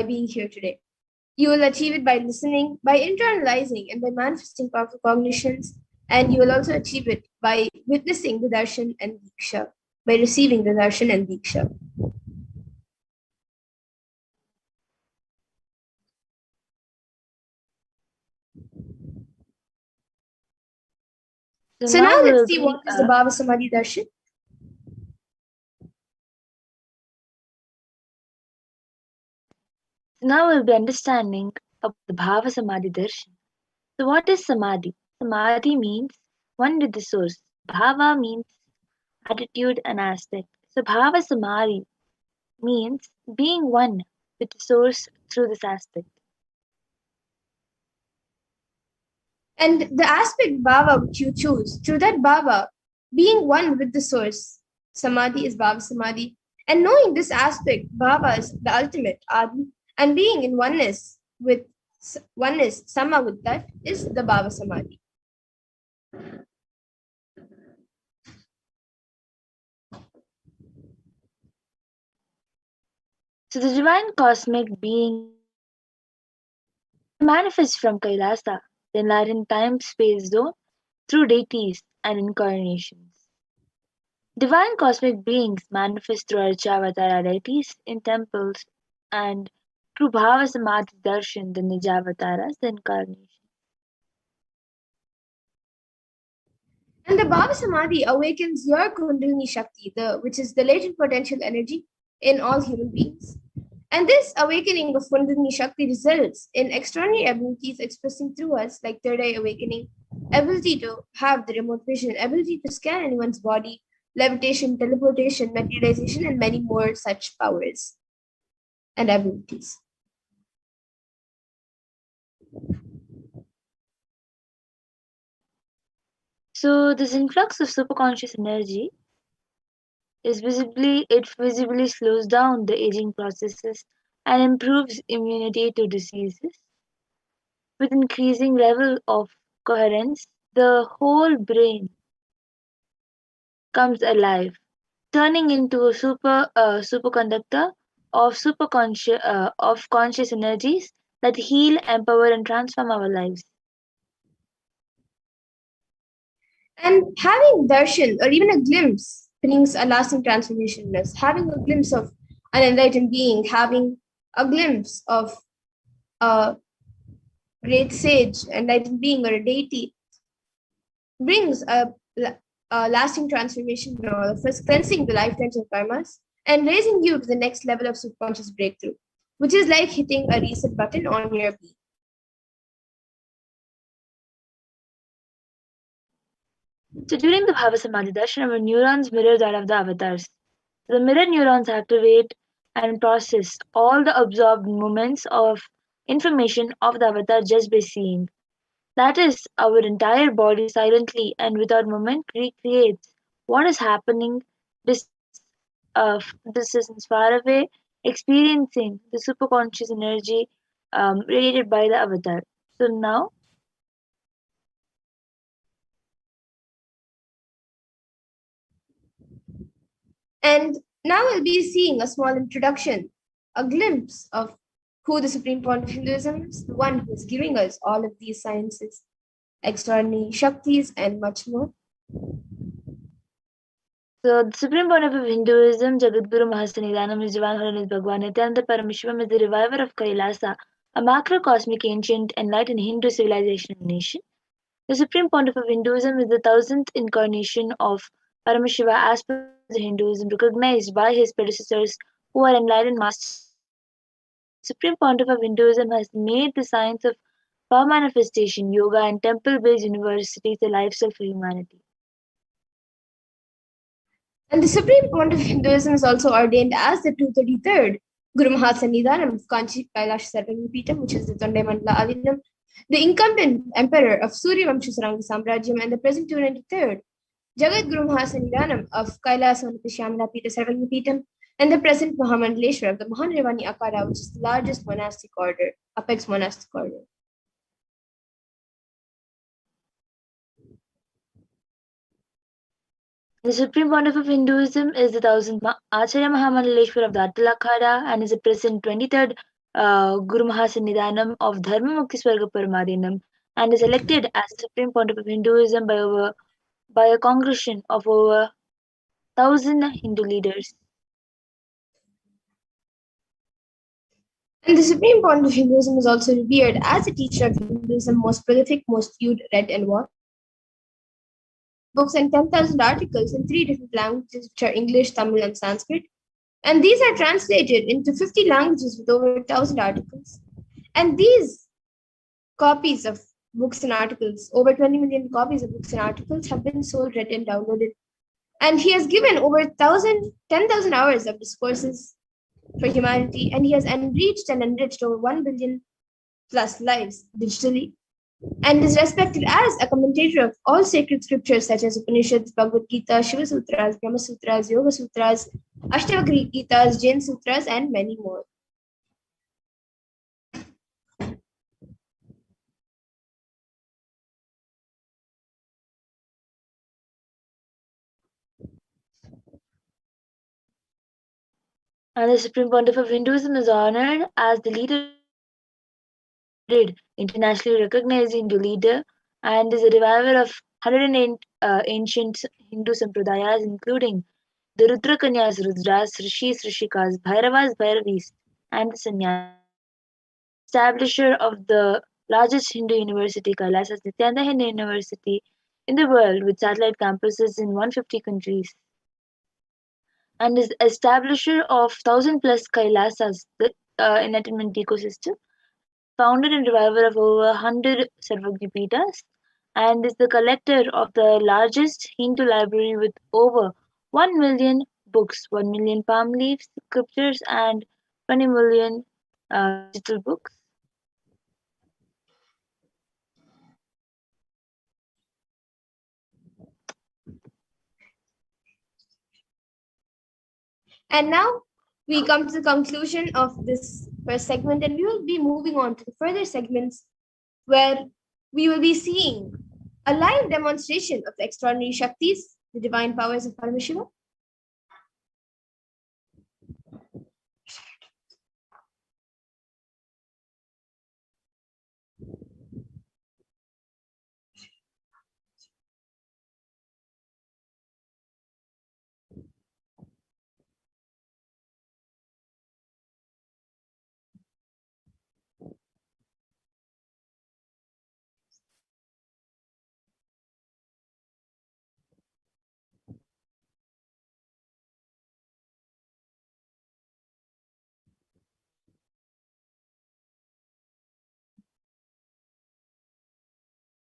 being here today. You will achieve it by listening, by internalizing, and by manifesting powerful cognitions. And you will also achieve it by witnessing the Darshan and Diksha, by receiving the Darshan and Diksha. So now let's see what is the Bhava Samadhi Darshan. Now we'll be understanding about the Bhava Samadhi Darshan. So what is Samadhi? Samadhi means one with the source. Bhava means attitude and aspect. So Bhava Samadhi means being one with the source through this aspect. And the aspect Bhava which you choose, through that Bhava, being one with the source, Samadhi is Bhava Samadhi. And knowing this aspect, Bhava is the ultimate, Adi, and being in oneness, Sama with that, is the Bhava Samadhi. So the divine cosmic being manifests from Kailasa, the enlightened time-space zone, through deities and incarnations. Divine cosmic beings manifest through Archavatara deities in temples and through Bhava Samadhi Darshan, the Nijavataras, the incarnation. And the Bhava Samadhi awakens your Kundalini Shakti, which is the latent potential energy in all human beings. And this awakening of Kundalini Shakti results in extraordinary abilities expressing through us, like third eye awakening, ability to have the remote vision, ability to scan anyone's body, levitation, teleportation, materialization, and many more such powers and abilities. So this influx of superconscious energy visibly slows down the aging processes and improves immunity to diseases. With increasing level of coherence, the whole brain comes alive, turning into a superconductor of conscious energies that heal, empower, and transform our lives. And having darshan or even a glimpse brings a lasting transformation in us. Having a glimpse of an enlightened being, having a glimpse of a great sage, enlightened being, or a deity brings a lasting transformation in all of us, cleansing the lifetimes of karmas and raising you to the next level of subconscious breakthrough, which is like hitting a reset button on your being. So during the Bhava Samadhi Darshan, our neurons mirror that of the avatars. The mirror neurons activate and process all the absorbed movements of information of the avatar just by seeing. That is, our entire body silently and without movement recreates what is happening distance far away, experiencing the superconscious energy radiated by the avatar. So now, And now we'll be seeing a small introduction, a glimpse of who the Supreme Point of Hinduism is, the one who is giving us all of these sciences, extraordinary Shaktis, and much more. so the supreme point of Hinduism, Jagadguru Mahasanidanam, is divine holiness Bhagavan Nithyananda Paramashivam, is the reviver of Kailasa, a macrocosmic ancient enlightened Hindu civilization and nation. The supreme pontiff of Hinduism is the thousandth incarnation of Paramashiva as per the Hinduism, recognized by his predecessors who are enlightened masters. The supreme pontiff of Hinduism has made the science of power manifestation, yoga, and temple-based universities a lifestyle for humanity. And the Supreme Point of Hinduism is also ordained as the 233rd Guru Mahasanidanam of Kanchi Kailash Sarvangapeetham, which is the Tondai Mandala Adinam, the incumbent emperor of Suryavamsha Saranga Samrajyam, and the present 293rd Jagat Guru Mahasanidanam of Kailasvanati Shyamala Pita Sarvangapeetham, and the present Mahamandaleshwar of the Mahanirvani Akara, which is the largest monastic order, apex monastic order. The supreme pontiff of Hinduism is the thousandth Acharya Mahamandaleshwar of the Attal Akhada and is the present 23rd Guru Mahasannidhanam of Dharma Mukti Swarga Paramadinam, and is elected as Supreme Pontiff of Hinduism by a congregation of over 1,000 Hindu leaders. And the Supreme Pontiff of Hinduism is also revered as a teacher of Hinduism, most prolific, most viewed, read, and watched. Books and 10,000 articles in three different languages, which are English, Tamil, and Sanskrit. And these are translated into 50 languages with over 1,000 articles. And these copies of books and articles, over 20 million copies of books and articles, have been sold, read, and downloaded. And he has given over 10,000 hours of discourses for humanity, and he has enriched and enriched over 1 billion plus lives digitally, and is respected as a commentator of all sacred scriptures such as Upanishads, Bhagavad Gita, Shiva Sutras, Brahma Sutras, Yoga Sutras, Ashtavakra Gitas, Jain Sutras, and many more. And the Supreme Pontiff of Hinduism is honored as the leader, internationally recognized Hindu leader, and is a reviver of 108 ancient Hindu sampradayas, including the Rudra Kanyas Rudras, Rishis Rishikas, Bhairavas Bhairavis, and the Sannyas. Establisher of the largest Hindu university, Kailasas Nithyananda Hindu University in the world, with satellite campuses in 150 countries, and is establisher of 1,000 plus Kailasas, the enlightenment ecosystem, and is founder and reviver of over 100 Sarvagyapitas, and is the collector of the largest Hindu library with over 1 million books, 1 million palm leaves, scriptures, and 20 million digital books. And now we come to the conclusion of this first segment, and we will be moving on to the further segments where we will be seeing a live demonstration of the extraordinary Shaktis, the divine powers of Paramashiva.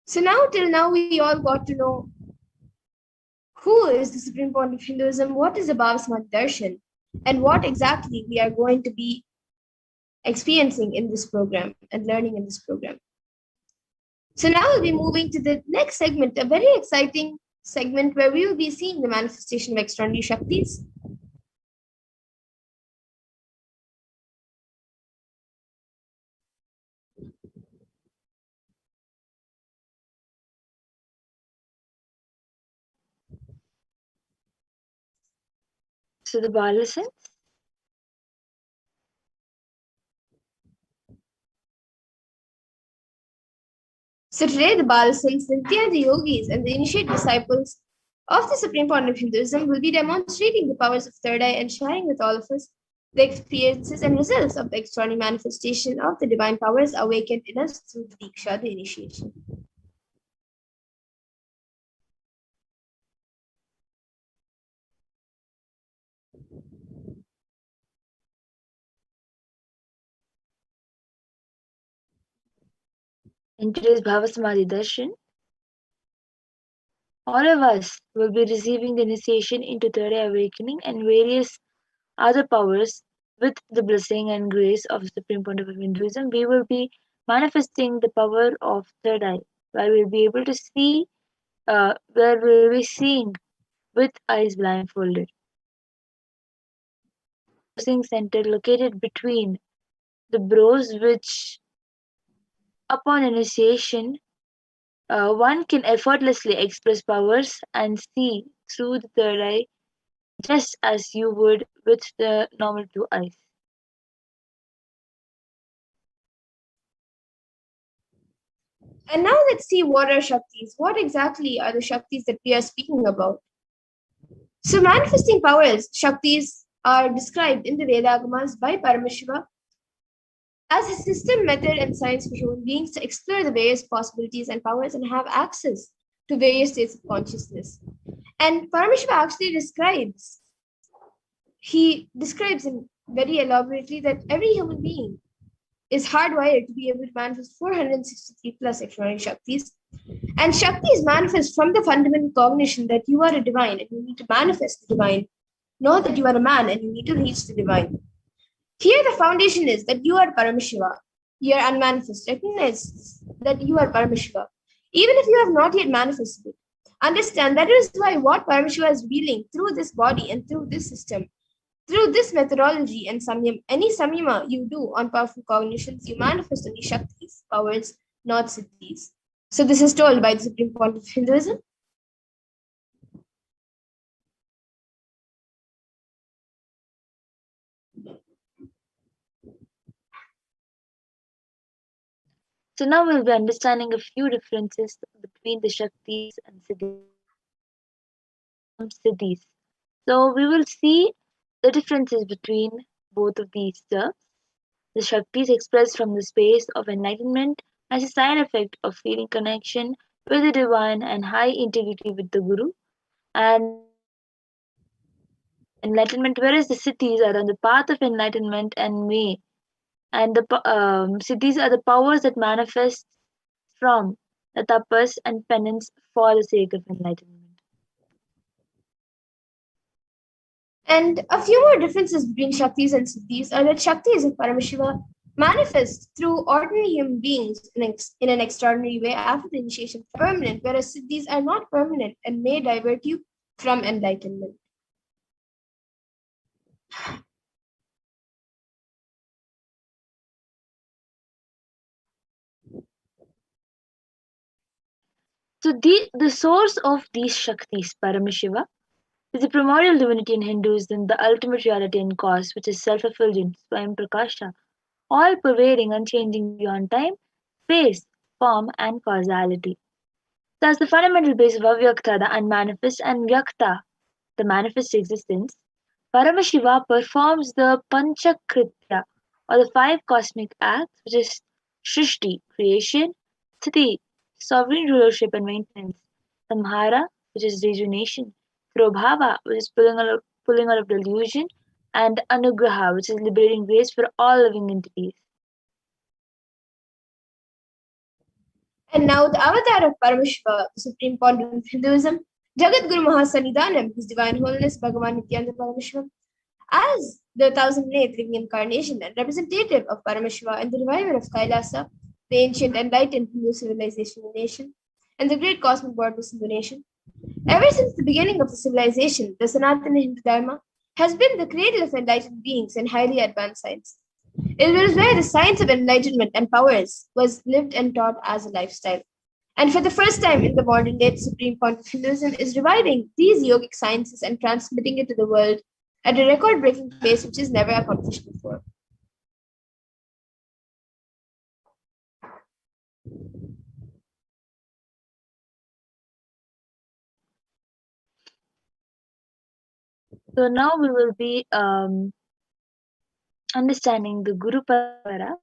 So now, till now, we all got to know who is the Supreme Pontiff of Hinduism, what is the Bhava Samadhi Darshan, and what exactly we are going to be experiencing in this program and learning in this program. So now we'll be moving to the next segment, a very exciting segment where we will be seeing the manifestation of extraordinary Shaktis. So the Balasans. So today, the Balasans, the Nityananda yogis, and the initiate disciples of the Supreme Pontiff of Hinduism will be demonstrating the powers of third eye and sharing with all of us the experiences and results of the extraordinary manifestation of the divine powers awakened in us through the Diksha, the initiation. In today's Bhava Samadhi Darshan, all of us will be receiving the initiation into third eye awakening and various other powers with the blessing and grace of the Supreme Pontiff of Hinduism. We will be manifesting the power of third eye, where we'll be able to see, where we'll be seeing with eyes blindfolded. Processing center located between the brows, which upon initiation one can effortlessly express powers and see through the third eye just as you would with the normal two eyes. And now let's see what are Shaktis. What exactly are the Shaktis that we are speaking about? So, manifesting powers, Shaktis, are described in the Vedagamas by Paramashiva as a system, method, and science for human beings to explore the various possibilities and powers and have access to various states of consciousness. And Paramashiva actually describes in very elaborately that every human being is hardwired to be able to manifest 463 plus extraordinary Shaktis. And Shaktis manifest from the fundamental cognition that you are a divine and you need to manifest the divine, not that you are a man and you need to reach the divine. Here, the foundation is that you are Paramashiva. You are unmanifest. Recognize that you are Paramashiva. Even if you have not yet manifested it, understand that is why what Paramashiva is revealing through this body and through this system, through this methodology and samyam, any samyama you do on powerful cognitions, you manifest only Shaktis, powers, not siddhis. So this is told by the Supreme Point of Hinduism. So now we'll be understanding a few differences between the Shaktis and Siddhis. So we will see the differences between both of these terms. The Shaktis expressed from the space of enlightenment as a side effect of feeling connection with the divine and high integrity with the Guru, and the enlightenment, whereas the Siddhis are on the path of enlightenment and may. And Siddhis are the powers that manifest from the tapas and penance for the sake of enlightenment. And a few more differences between Shaktis and Siddhis are that Shaktis of Paramashiva manifest through ordinary human beings in an extraordinary way after the initiation, permanent, whereas Siddhis are not permanent and may divert you from enlightenment. So the source of these Shaktis, Paramashiva, is the primordial divinity in Hinduism, the ultimate reality and cause, which is self-effulgent, Swayam Prakasha, all pervading, unchanging beyond time, space, form, and causality. Thus, the fundamental base of Avyakta, the unmanifest, and Vyakta, the manifest existence, Paramashiva performs the Panchakritya, or the five cosmic acts, which is Shrishti, creation, Sthiti, sovereign rulership and maintenance, Samhara, which is rejuvenation, Prabhava, which is pulling out of delusion, and Anugraha, which is liberating grace for all living entities. And now the avatar of Paramashiva, the supreme pontiff of Hinduism, Jagat Guru Mahasannidhanam, His Divine Holiness Bhagavan Nithyananda Paramashivam, as the thousand eighth living incarnation and representative of Paramashiva and the reviver of Kailasa, the ancient enlightened Hindu civilization and nation, and the great cosmic goddess in the nation. Ever since the beginning of the civilization, the Sanatana Hindu Dharma has been the cradle of enlightened beings and highly advanced science. It was where the science of enlightenment and powers was lived and taught as a lifestyle. And for the first time in the modern day, the Supreme Point of Hinduism is reviving these yogic sciences and transmitting it to the world at a record breaking pace which is never accomplished before. So now we will be understanding the Guru Parampara.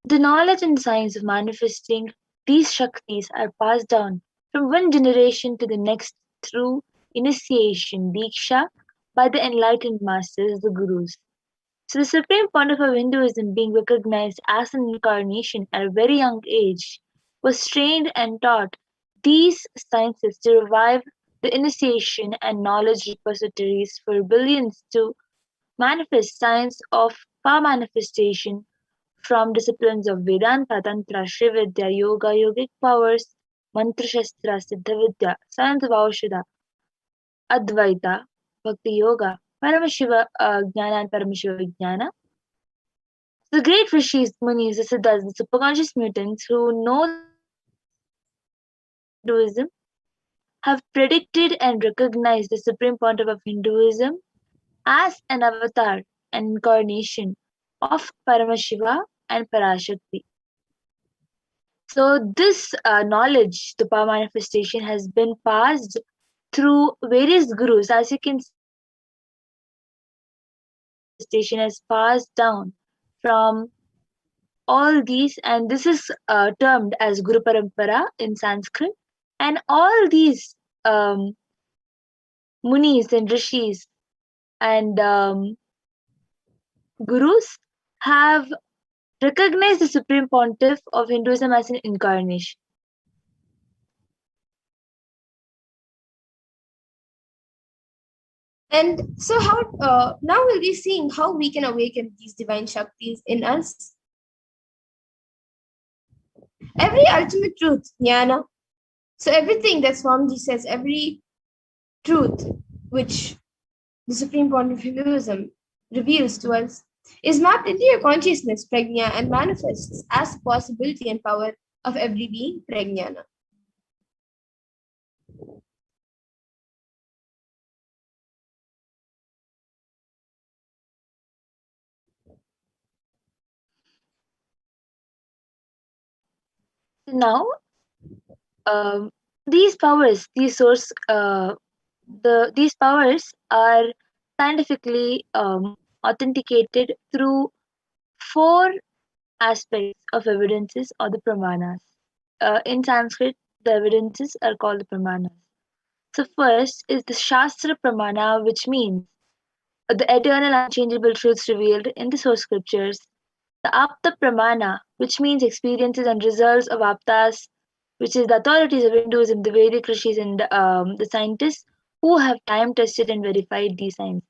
The knowledge and science of manifesting these Shaktis are passed down from one generation to the next through initiation, Diksha, by the enlightened masters, the Gurus. So the supreme pontiff of Hinduism, being recognized as an incarnation at a very young age, was trained and taught these sciences to revive the initiation and knowledge repositories for billions to manifest science of power manifestation from disciplines of Vedanta, Tantra, Srividya, Yoga, Yogic powers, Mantra Shastra, Siddha Vidya, science of Aushadha, Advaita, Bhakti Yoga, Paramashiva Jnana and Paramashiva Vijnana. The great rishis, munis, the siddhas, the superconscious mutants who know the secrets of Hinduism have predicted and recognized the supreme pontiff of Hinduism as an avatar, an incarnation of Paramashiva and Parashakti. So this knowledge, the power manifestation, has been passed through various gurus. As you can see, the power manifestation has passed down from all these, and this is termed as Guru Parampara in Sanskrit. And all these munis and rishis and gurus have recognized the Supreme Pontiff of Hinduism as an incarnation. And so, how now we'll be seeing how we can awaken these divine Shaktis in us. Every ultimate truth, jnana. So, everything that Swamiji says, every truth which the Supreme Pontiff of Hinduism reveals to us is mapped into your consciousness, prajna, and manifests as the possibility and power of every being, prajnana. Now, these powers, these powers are scientifically authenticated through four aspects of evidences or the pramanas. In Sanskrit, the evidences are called the pramanas. So first is the Shastra Pramana, which means the eternal unchangeable truths revealed in the source scriptures. The Apta Pramana, which means experiences and results of Aptas, which is the authorities of Hinduism, the Vedic rishis, and the scientists who have time tested and verified these sciences.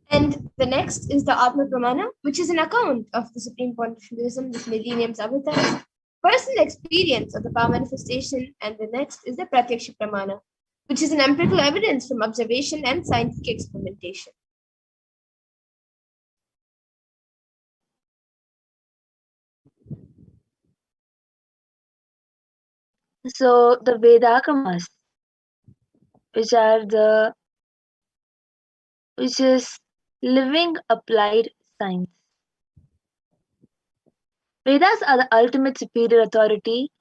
And the next is the Atma Pramana, which is an account of the Supreme Pontiff of Hinduism with millennium's avatars, personal experience of the power manifestation, and the next is the Pratyaksha Pramana, which is an empirical evidence from observation and scientific experimentation. So the Vedagamas, which are the which is living applied science. Vedas are the ultimate superior authority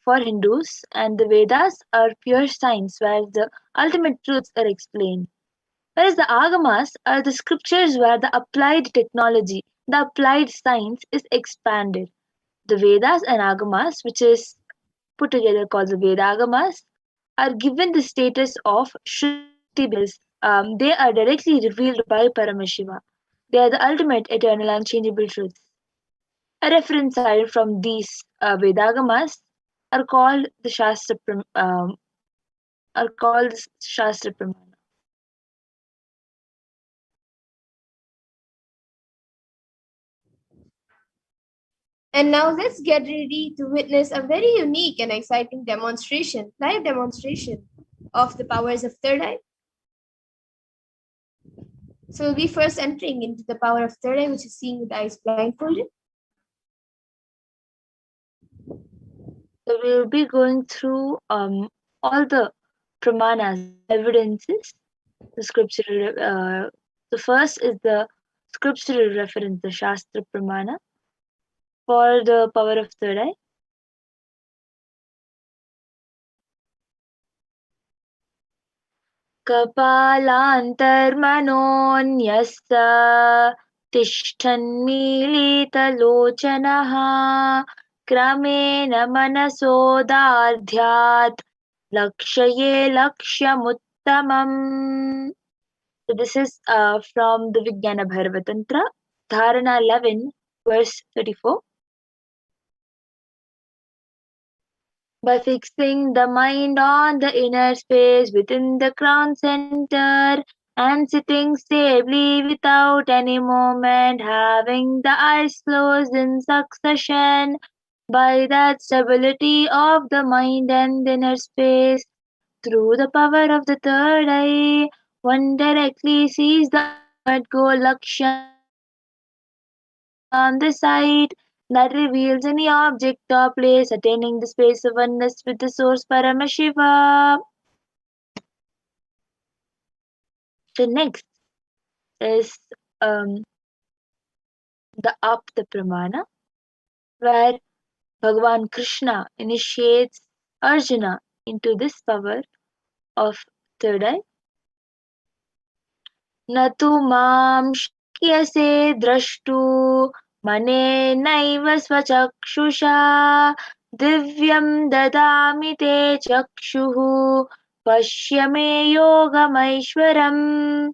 for Hindus, and the Vedas are pure science where the ultimate truths are explained. Whereas the Agamas are the scriptures where the applied technology, the applied science is expanded. The Vedas and Agamas, which is put together called the Vedagamas, are given the status of Shruti because they are directly revealed by Paramashiva. They are the ultimate eternal unchangeable truths. A reference cited from these Vedagamas are called the Shastra Pramana. And now let's get ready to witness a very unique and exciting demonstration, live demonstration of the powers of third eye. So we'll be first entering into the power of third eye, which is seeing with eyes blindfolded. So we'll be going through all the pramanas, evidences, the scriptural. The first is the scriptural reference, the Shastra Pramana, for the power of third eye. कपालान्तर्मनोऽन्यस्य तिष्ठन्मीलितलोचनः क्रमेण मनसोदार्ध्यात् लक्ष्ये लक्ष्यमुत्तमम्. So this is from the Vijnana Bhairava Tantra, Dharana 11, verse 34. By fixing the mind on the inner space within the crown center and sitting stably without any movement, having the eyes closed in succession, by that stability of the mind and inner space, through the power of the third eye, one directly sees the ultimate goal Lakshya on the sight that reveals any object or place attaining the space of oneness with the source Paramashiva. The next is um, the Apta Pramana, where Bhagavan Krishna initiates Arjuna into this power of third eye. न तु मां शक्यसे द्रष्टु मनेनैव स्वचक्षुषा दिव्यं ददामि ते चक्षुः पश्य मे योगमैश्वरम्.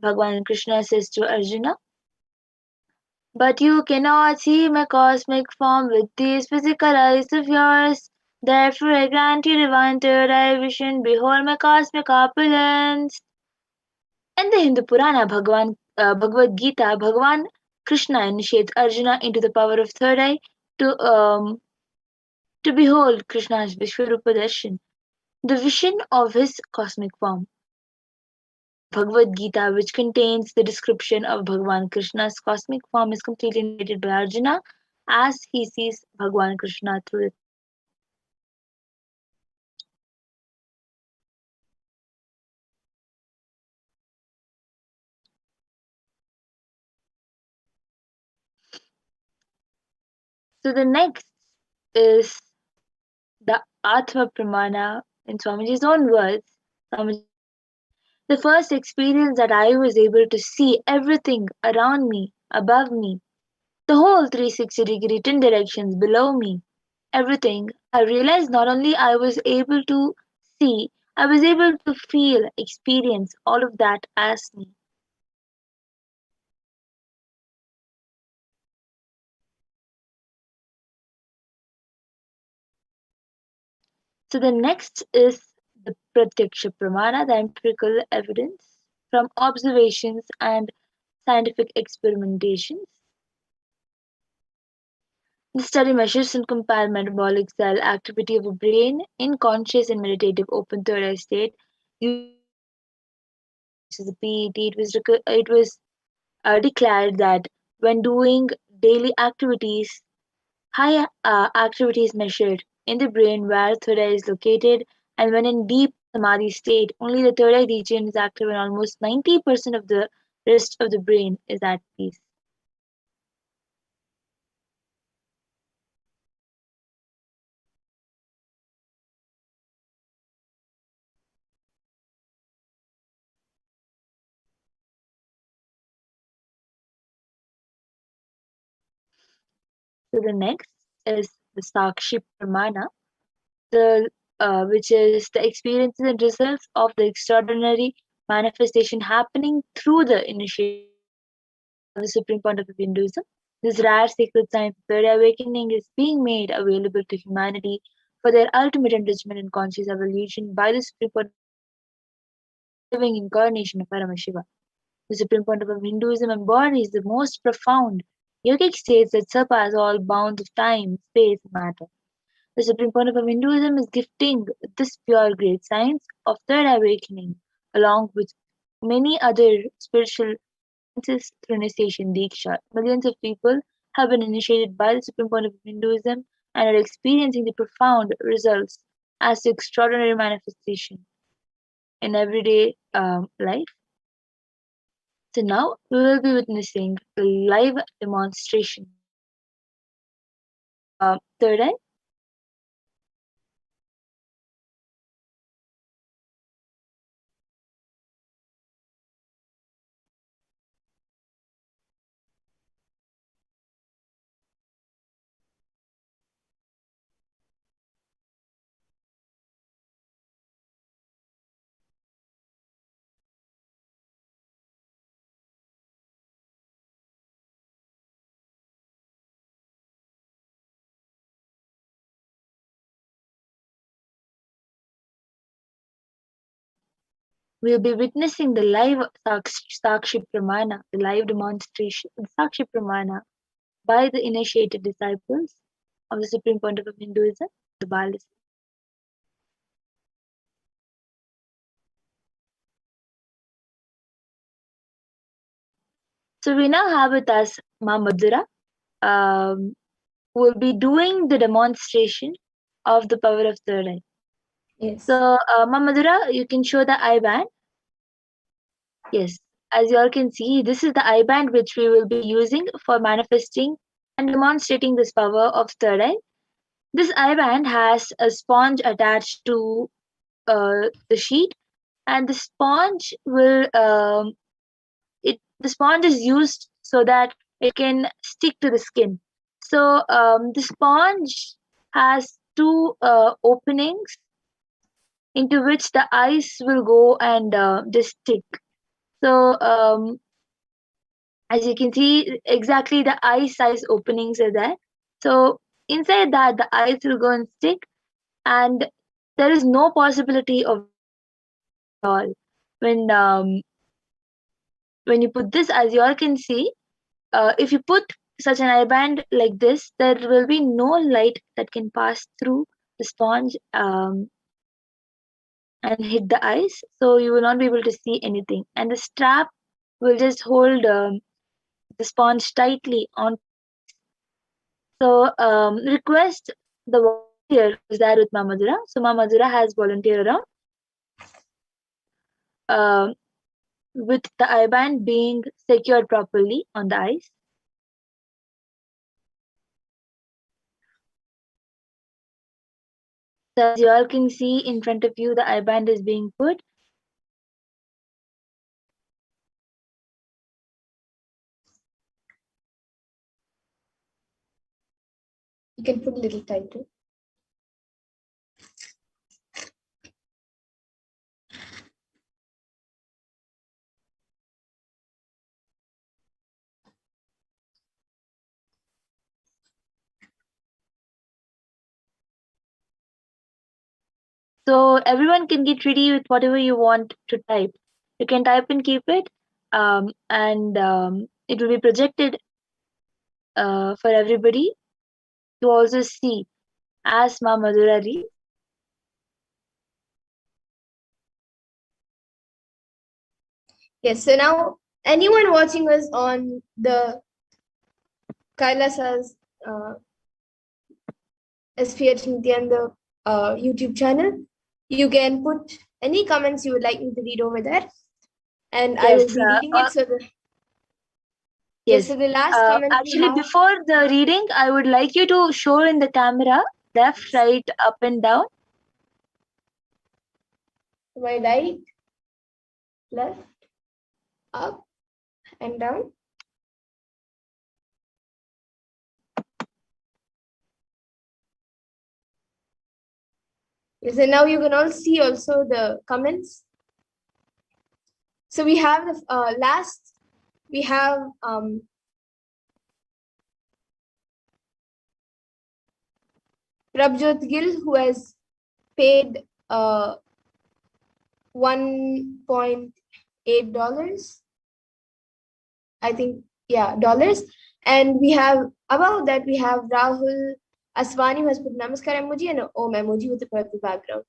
Bhagavan Krishna says to Arjuna, but you cannot see my cosmic form with these physical eyes of yours. Therefore, I grant you divine third eye vision. Behold my cosmic opulence. In the Hindu Purana Bhagavad Gita, Bhagavan Krishna initiates Arjuna into the power of third eye to behold Krishna's Vishwarupa Darshan, the vision of his cosmic form. The Bhagavad Gita, which contains the description of Bhagavan Krishna's cosmic form, is completely narrated by Arjuna as he sees Bhagavan Krishna through the So the next is the Atma Pramana in Swamiji's own words. Swamiji, the first experience that I was able to see everything around me, above me, the whole 360-degree 10 directions below me, everything, I realized not only I was able to see, I was able to feel, experience all of that as me. So the next is the Pratyaksha Pramana, the empirical evidence from observations and scientific experimentations. The study measures and compare metabolic cell activity of a brain in conscious and meditative open third eye state using which is a PET. It was declared that when doing daily activities, high activity is measured in the brain where third eye is located, and when in deep samadhi state, only the third eye region is active, and almost 90% of the rest of the brain is at peace. So the next is the Sakshi Pramana, the which is the experiences and results of the extraordinary manifestation happening through the initiation of the supreme point of Hinduism. This rare sacred science of third awakening is being made available to humanity for their ultimate enrichment and conscious evolution by the supreme point, living incarnation of Paramashiva. The supreme point of Hinduism embodies the most profound yogic states that surpass all bounds of time, space, and matter. The supreme point of Hinduism is gifting this pure great science of third awakening, along with many other spiritual sciences through initiation Diksha. Millions of people have been initiated by the supreme point of Hinduism and are experiencing the profound results as the extraordinary manifestation in everyday life. So now we will be witnessing the live demonstration. Third eye. We'll be witnessing the live Sakshi Pramana, the live demonstration of Sakshi Pramana by the initiated disciples of the Supreme Pontiff of Hinduism, the Balis. So we now have with us Ma Madhura, who will be doing the demonstration of the power of third eye. Yes. So Ma Madhura, you can show the eye band. Yes. as you all can see, this is the eye band which we will be using for manifesting and demonstrating this power of third eye. This eye band has a sponge attached to the sheet, and the sponge will the sponge is used so that it can stick to the skin. So the sponge has two openings into which the ice will go and just stick. So as you can see, exactly the eye size openings are there. So inside that, the ice will go and stick, and there is no possibility of leakage at all. When when you put this, as you all can see, if you put such an eye band like this, there will be no light that can pass through the sponge and hit the ice, so you will not be able to see anything. And the strap will just hold the sponge tightly onto the ice. So request the volunteer who is there with Mamadura. So Mamadura has volunteer around uh, with the eye band being secured properly on the ice. So as you all can see in front of you, the eye band is being put. You can put a little tighter. So everyone can get ready with whatever you want to type. You can type and keep it, and it will be projected for everybody to also see as Ma Madhura reads. Yes, so now anyone watching us on the Kailasa's HDH Nithyananda YouTube channel, you can put any comments you would like me to read over there, and I will Yes, be reading it. So yes. so the last comment we Actually, have, before the reading, I would like you to show in the camera left, right, up, and down. my right, left, up, and down. Yes, and now you can all see also the comments. So we have the last, we have Prabjot Gill, who has paid $1.8, I think, yeah, dollars. And we have, above that, we have Rahul Aswani, who has put Namaskar emoji and an Om emoji with a purple background.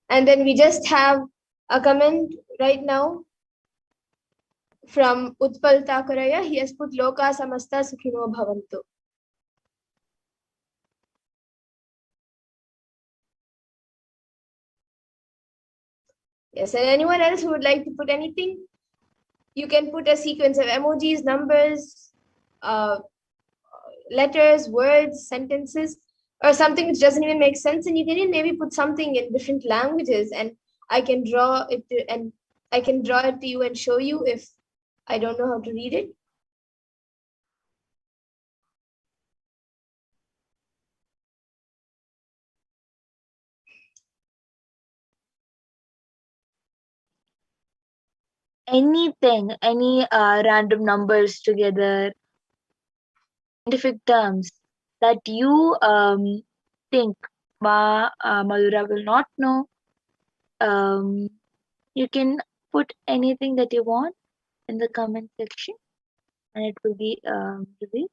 And then we just have a comment right now from Utpal Takaraya. He has put Loka Samasta Sukhino Bhavantu. Yes, and anyone else who would like to put anything, you can put a sequence of emojis, numbers, letters, words, sentences, or something which doesn't even make sense, and you can maybe put something in different languages, and I can draw it to you and show you if I don't know how to read it. Anything, any random numbers together, scientific terms that you think Madhura will not know. You can put anything that you want in the comment section, and it will be revealed.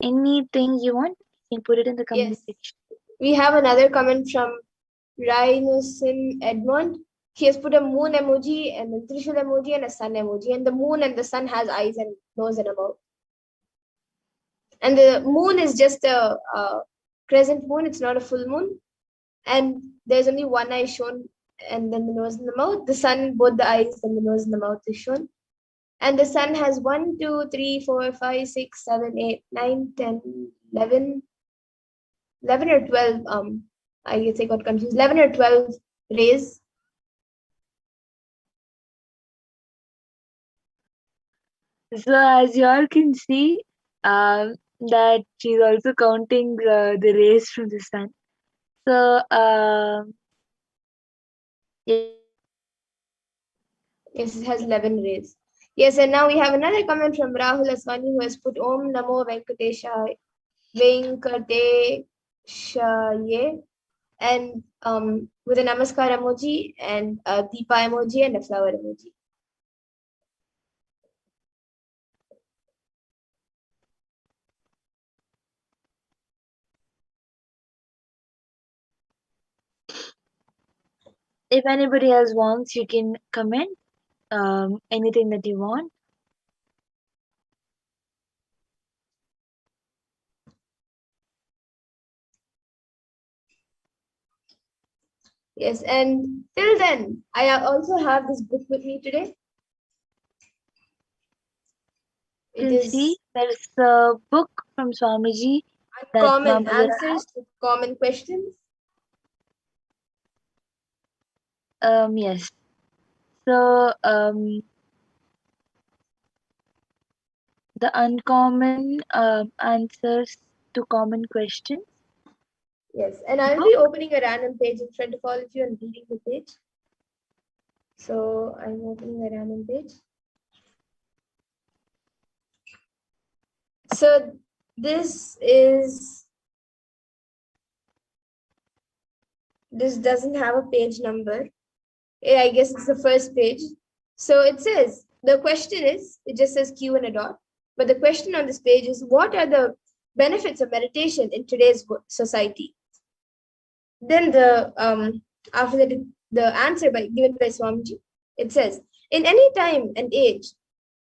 Anything you want, you can put it in the comment section. We have another comment from Rhinusin Edmond. He has put a moon emoji and a Trishul emoji and a sun emoji, and the moon and the sun has eyes and nose and a mouth. And the moon is just a crescent moon, it's not a full moon. and there's only one eye shown, and then the nose and the mouth. The sun, both the eyes and the nose and the mouth is shown. And the sun has 1, 2, 3, 4, 5, 6, 7, 8, 9, 10, 11, 11 or 12. I guess I got confused. 11 or 12 rays. So as you all can see, that she's also counting the rays from the sun. So Yes, it has 11 rays. Yes, and now we have another comment from Rahul Aswani who has put Om Namo Venkateshaye, and with a namaskar emoji and a deepa emoji and a flower emoji. if anybody else wants, you can comment anything that you want. Yes, and till then, I also have this book with me today. You can see there's a book from Swamiji. Common answers to common questions. Yes. So the uncommon answers to common questions. Yes, and I'll be opening a random page in front of all of you and reading the page. So I'm opening a random page. So this doesn't have a page number. I guess it's the first page. So it says, the question is, it just says Q and a dot. But the question on this page is, what are the benefits of meditation in today's society? Then after that, the answer given by Swamiji, it says, in any time and age,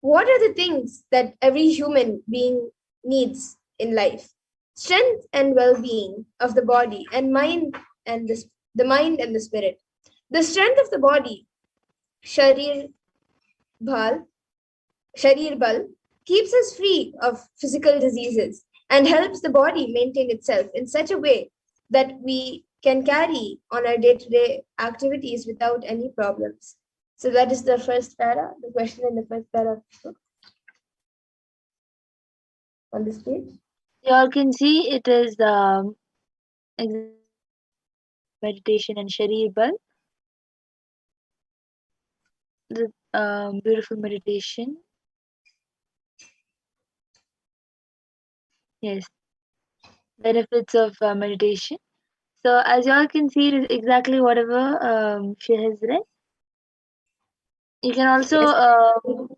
what are the things that every human being needs in life? Strength and well-being of the body and mind and the mind and the spirit. The strength of the body, Sharir Bal, keeps us free of physical diseases and helps the body maintain itself in such a way that we can carry on our day-to-day activities without any problems. So that is the first para, the question in the first para on this page. You all can see it is meditation and Sharir Bal. The beautiful meditation. Yes. Benefits of meditation. So as you all can see, it is exactly whatever she has read. You can also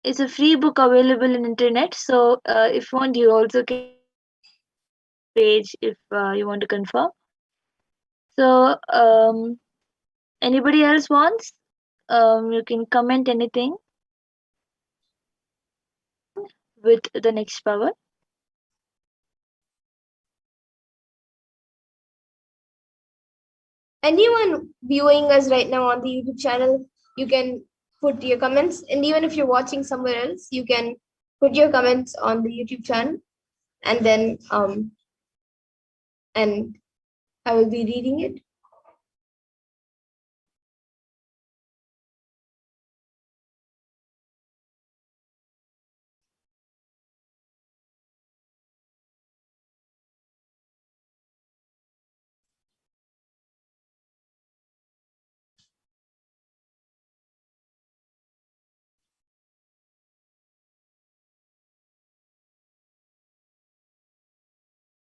it's a free book available in internet. So if you want, you also can page if you want to confirm. So anybody else wants? You can comment anything with the next power. Anyone viewing us right now on the YouTube channel, you can put your comments. And even if you're watching somewhere else, you can put your comments on the YouTube channel. And then and I will be reading it.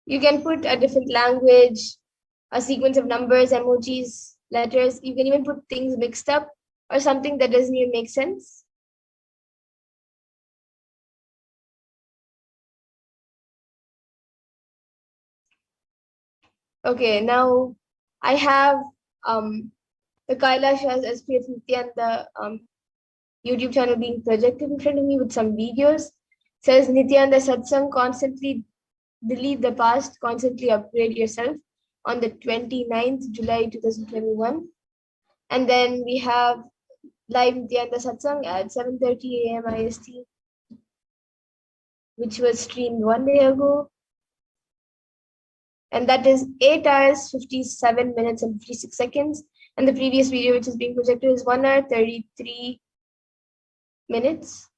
You can put a different language, a sequence of numbers, emojis, letters. You can even put things mixed up or something that doesn't even make sense. Okay, now I have the Kailasha's SPF Nithyananda YouTube channel being projected in front of me with some videos. It says Nithyananda Satsang, constantly delete the past, constantly upgrade yourself. on the 29th July 2021. And then we have live Nithyananda Satsang at 7:30 a.m. IST, which was streamed 1 day ago. And that is 8 hours, 57 minutes, and 56 seconds. And the previous video, which is being projected, is 1 hour, 33 minutes.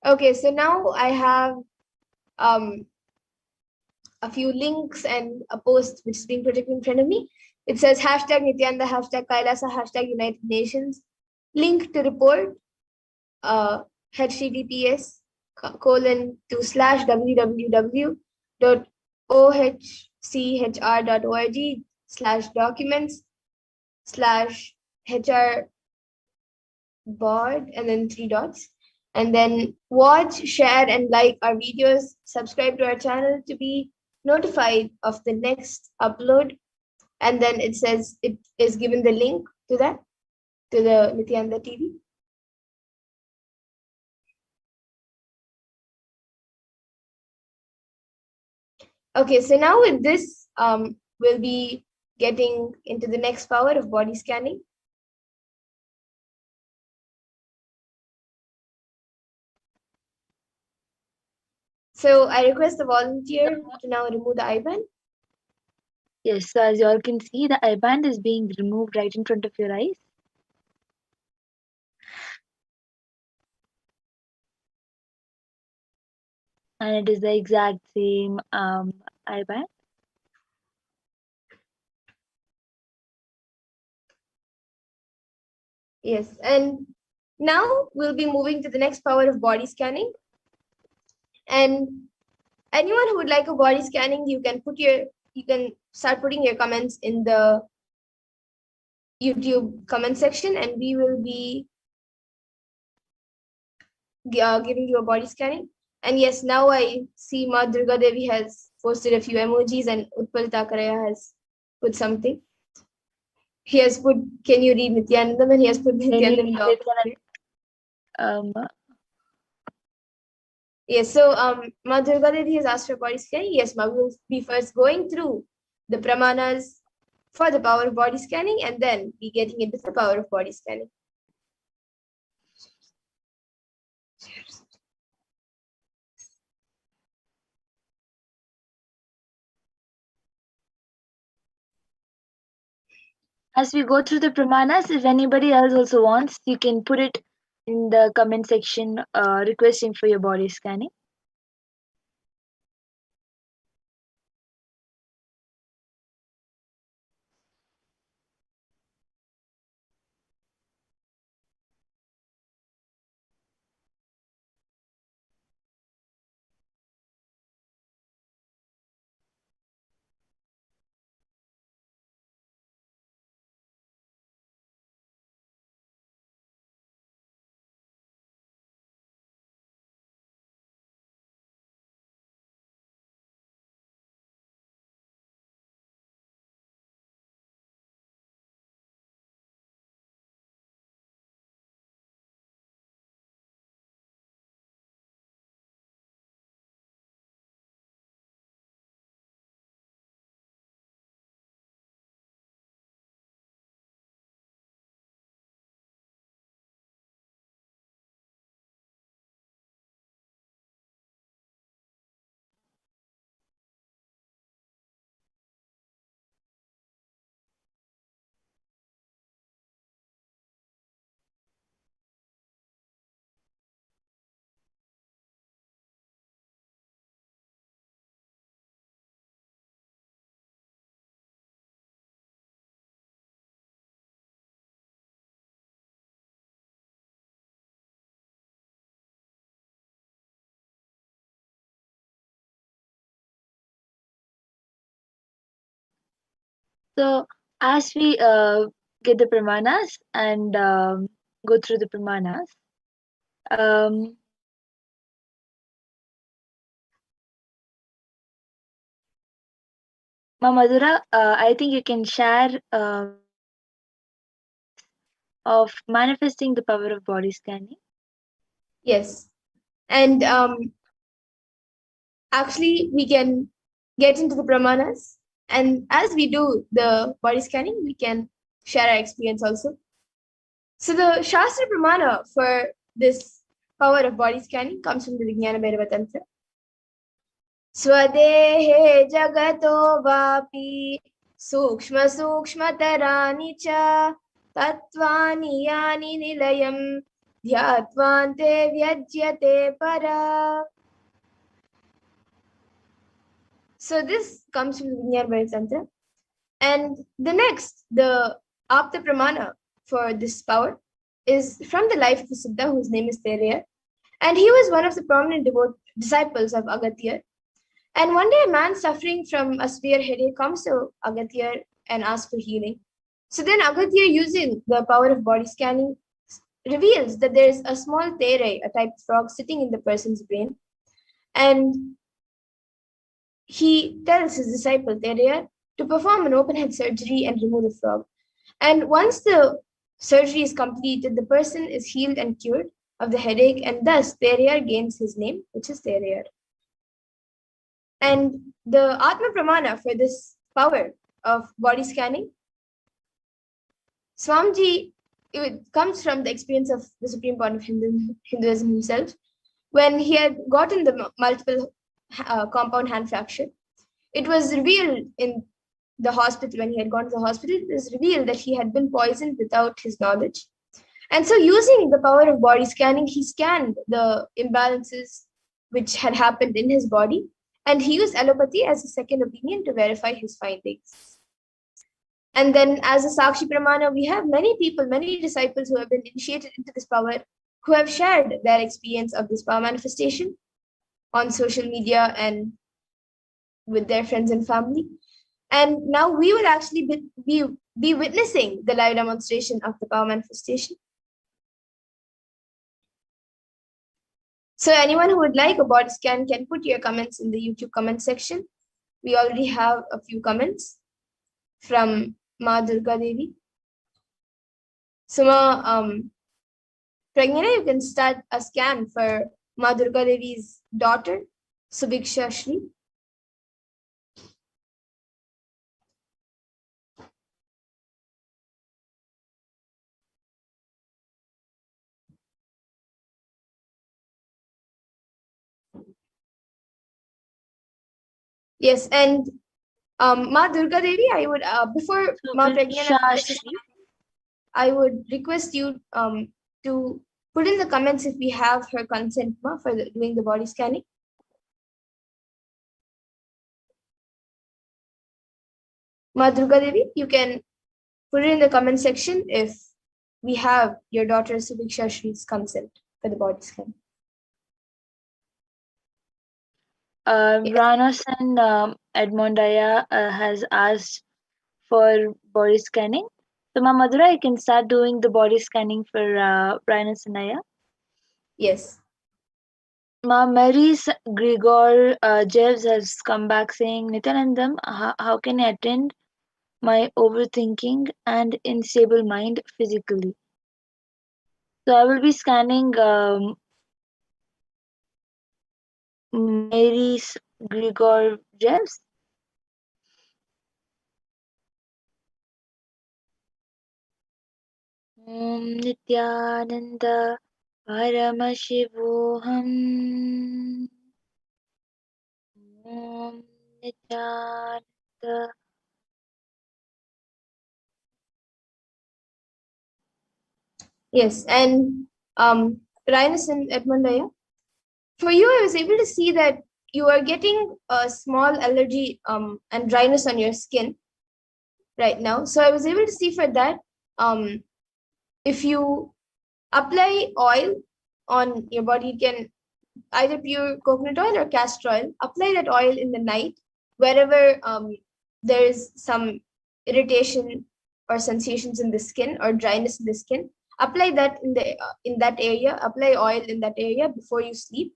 Okay, so now I have a few links and a post which is being projected in front of me. It says hashtag Nithyananda, hashtag Kailasa, hashtag United Nations. Link to report, https www.ohchr.org/documents/hr board and then 3 dots. And then watch, share, and like our videos. Subscribe to our channel to be notified of the next upload. And then it says it is given the link to that, to the Nithyananda TV. Okay, so now with this, we'll be getting into the next power of body scanning. So I request the volunteer to now remove the IBAN. Yes, so as you all can see, the I-band is being removed right in front of your eyes. And it is the exact same I-band. Yes, and now we'll be moving to the next power of body scanning. And anyone who would like a body scanning, you can start putting your comments in the YouTube comment section, and we will be giving you a body scanning. And yes, now I see Ma Durga Devi has posted a few emojis, and Utpal Takaraya has put something. He has put, can you read Nithyanandam? And he has put Nithyanandam. Yes, so Ma Durga Devi has asked for body scanning. Yes, Ma, we will be first going through the pramanas for the power of body scanning, and then be getting into the power of body scanning. As we go through the pramanas, if anybody else also wants, you can put it in the comment section requesting for your body scanning. So as we get the pramanas and go through the pramanas, um, Ma Madhura, I think you can share of manifesting the power of body scanning. Yes. And actually, we can get into the pramanas. And as we do the body scanning, we can share our experience also. So the Shastra Pramana for this power of body scanning comes from the Vijnana Bhairava Tantra. Swadehe jagato vapi sukshma sukshmatarani cha tattvani yani nilayam dhyatvante vyajyate para. So this comes from the Vijnana Bhairava Tantra. And the next, the Apta Pramana for this power is from the life of a Siddha whose name is Teraya. And he was one of the prominent disciples of Agatya. And one day, a man suffering from a severe headache comes to Agatya and asks for healing. So then, Agatya, using the power of body scanning, reveals that there is a small tere, a type of frog, sitting in the person's brain. And he tells his disciple, Teraya, to perform an open head surgery and remove the frog. And once the surgery is completed, the person is healed and cured of the headache, and thus Teraya gains his name, which is Teraya. And the Atma Pramana for this power of body scanning, Swamiji, it comes from the experience of the Supreme Point of Hinduism himself, when he had gotten the multiple compound hand fracture. It was revealed in the hospital, when he had gone to the hospital, it was revealed that he had been poisoned without his knowledge. And so using the power of body scanning, he scanned the imbalances which had happened in his body, and he used allopathy as a second opinion to verify his findings. And then as a Sakshi Pramana, we have many people, many disciples who have been initiated into this power, who have shared their experience of this power manifestation on social media and with their friends and family. And now we will actually be witnessing the live demonstration of the power manifestation. So anyone who would like a body scan can put your comments in the YouTube comment section. We already have a few comments from Ma Durga Devi. So Pragnina, you can start a scan for Ma Durga Devi's daughter, Subiksha Shri. Yes, and Ma Durga Devi, I would before Ma Pragnina, I would request you to put in the comments if we have her consent for doing the body scanning. Ma Durga Devi, you can put it in the comment section if we have your daughter Subiksha Shri's consent for the body scan. Ranos and Edmondaya has asked for body scanning. So, Ma Madhura, you can start doing the body scanning for Brian and Sanaya. Yes. Ma Mary's Grigor Jevs has come back saying, Nityanandam, how can I attend my overthinking and unstable mind physically? So, I will be scanning Mary's Grigor Jevs. Om Nithyananda Paramashivoham. Om Nithyananda. Yes, and Rhinus and Edmondaya, for you, I was able to see that you are getting a small allergy and dryness on your skin right now. So I was able to see for that, if you apply oil on your body, you can either pure coconut oil or castor oil. Apply that oil in the night wherever there is some irritation or sensations in the skin or dryness in the skin, apply that in that area. Apply oil in that area before you sleep,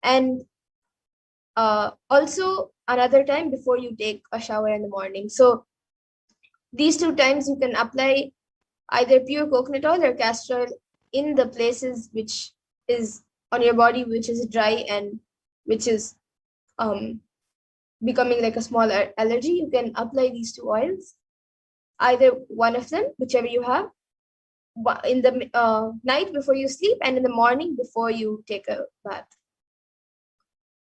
and also another time before you take a shower in the morning. So these 2 times you can apply either pure coconut oil or castor oil in the places which is on your body which is dry and which is becoming like a small allergy. You can apply these 2 oils, either one of them, whichever you have, in the night before you sleep and in the morning before you take a bath.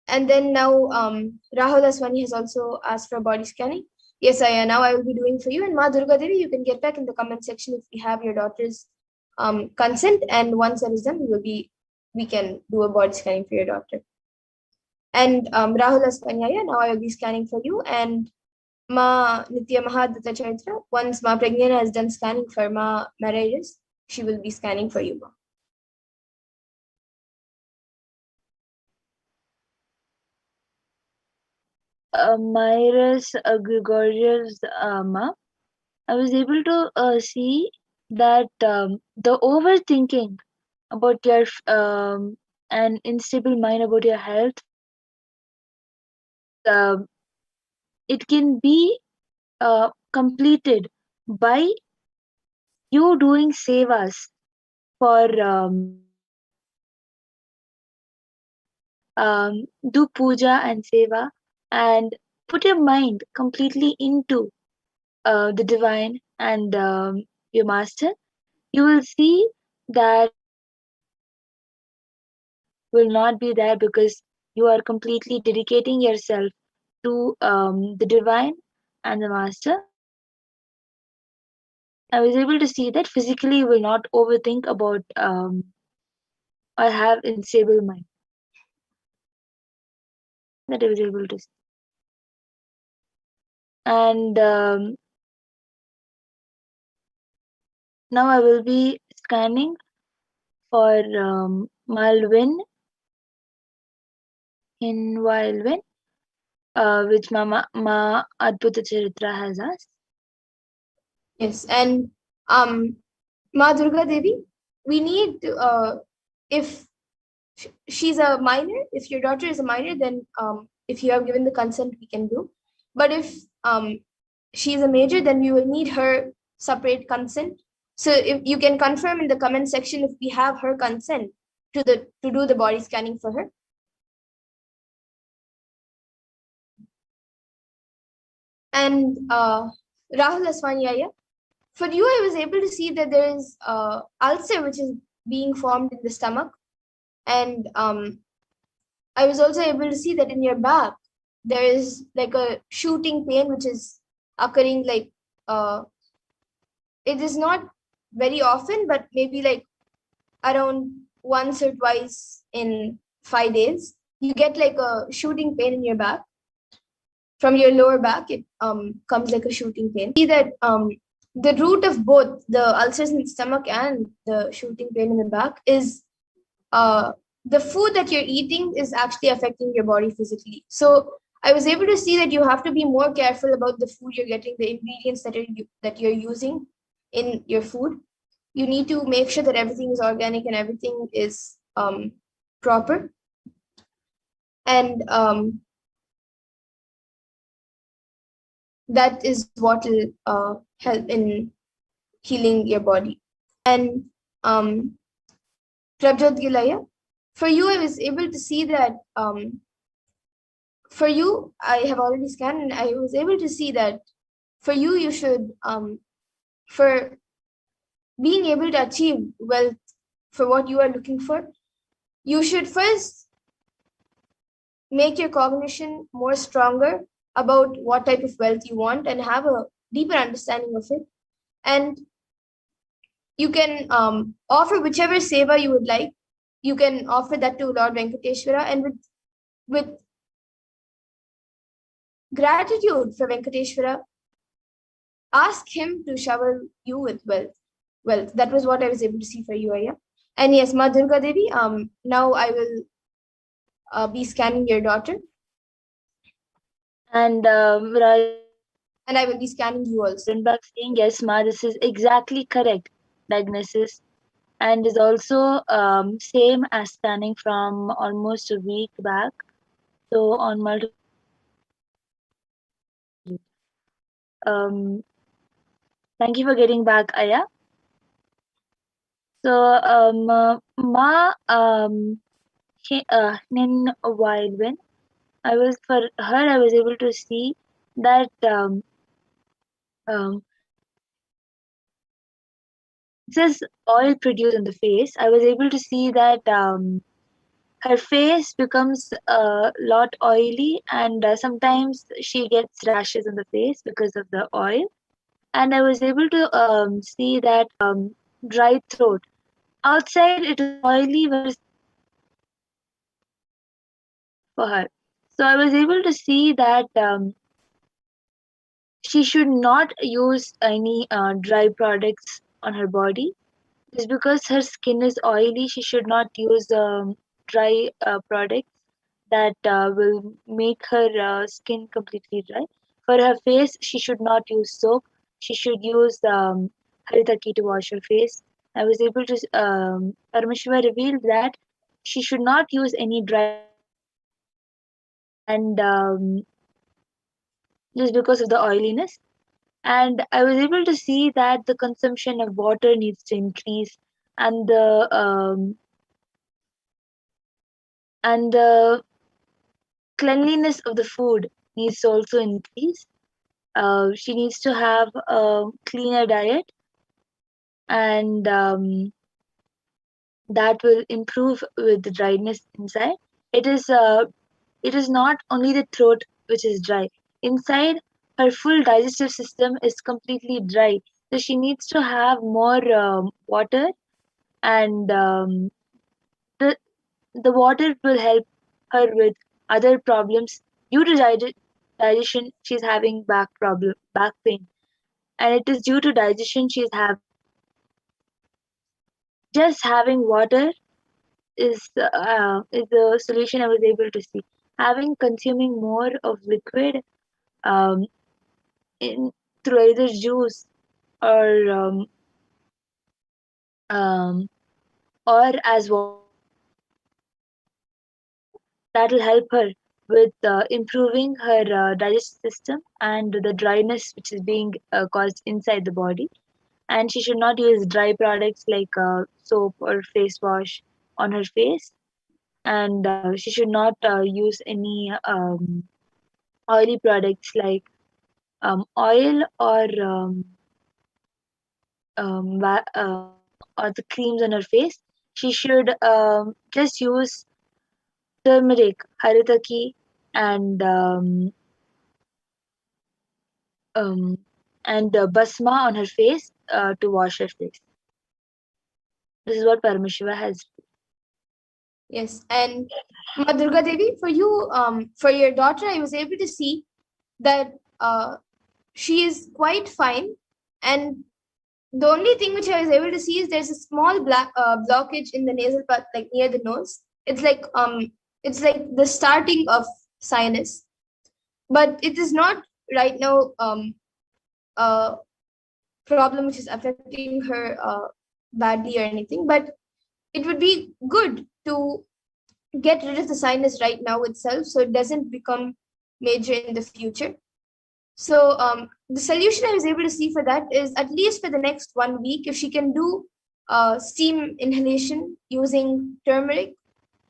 And then now Rahul Aswani has also asked for body scanning. Yes, now I will be doing for you. And Ma Durga Devi, you can get back in the comment section if we have your daughter's consent. And once that is done, we can do a body scanning for your daughter. And Rahul Aswani, now I will be scanning for you. And Ma Nitya Mahadatta Chaitra, once Ma Pragnana has done scanning for Ma Marriages, she will be scanning for you, Ma. Myris Gregorius Ma, I was able to see that the overthinking about your an unstable mind about your health, it can be completed by you doing sevas for do puja and seva and put your mind completely into the divine and your master. You will see that will not be there because you are completely dedicating yourself to the divine and the master. I was able to see that physically you will not overthink about or have unstable mind. That I was able to see. And now I will be scanning for Malvin in Wildwin, which Ma Adbhuta Charitra has asked. Yes, and Ma Durga Devi, we need to, if she's a minor, if your daughter is a minor, then if you have given the consent, we can do. But if she's a major, then we will need her separate consent. So if you can confirm in the comment section if we have her consent to do the body scanning for her. And Rahul Aswani, for you, I was able to see that there is ulcer which is being formed in the stomach. And I was also able to see that in your back, there is like a shooting pain which is occurring like, it is not very often, but maybe like around once or twice in 5 days. You get like a shooting pain in your back. From your lower back, it comes like a shooting pain. See that the root of both the ulcers in the stomach and the shooting pain in the back is the food that you're eating is actually affecting your body physically. So I was able to see that you have to be more careful about the food you're getting, the ingredients that you're using in your food. You need to make sure that everything is organic and everything is proper. And that is what will help in healing your body. And Prabjot Gilaya, for you, I was able to see that for you, I have already scanned and I was able to see that for you, you should, for being able to achieve wealth for what you are looking for, you should first make your cognition more stronger about what type of wealth you want and have a deeper understanding of it. And you can offer whichever seva you would like. You can offer that to Lord Venkateshwara, and with gratitude for Venkateshwara, ask him to shower you with wealth. That was what I was able to see for you, Aya. And yes, Ma Durga Devi, now I will be scanning your daughter. And and I will be scanning you also. Back saying, yes, Ma, this is exactly correct diagnosis, and is also same as scanning from almost a week back. So on multiple thank you for getting back, Aya. So Ma in a while when I was for her, I was able to see that um, excess oil produced on the face. I was able to see that her face becomes a lot oily, and sometimes she gets rashes on the face because of the oil. And I was able to see that dry throat. Outside it was oily, but for her. So I was able to see that she should not use any dry products on her body. Just because her skin is oily, she should not use dry products that will make her skin completely dry. For her face, she should not use soap. She should use haritaki to wash her face. I was able to, Paramashiva revealed that she should not use any dry products and just because of the oiliness. And I was able to see that the consumption of water needs to increase, and the cleanliness of the food needs to also increase. She needs to have a cleaner diet, and that will improve with the dryness inside. It is uh, it is not only the throat which is dry. Inside, her full digestive system is completely dry. So she needs to have more water, and the the water will help her with other problems due to digestion. She's having back pain, and it is due to digestion she's having just having water is the solution I was able to see. Having consuming more of liquid um, in through either juice or um, or as water, that will help her with improving her digestive system and the dryness which is being caused inside the body. And she should not use dry products like soap or face wash on her face, and she should not use any oily products like oil or or the creams on her face. She should just use turmeric, haritaki, and um, basma on her face to wash her face. This is what Paramashiva has. Yes, and Ma Durga Devi, for you, for your daughter, I was able to see that she is quite fine, and the only thing which I was able to see is there's a small black blockage in the nasal part, like near the nose. It's like the starting of sinus, but it is not right now a problem which is affecting her badly or anything. But it would be good to get rid of the sinus right now itself, so it doesn't become major in the future. So the solution I was able to see for that is, at least for the next 1 week, if she can do steam inhalation using turmeric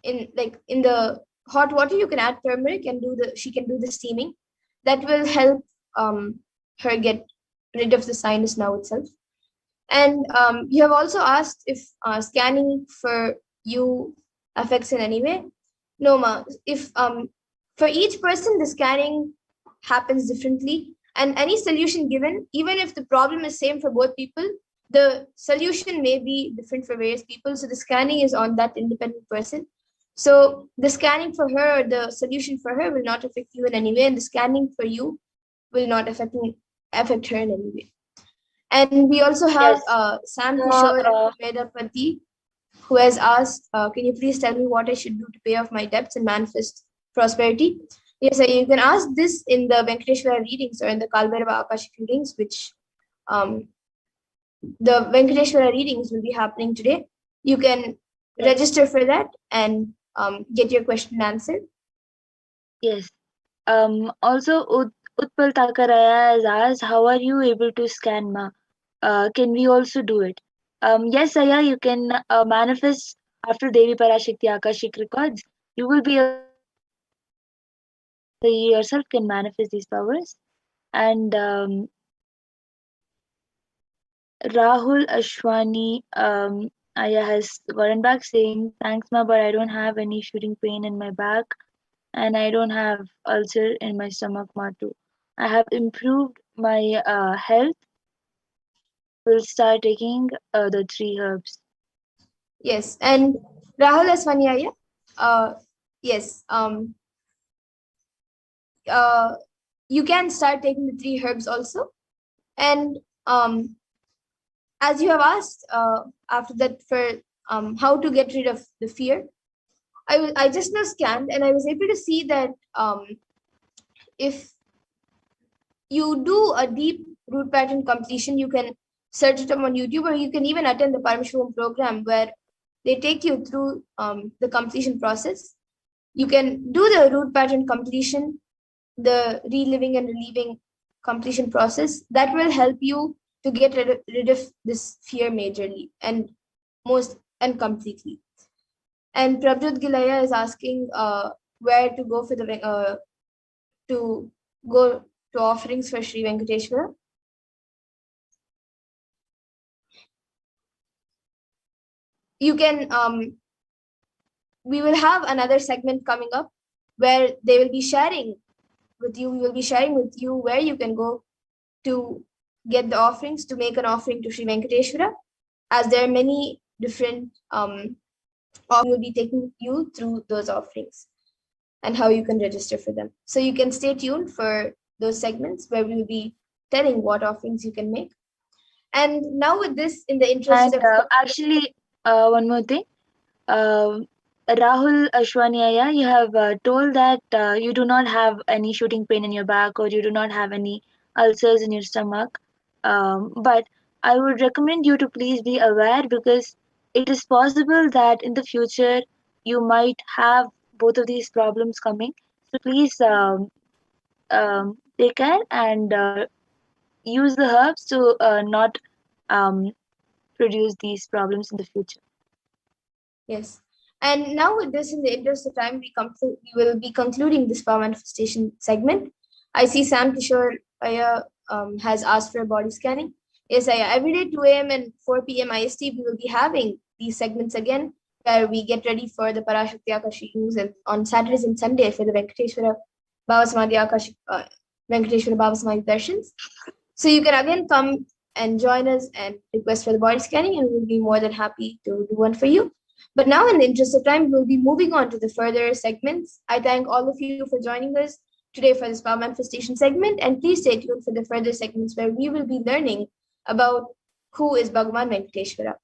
in the hot water, you can add turmeric and she can do the steaming. That will help her get rid of the sinus now itself. And you have also asked if scanning for you affects in any way. No, ma. If for each person the scanning happens differently, and any solution given, even if the problem is same for both people, the solution may be different for various people. So the scanning is on that independent person. So the scanning for her or the solution for her will not affect you in any way, and the scanning for you will not affect her in any way. And we also have Yes. Sam So, Kishore Medapati, who has asked, can you please tell me what I should do to pay off my debts and manifest prosperity? Yes, sir, you can ask this in the Venkateshwara readings or in the Kalbhairava Akashic readings, which um, the Venkateshwara readings will be happening today. You can register for that and get your question answered. Yes. Also, Utpal Takaraya has asked, how are you able to scan Ma? Can we also do it? Yes, Aya, you can manifest after Devi Parashakti Akashic records. You will be able to manifest these powers. So you yourself can manifest these powers. And Rahul Ashwani Aya has gotten back saying, thanks, Ma, but I don't have any shooting pain in my back and I don't have ulcer in my stomach, Ma, too. I have improved my health. I will start taking the 3 herbs. Yes, and Rahul Aswanyaya, yes, you can start taking the 3 herbs also. And as you have asked after that for how to get rid of the fear, I just now scanned and I was able to see that if you do a deep root pattern completion, you can search it up on YouTube, or you can even attend the Paramashivoham program where they take you through the completion process. You can do the root pattern completion, the reliving and relieving completion process. That will help you to get rid of this fear majorly and most and completely. And Prabjot Gilaya is asking where to go for the to go to offerings for Sri Venkateshwara. You can we will have another segment coming up where they will be sharing with you. We will be sharing with you where you can go to get the offerings, to make an offering to Sri Venkateshwara, as there are many different offerings will be taking you through those offerings and how you can register for them. So you can stay tuned for those segments where we will be telling what offerings you can make. And now with this, in the interest And of actually, one more thing. Rahul Ashwaniaya, you have told that you do not have any shooting pain in your back or you do not have any ulcers in your stomach. But I would recommend you to please be aware because it is possible that in the future you might have both of these problems coming. So please take care and use the herbs to not um, produce these problems in the future. yes. And now with this, in the interest of time, we will be concluding this power manifestation segment. I see Sam Kishore has asked for a body scanning. Yes, every day 2 a.m. and 4 p.m. IST, we will be having these segments again, where we get ready for the Parashakti Akashic news, and on Saturdays and Sunday for the Venkateshwara Bhava Samadhi Akashic Venkateshwara Bhava Samadhi Darshans. So you can again come and join us and request for the body scanning, and we'll be more than happy to do one for you. But now, in the interest of time, we'll be moving on to the further segments. I thank all of you for joining us today for this power manifestation segment, and please stay tuned for the further segments where we will be learning about who is Bhagavan Venkateshwara.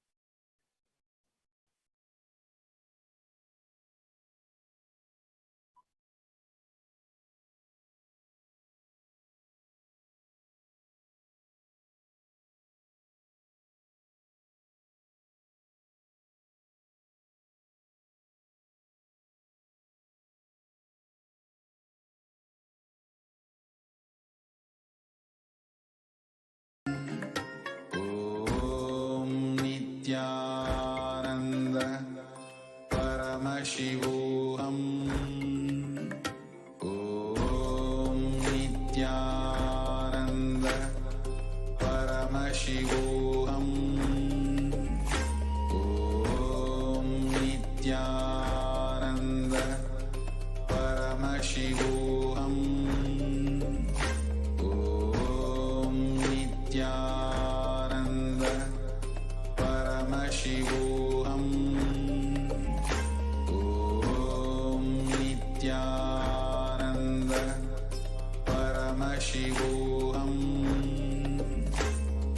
Nithyananda Paramashivoham. Om Nithyananda Paramashivoham. Om Nithyananda Paramashivoham. Om Nithyananda Paramashivoham. Om Nithyananda Paramashivoham.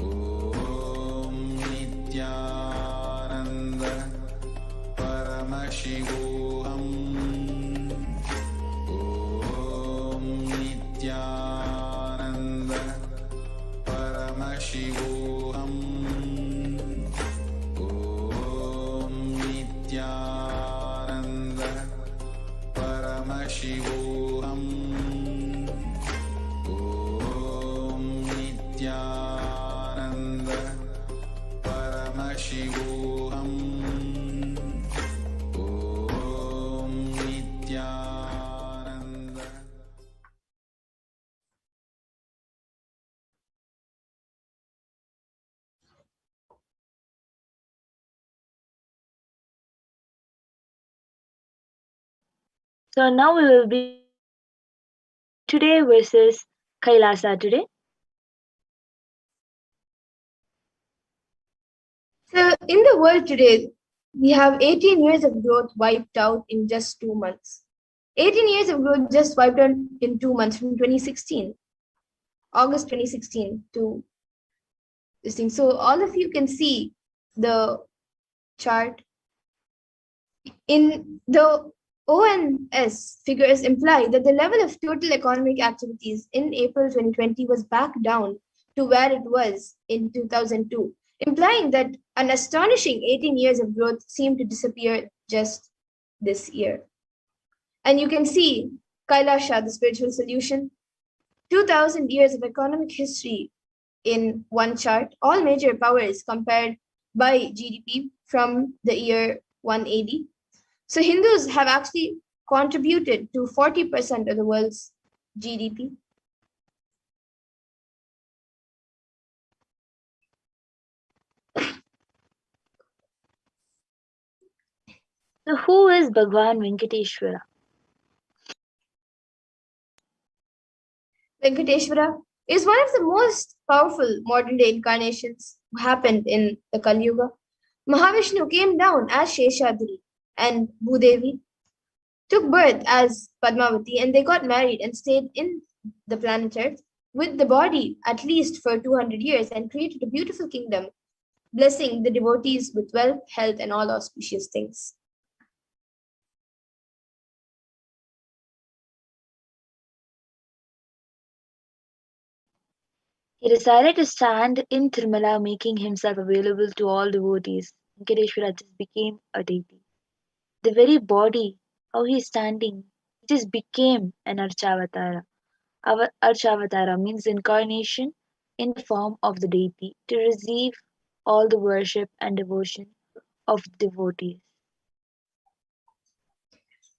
Om Nithyananda Paramashivoham. Om So now we will be today versus Kailasa today. So in the world today, we have 18 years of growth wiped out in just 2 months. 18 years of growth just wiped out in 2 months from 2016, August 2016 to this thing. So all of you can see the chart. In the ONS figures imply that the level of total economic activities in April 2020 was back down to where it was in 2002, implying that an astonishing 18 years of growth seemed to disappear just this year. And you can see Kailasha, the spiritual solution, 2000 years of economic history in one chart, all major powers compared by GDP from the year 180. So Hindus have actually contributed to 40% of the world's GDP. So who is Bhagavan Venkateshwara? Venkateshwara is one of the most powerful modern day incarnations who happened in the Kali Yuga. Mahavishnu came down as Sheshadri and Bhudevi took birth as Padmavati and they got married and stayed in the planet Earth with the body at least for 200 years and created a beautiful kingdom, blessing the devotees with wealth, health, and all auspicious things. He decided to stand in Tirumala, making himself available to all devotees. Venkateshwara just became a deity. The very body, how he is standing, he just became an Archavatara. Archavatara means incarnation in the form of the deity to receive all the worship and devotion of the devotees.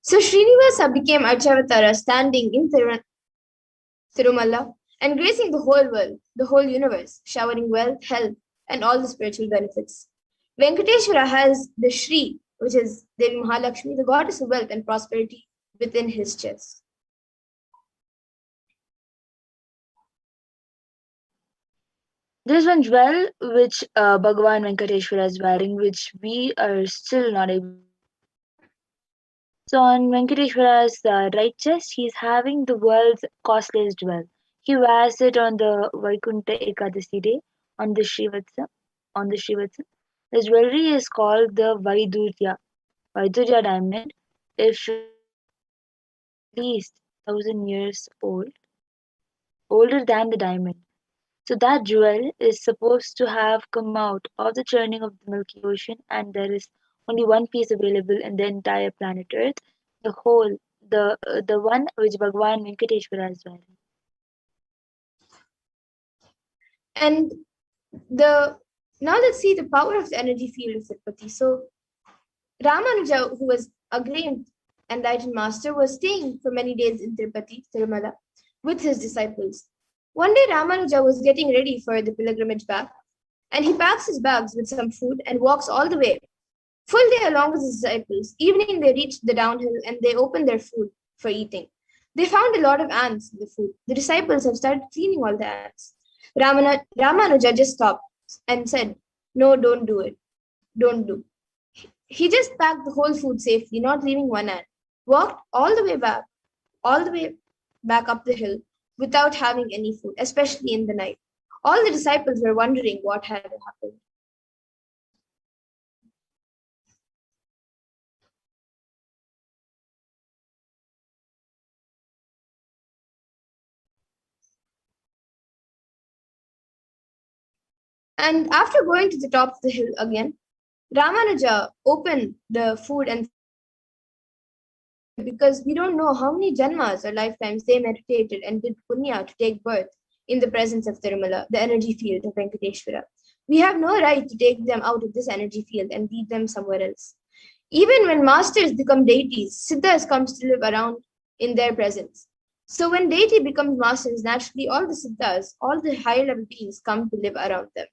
So Srinivasa became Archavatara, standing in Tirumala and gracing the whole world, the whole universe, showering wealth, health, and all the spiritual benefits. Venkateshwara has the Shri, which is Devi Mahalakshmi, the goddess of wealth and prosperity, within his chest. There's one jewel which Bhagavan Venkateshwara is wearing, which we are still not able. So on Venkateshwara's right chest, he's having the world's costliest jewel. He wears it on the Vaikuntha Ekadasi day on the Srivatsa. On the Srivatsa, the jewelry is called the Vaidurya diamond. If at least 1,000 years old, older than the diamond. So that jewel is supposed to have come out of the churning of the Milky Ocean, and there is only one piece available in the entire planet Earth, the whole, the one which Bhagavan Venkateshwara is wearing. And now let's see the power of the energy field of Tirupati. So Ramanuja, who was a great enlightened master, was staying for many days in Tirupati, Tirumala, with his disciples. One day Ramanuja was getting ready for the pilgrimage back, and he packs his bags with some food and walks all the way, full day along with his disciples. Evening they reached the downhill and they opened their food for eating. They found a lot of ants in the food. The disciples have started cleaning all the ants. Ramanuja just stopped and said, "No, don't do it. Don't do." He just packed the whole food safely, not leaving one ant. Walked all the way back up the hill without having any food, especially in the night. All the disciples were wondering what had happened. And after going to the top of the hill again, Ramanuja opened the food and because we don't know how many janmas or lifetimes they meditated and did punya to take birth in the presence of Tirumala, the energy field of Venkateshwara. We have no right to take them out of this energy field and lead them somewhere else. Even when masters become deities, siddhas comes to live around in their presence. So when deity becomes masters, naturally all the siddhas, all the higher level beings come to live around them.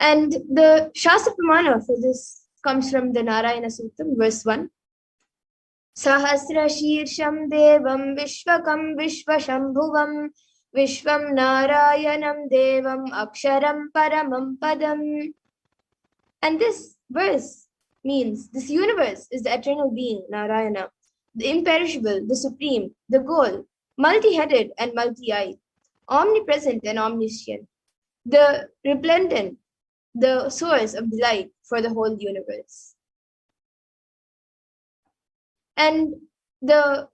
And the Shastra Pramana for this comes from the Narayana Sutram, verse 1. Sahasrashirsham Devam Vishwakam Vishwashambhuvam Vishwam Narayanam Devam Aksharam Paramam Padam. And this verse means this universe is the eternal being, Narayana, the imperishable, the supreme, the goal, multi-headed and multi-eyed, omnipresent and omniscient, the resplendent, the source of delight for the whole universe. And the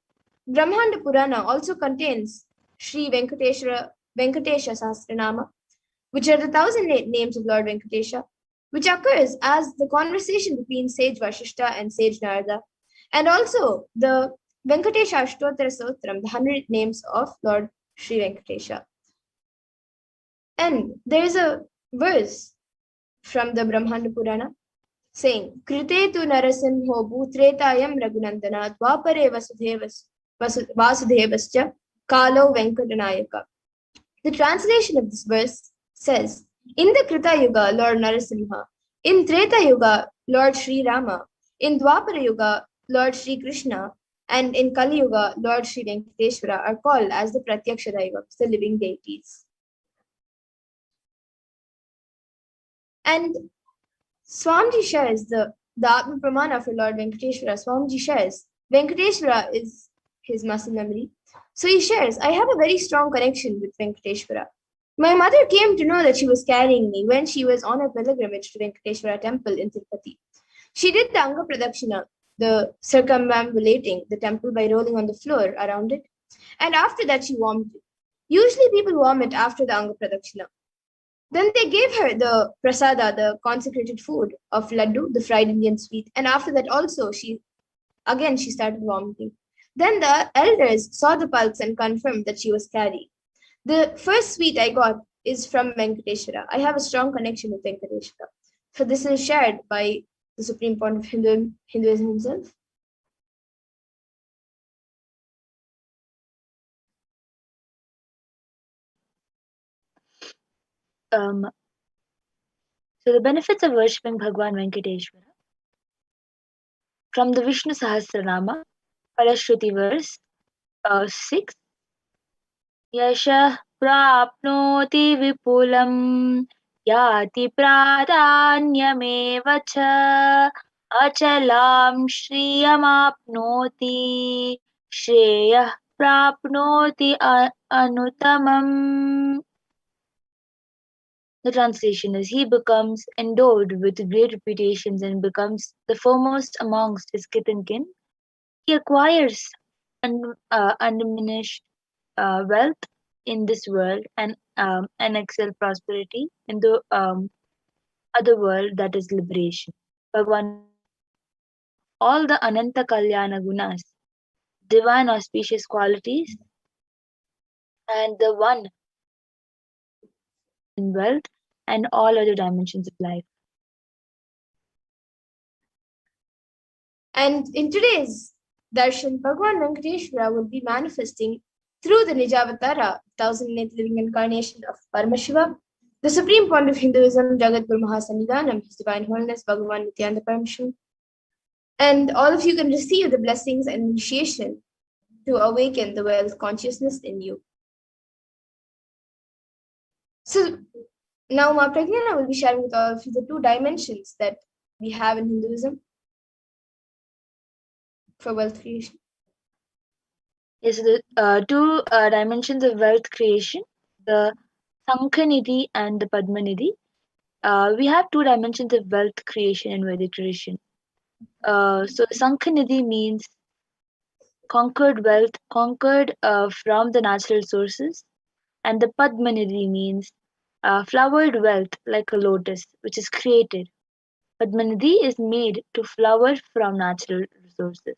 Brahmanda Purana also contains Sri Venkatesha Sahasranama, which are the 1,000 names of Lord Venkatesha, which occurs as the conversation between sage Vashishta and sage Narada, and also the Venkatesha Ashtottara Stotram, the 100 names of Lord Sri Venkatesha. And there is a verse from the Brahmanda Purana saying, Krite tu narasimho bhutretayam raghunandana dvapare vasudevascha kalo venkatanayaka. The translation of this verse says, in the Krita Yuga, Lord Narasimha, in Treta Yuga, Lord Sri Rama, in Dwapara Yuga, Lord Sri Krishna, and in Kali Yuga, Lord Sri Venkateshwara are called as the Pratyaksha Daivams, the living deities. And Swamiji shares the Atma Pramana for Lord Venkateshwara. Swamiji shares, Venkateshwara is his muscle memory. So he shares, I have a very strong connection with Venkateshwara. My mother came to know that she was carrying me when she was on a pilgrimage to Venkateshwara temple in Tirupati. She did the Anga Pradakshina, the circumambulating the temple by rolling on the floor around it. And after that, she vomited. Usually people vomit after the Anga Pradakshina. Then they gave her the prasada, the consecrated food of laddu, the fried Indian sweet. And after that also, she started vomiting. Then the elders saw the pulse and confirmed that she was carrying. The first sweet I got is from Venkateshwara. I have a strong connection with Venkateshwara. So this is shared by the supreme point of Hinduism himself. So the benefits of worshipping Bhagavan Venkateshwara. From the Vishnu Sahasranama, Parashruti verse 6. Yasha prapnoti vipulam yati pradanyameva cha achalam shriyamapnoti shreyah prapnoti anutamam. The translation is, he becomes endowed with great reputations and becomes the foremost amongst his kith and kin. He acquires undiminished wealth in this world and excel prosperity in the other world, that is liberation. Bhagavan, all the Ananta Kalyana Gunas, divine auspicious qualities, and the one in wealth and all other dimensions of life. And in today's Darshan, Bhagavan Venkateshwara will be manifesting through the Nijavatara, 1,008th living incarnation of Paramashivoham, the supreme point of Hinduism, Jagadguru Mahasannidhanam, His Divine Holiness Bhagavan Nithyananda Paramashivam. And all of you can receive the blessings and initiation to awaken the wealth consciousness in you. So now Ma Pragyana will be sharing with all of you the 2 dimensions that we have in Hinduism for wealth creation. Yes, the 2 dimensions of wealth creation, the Sankhanidhi and the Padmanidhi. We have 2 dimensions of wealth creation in Vedic tradition. So Sankhanidhi means conquered wealth, conquered from the natural sources, and the Padmanidhi means flowered wealth like a lotus, which is created. Padmanidhi is made to flower from natural resources.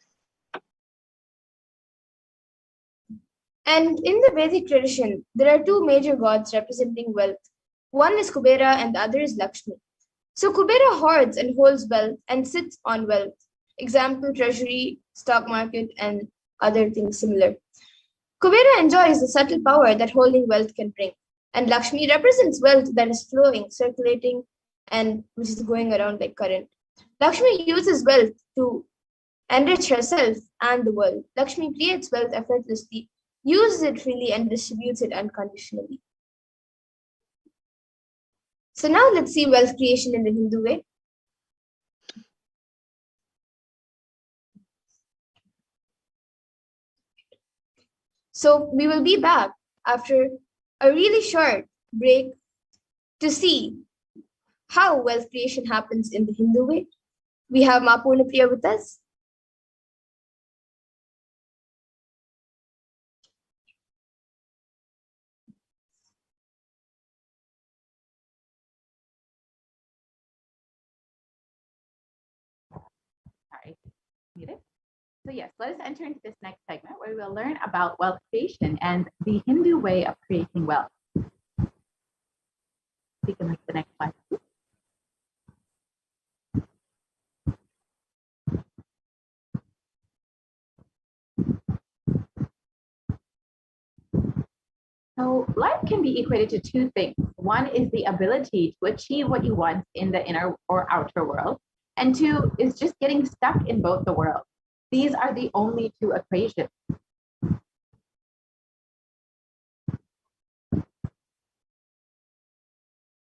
And in the Vedic tradition, there are 2 major gods representing wealth. One is Kubera and the other is Lakshmi. So Kubera hoards and holds wealth and sits on wealth. Example, treasury, stock market, and other things similar. Kubera enjoys the subtle power that holding wealth can bring. And Lakshmi represents wealth that is flowing, circulating, and which is going around like current. Lakshmi uses wealth to enrich herself and the world. Lakshmi creates wealth effortlessly, uses it freely, and distributes it unconditionally. So now let's see wealth creation in the Hindu way. So we will be back after a really short break to see how wealth creation happens in the Hindu way. We have Ma Purnapriya with us. Sorry, muted. So yes, let us enter into this next segment where we will learn about wealth creation and the Hindu way of creating wealth. We can move to the next slide. So life can be equated to two things. One is the ability to achieve what you want in the inner or outer world, and two is just getting stuck in both the worlds. These are the only two equations.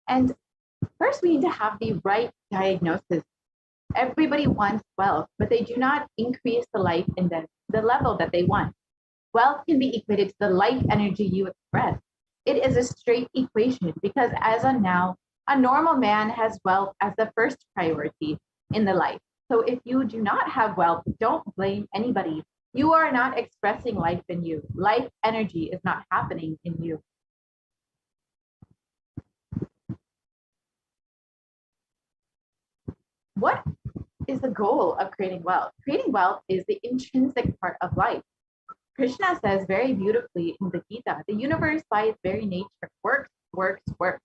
And first, we need to have the right diagnosis. Everybody wants wealth, but they do not increase the life in the level that they want. Wealth can be equated to the life energy you express. It is a straight equation because as of now, a normal man has wealth as the first priority in the life. So if you do not have wealth, don't blame anybody. You are not expressing life in you. Life energy is not happening in you. What is the goal of creating wealth? Creating wealth is the intrinsic part of life. Krishna says very beautifully in the Gita, the universe by its very nature works, works, works.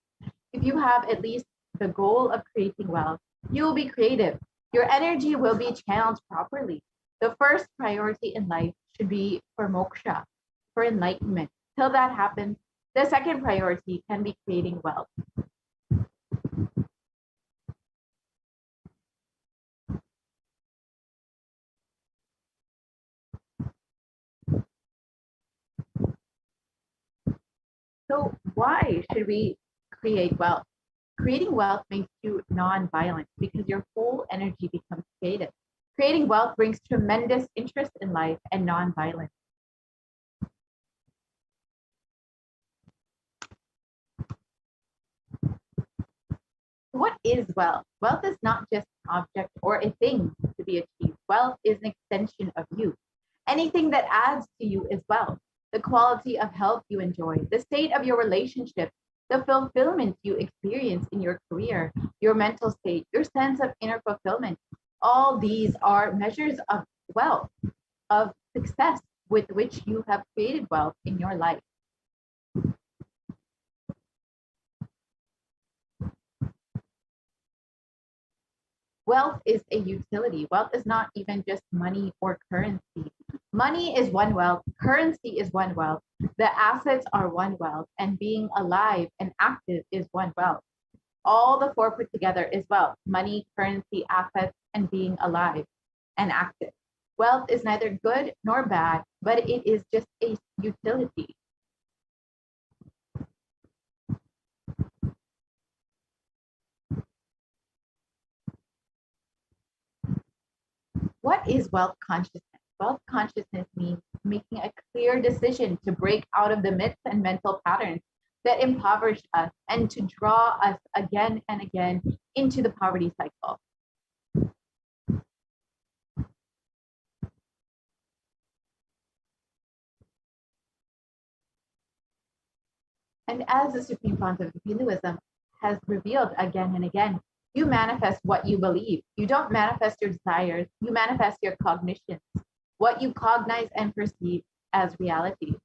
If you have at least the goal of creating wealth, you will be creative. Your energy will be channeled properly. The first priority in life should be for moksha, for enlightenment. Till that happens, the second priority can be creating wealth. So why should we create wealth? Creating wealth makes you non-violent because your whole energy becomes creative. Creating wealth brings tremendous interest in life and non-violence. What is wealth? Wealth is not just an object or a thing to be achieved. Wealth is an extension of you. Anything that adds to you is wealth. The quality of health you enjoy, the state of your relationship, the fulfillment you experience in your career, your mental state, your sense of inner fulfillment. All these are measures of wealth, of success with which you have created wealth in your life. Wealth is a utility. Wealth is not even just money or currency. Money is one wealth, currency is one wealth, the assets are one wealth, and being alive and active is one wealth. All the four put together is wealth: money, currency, assets, and being alive and active. Wealth is neither good nor bad, but it is just a utility. What is wealth consciousness? Wealth consciousness means making a clear decision to break out of the myths and mental patterns that impoverish us and to draw us again and again into the poverty cycle. And as the Supreme Pontiff of Hinduism has revealed again and again, you manifest what you believe. You don't manifest your desires, you manifest your cognitions, what you cognize and perceive as reality.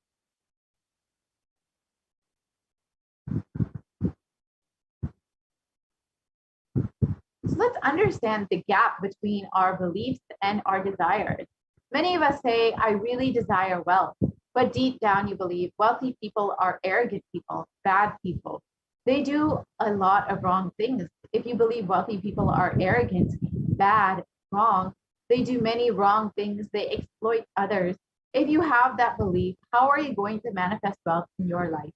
So let's understand the gap between our beliefs and our desires. Many of us say, I really desire wealth, but deep down you believe wealthy people are arrogant people, bad people. They do a lot of wrong things. If you believe wealthy people are arrogant, bad, wrong, They do many wrong things. They exploit others. If you have that belief, how are you going to manifest wealth in your life?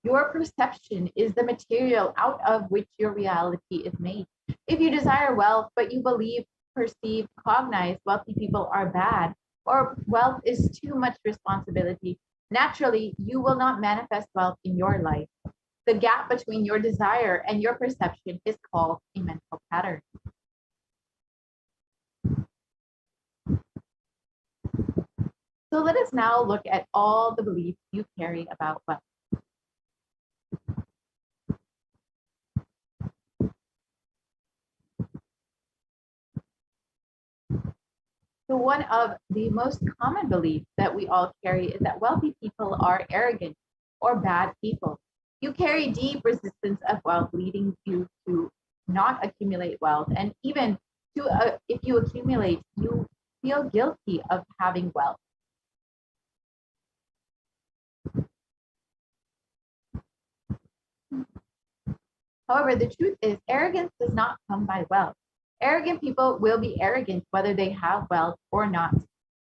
Your perception is the material out of which your reality is made. If you desire wealth, but you believe, perceive, cognize wealthy people are bad, or wealth is too much responsibility, naturally, you will not manifest wealth in your life. The gap between your desire and your perception is called a mental pattern. So let us now look at all the beliefs you carry about wealth. So one of the most common beliefs that we all carry is that wealthy people are arrogant or bad people. You carry deep resistance of wealth, leading you to not accumulate wealth. And even to, if you accumulate, you feel guilty of having wealth. However, the truth is arrogance does not come by wealth. Arrogant people will be arrogant whether they have wealth or not.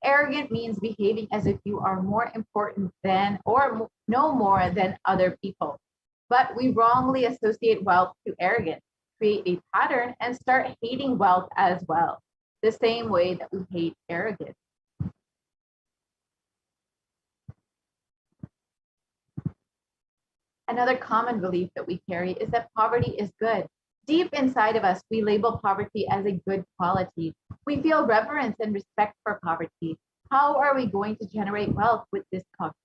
Arrogant means behaving as if you are more important than or no more than other people. But we wrongly associate wealth to arrogance, create a pattern, and start hating wealth as well, the same way that we hate arrogance. Another common belief that we carry is that poverty is good. Deep inside of us, we label poverty as a good quality. We feel reverence and respect for poverty. How are we going to generate wealth with this cognition?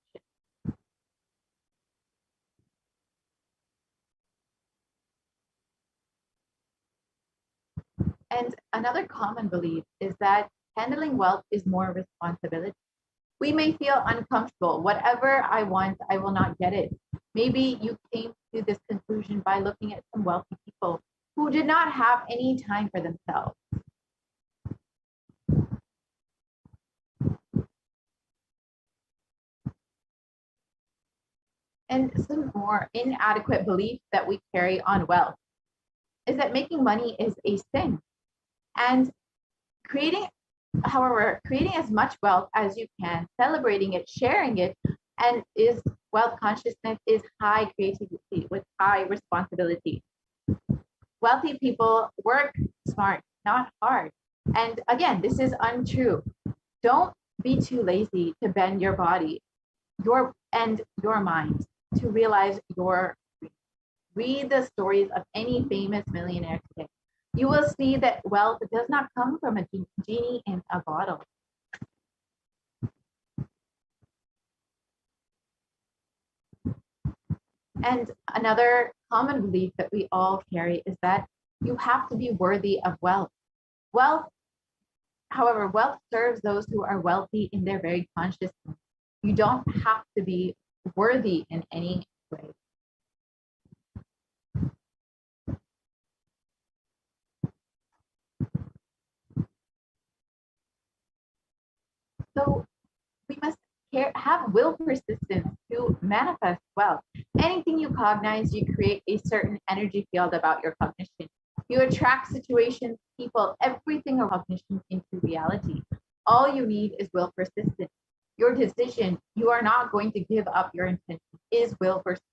And another common belief is that handling wealth is more responsibility. We may feel uncomfortable. Whatever I want, I will not get it. Maybe you came to this conclusion by looking at some wealthy people who did not have any time for themselves. And some more inadequate beliefs that we carry on wealth is that making money is a sin. And creating as much wealth as you can, celebrating it, sharing it, and is wealth consciousness is high creativity with high responsibility. Wealthy people work smart, not hard. And again, this is untrue. Don't be too lazy to bend your body, your mind to realize your dreams. Read the stories of any famous millionaire today. You will see that wealth does not come from a genie in a bottle. And another common belief that we all carry is that you have to be worthy of wealth. However, wealth serves those who are wealthy in their very consciousness. You don't have to be worthy in any way. So we must have will persistence to manifest wealth. Anything you cognize, you create a certain energy field about your cognition. You attract situations, people, everything of cognition into reality. All you need is will persistence. Your decision, you are not going to give up your intention, is will persistence.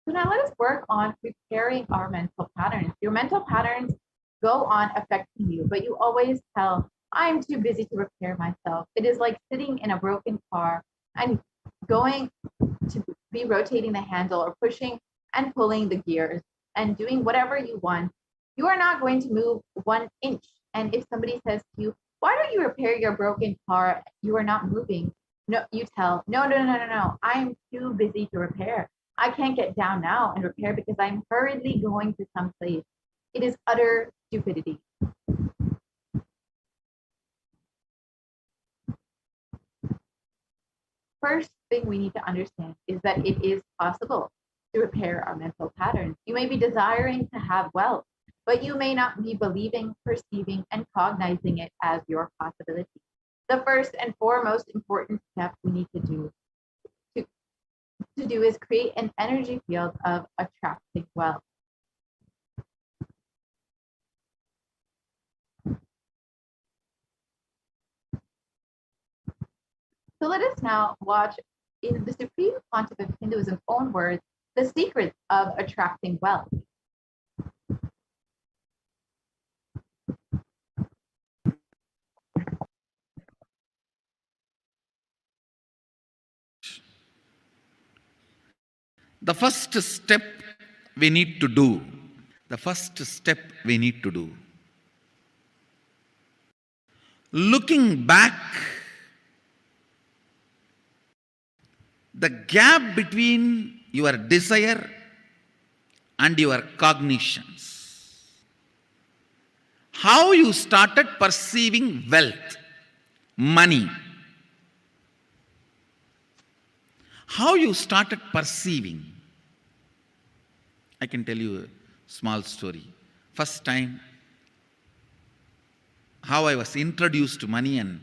So now let us work on preparing our mental patterns. Your mental patterns go on affecting you, but you always tell, I'm too busy to repair myself. It is like sitting in a broken car and going to be rotating the handle or pushing and pulling the gears and doing whatever you want. You are not going to move 1 inch. And if somebody says to you, why don't you repair your broken car? You are not moving. No, you tell, no. I'm too busy to repair. I can't get down now and repair because I'm hurriedly going to some place. It is utter stupidity. First thing we need to understand is that it is possible to repair our mental patterns. You may be desiring to have wealth. but you may not be believing, perceiving, and cognizing it as your possibility. The first and foremost important step we need to do is create an energy field of attracting wealth. So let us now watch, in the Supreme Pontiff of Hinduism's own words, the secrets of attracting wealth. The first step we need to do, the first step we need to do, looking back, the gap between your desire and your cognitions, how you started perceiving wealth, money, how you started perceiving. I can tell you a small story. First time, how I was introduced to money and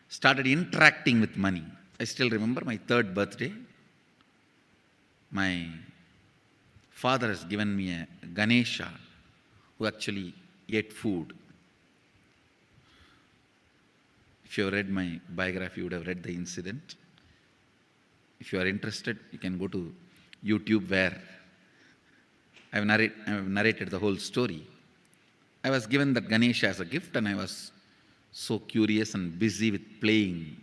started interacting with money. I still remember my 3rd birthday. My father has given me a Ganesha who actually ate food. If you have read my biography, you would have read the incident. If you are interested, you can go to YouTube where I have narrated the whole story. I was given that Ganesha as a gift and I was so curious and busy with playing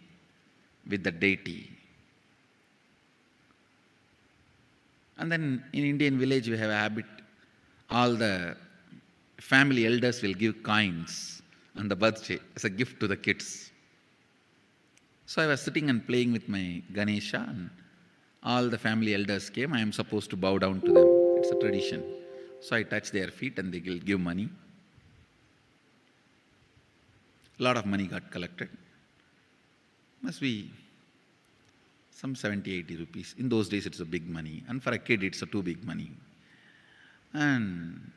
with the deity. And then in Indian village we have a habit, all the family elders will give coins on the birthday as a gift to the kids. So I was sitting and playing with my Ganesha and all the family elders came. I am supposed to bow down to them. It's a tradition. So I touch their feet and they will give money. A lot of money got collected. Must be some 70, 80 rupees. In those days it's a big money. And for a kid it's a too big money. And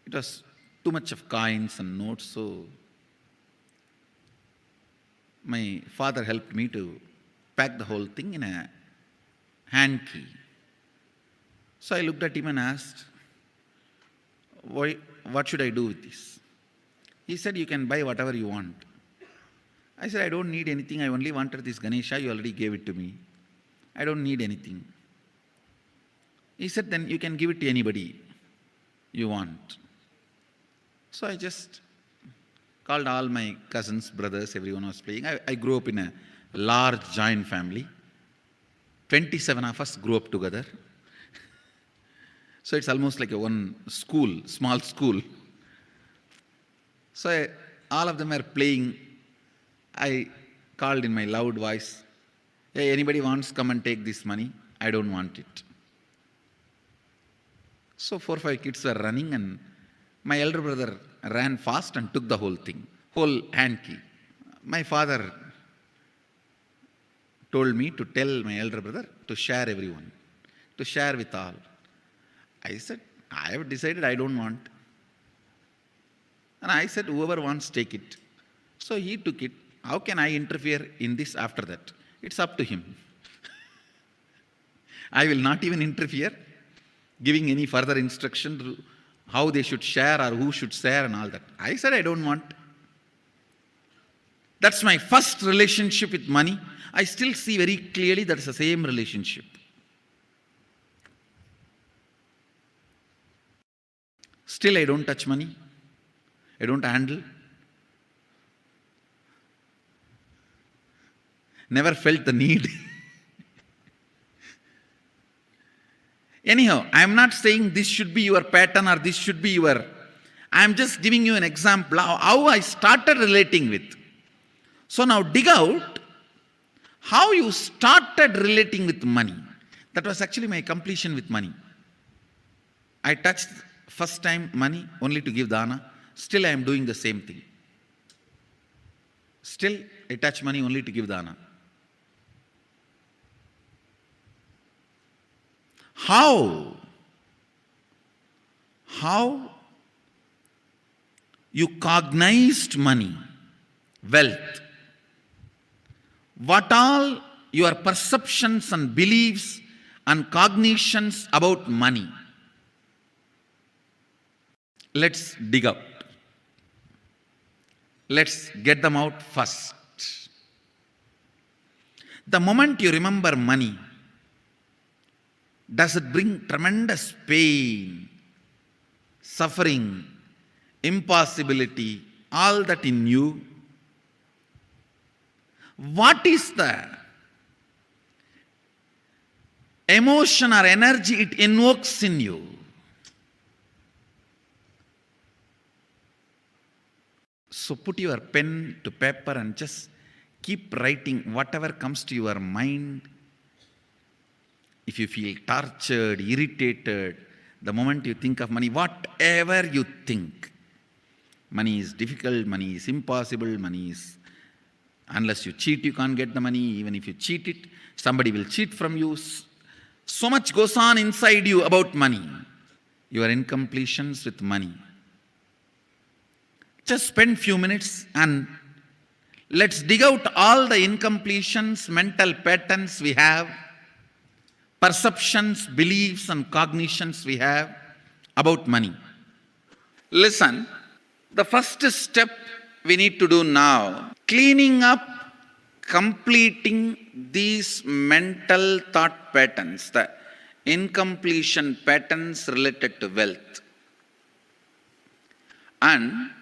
it was too much of coins and notes. So my father helped me to pack the whole thing in a hand key. So I looked at him and asked, what should I do with this? He said, you can buy whatever you want. I said, I don't need anything. I only wanted this Ganesha. You already gave it to me. I don't need anything. He said, then you can give it to anybody you want. So I just called all my cousins, brothers, everyone was playing. I grew up in a large joint family. 27 of us grew up together. So it's almost like a one school, small school. So all of them were playing. I called in my loud voice, hey, anybody wants, come and take this money? I don't want it. So 4 or 5 kids were running and my elder brother ran fast and took the whole thing, whole hand key. My father told me to tell my elder brother to share everyone, to share with all. I said, I have decided I don't want. And I said, whoever wants, take it. So he took it. How can I interfere in this after that? It's up to him. I will not even interfere, giving any further instruction to how they should share or who should share and all that. I said, I don't want. That's my first relationship with money. I still see very clearly that it's the same relationship. Still, I don't touch money. I don't handle. Never felt the need. Anyhow, I am not saying this should be your pattern or this should be your... I am just giving you an example how I started relating with. So now dig out how you started relating with money. That was actually my completion with money. I touched first time money only to give dana. Still I am doing the same thing. Still I touch money only to give dana. How you cognized money, wealth, what all your perceptions and beliefs and cognitions about money, let's dig out. Let's get them out first. The moment you remember money, does it bring tremendous pain, suffering, impossibility, all that in you? What is the emotion or energy it invokes in you? So put your pen to paper and just keep writing whatever comes to your mind. If you feel tortured, irritated, the moment you think of money, whatever you think, money is difficult, money is impossible, money is, unless you cheat, you can't get the money. Even if you cheat it, somebody will cheat from you. So much goes on inside you about money. Your incompletions with money. Just spend few minutes and let's dig out all the incompletions, mental patterns we have, perceptions, beliefs and cognitions we have about money. Listen, the first step we need to do now, cleaning up, completing these mental thought patterns, the incompletion patterns related to wealth, and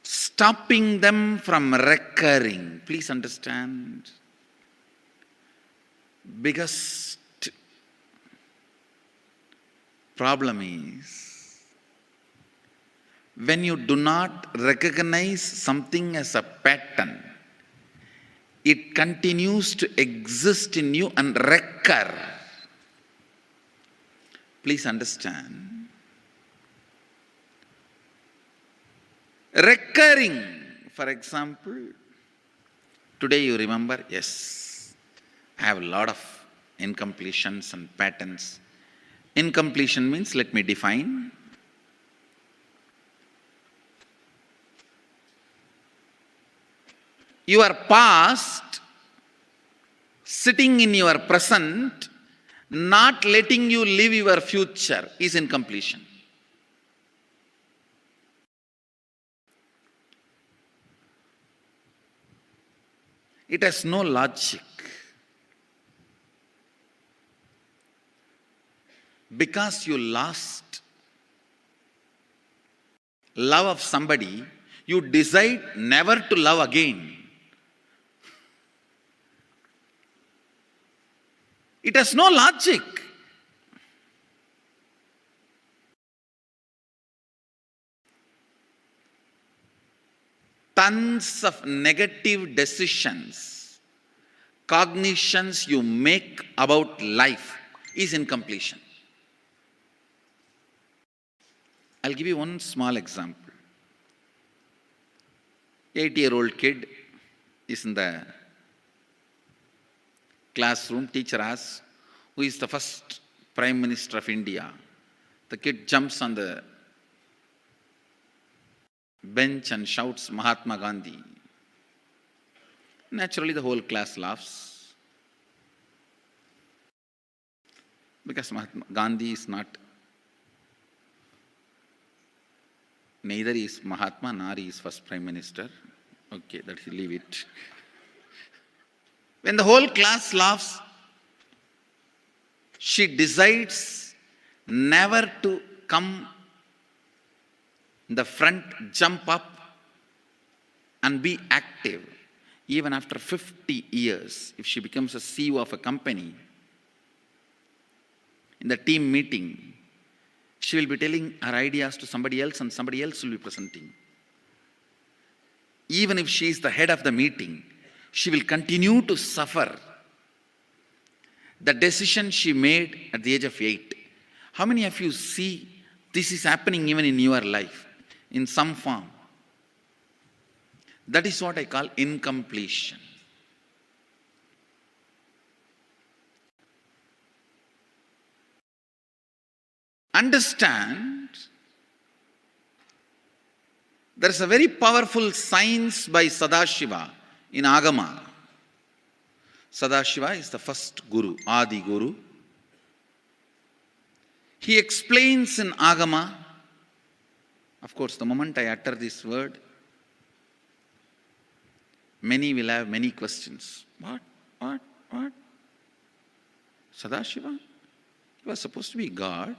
stopping them from recurring. Please understand, biggest problem is when you do not recognize something as a pattern, it continues to exist in you and recur. Please understand. Recurring, for example, today you remember, yes, I have a lot of incompletions and patterns. Incompletion means, let me define. Your past sitting in your present, not letting you live your future is incompletion. It has no logic. Because you lost love of somebody, you decide never to love again. It has no logic. Tons of negative decisions, cognitions you make about life is incompletion. I'll give you one small example. 8-year-old kid is in the classroom. Teacher asks, who is the first Prime Minister of India? The kid jumps on the bench and shouts, Mahatma Gandhi. Naturally, the whole class laughs. Because Mahatma Gandhi is not, neither is Mahatma nor he is first Prime Minister. Okay, let's leave it. When the whole class laughs, she decides never to come in the front, jump up and be active. Even after 50 years, if she becomes a CEO of a company, in the team meeting, she will be telling her ideas to somebody else and somebody else will be presenting. Even if she is the head of the meeting, she will continue to suffer the decision she made at the age of 8. How many of you see this is happening even in your life in some form? That is what I call incompletion. Understand, There is a very powerful science by Sadashiva in Agama. Sadashiva is the first Guru, Adi Guru. He explains in Agama, of course, the moment I utter this word, many will have many questions. What? Sadashiva? He was supposed to be God.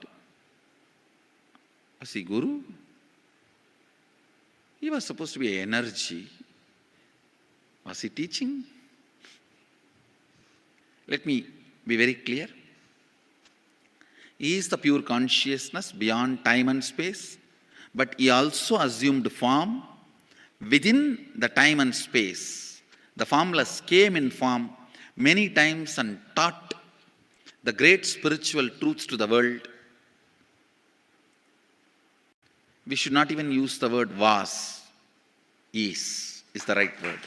Was he Guru? He was supposed to be energy. Was he teaching? Let me be very clear. He is the pure consciousness beyond time and space, but he also assumed form within the time and space. The formless came in form many times and taught the great spiritual truths to the world. We should not even use the word was. Is the right word.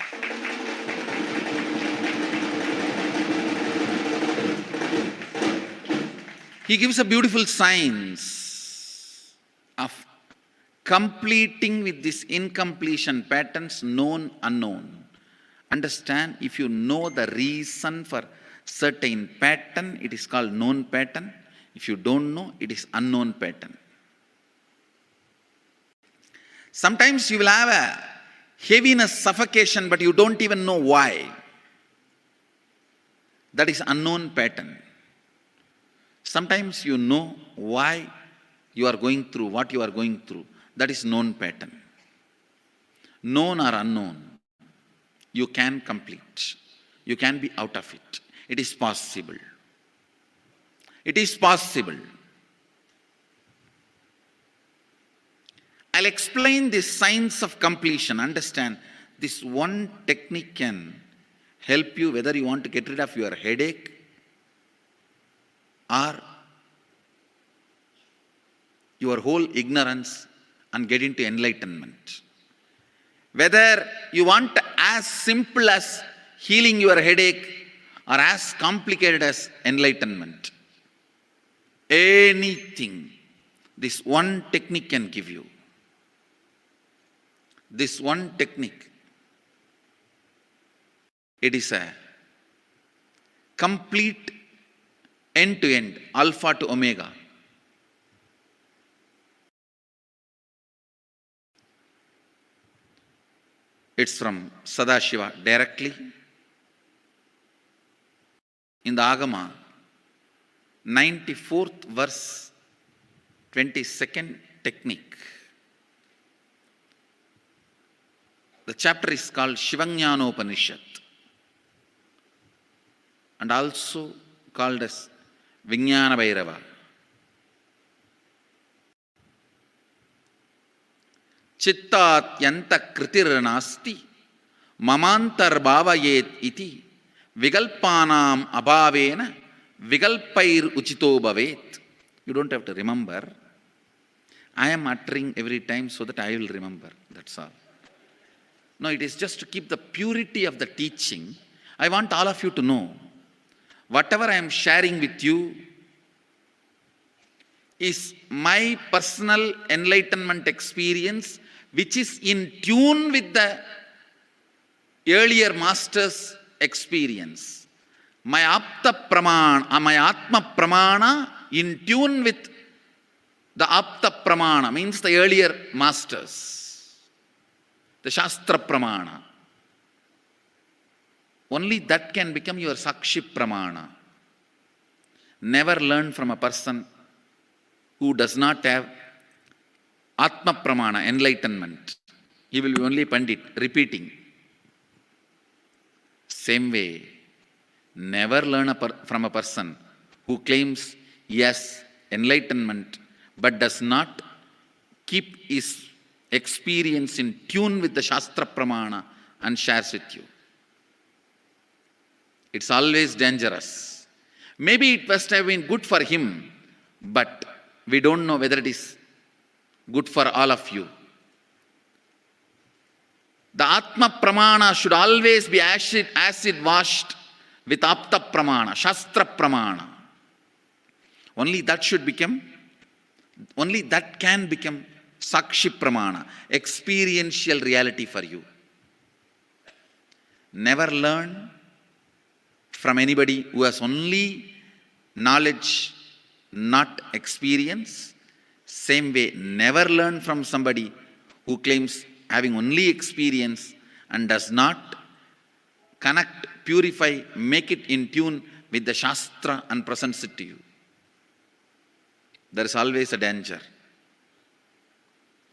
He gives a beautiful science of completing with this incompletion patterns, known, unknown. Understand, if you know the reason for certain pattern, it is called known pattern. If you don't know, it is unknown pattern. Sometimes you will have a heaviness, suffocation, but you don't even know why. That is unknown pattern. Sometimes you know why you are going through what you are going through. That is known pattern. Known or unknown, you can complete. You can be out of it. It is possible. It is possible. I'll explain this science of completion. Understand, this one technique can help you whether you want to get rid of your headache or your whole ignorance and get into enlightenment. Whether you want as simple as healing your headache or as complicated as enlightenment. Anything, this one technique can give you. This one technique, it is a complete end-to-end, alpha to omega. It's from Sadashiva directly. In the Agama, 94th verse, 22nd technique. The chapter is called Shivajnanopanishad and also called as Vijnana Bhairava. Chittat yanta kritir nasti mamantar bhavayet iti vigalpanam abhavena vigalpair uchito bhavet. You don't have to remember. I am uttering every time so that I will remember. That's all. No, it is just to keep the purity of the teaching. I want all of you to know, whatever I am sharing with you is my personal enlightenment experience, which is in tune with the earlier master's experience. My apta pramana, my atma pramana in tune with the apta pramana, means the earlier masters. The Shastra Pramana. Only that can become your Sakshi Pramana. Never learn from a person who does not have Atma Pramana, enlightenment. He will be only Pandit, repeating. Same way, never learn from a person who claims yes, enlightenment, but does not keep his experience in tune with the Shastra Pramana and shares with you. It's always dangerous. Maybe it must have been good for him, but we don't know whether it is good for all of you. The Atma Pramana should always be acid washed with Apta Pramana, Shastra Pramana. Only that should become, only that can become Sakshi Pramana, experiential reality for you. Never learn from anybody who has only knowledge, not experience. Same way, never learn from somebody who claims having only experience and does not connect, purify, make it in tune with the Shastra and presents it to you. There is always a danger.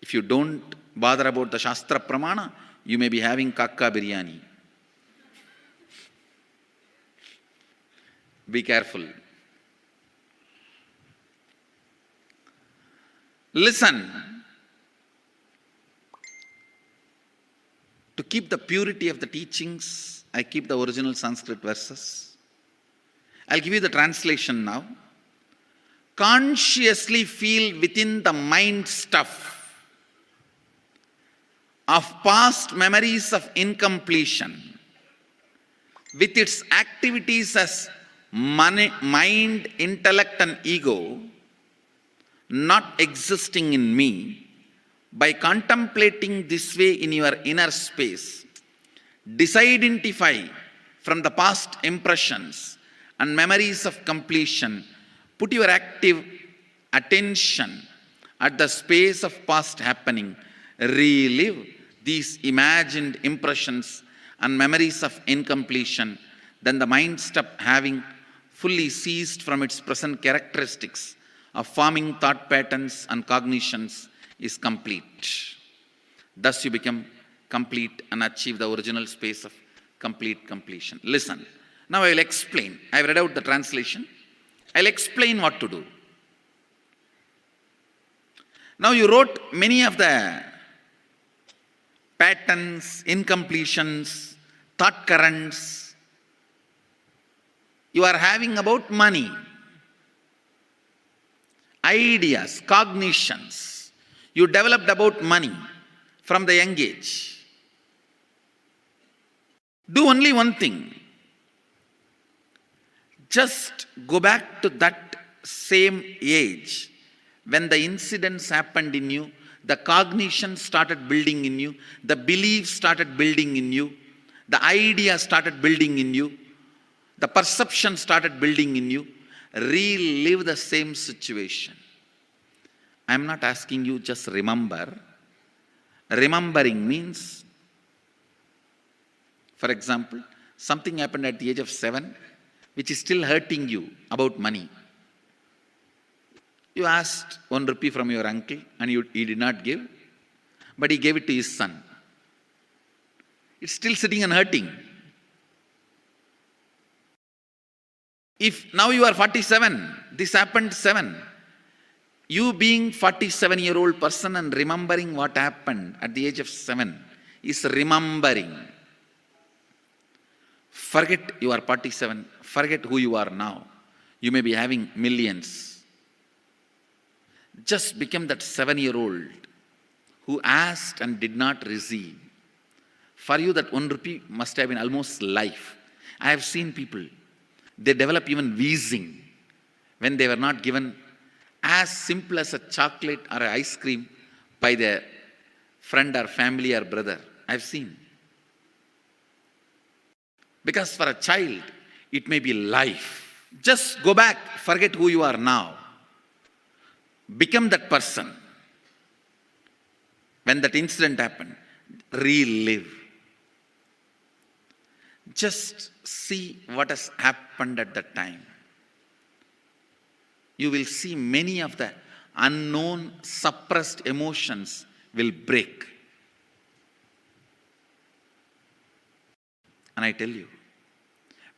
If you don't bother about the Shastra Pramana, you may be having kakka biryani. Be careful. Listen. To keep the purity of the teachings, I keep the original Sanskrit verses. I'll give you the translation now. Consciously feel within the mind stuff of past memories of incompletion with its activities as mind, intellect and ego not existing in me. By contemplating this way in your inner space, disidentify from the past impressions and memories of completion. Put your active attention at the space of past happening. Relive these imagined impressions and memories of incompletion. Then the mind stop having fully ceased from its present characteristics of forming thought patterns and cognitions is complete. Thus you become complete and achieve the original space of complete completion. Listen. Now I will explain. I have read out the translation. I will explain what to do. Now you wrote many of the patterns, incompletions, thought currents you are having about money, ideas, cognitions. You developed about money from the young age. Do only one thing. Just go back to that same age when the incidents happened in you, the cognition started building in you, the beliefs started building in you, the idea started building in you, the perception started building in you. Relive the same situation. I am not asking you just remember. Remembering means, for example, something happened at the age of 7 which is still hurting you about money. You asked 1 rupee from your uncle and he did not give, but he gave it to his son. It's still sitting and hurting. If now you are 47, this happened 7. You being 47-year-old person and remembering what happened at the age of 7 is remembering. Forget you are 47. Forget who you are now. You may be having millions. Just become that 7-year-old who asked and did not receive. For you that 1 rupee must have been almost life. I have seen people, they develop even wheezing when they were not given as simple as a chocolate or an ice cream by their friend or family or brother. I've seen. Because for a child, it may be life. Just go back, forget who you are now. Become that person. When that incident happened, relive. Just see what has happened at that time. You will see many of the unknown, suppressed emotions will break. And I tell you,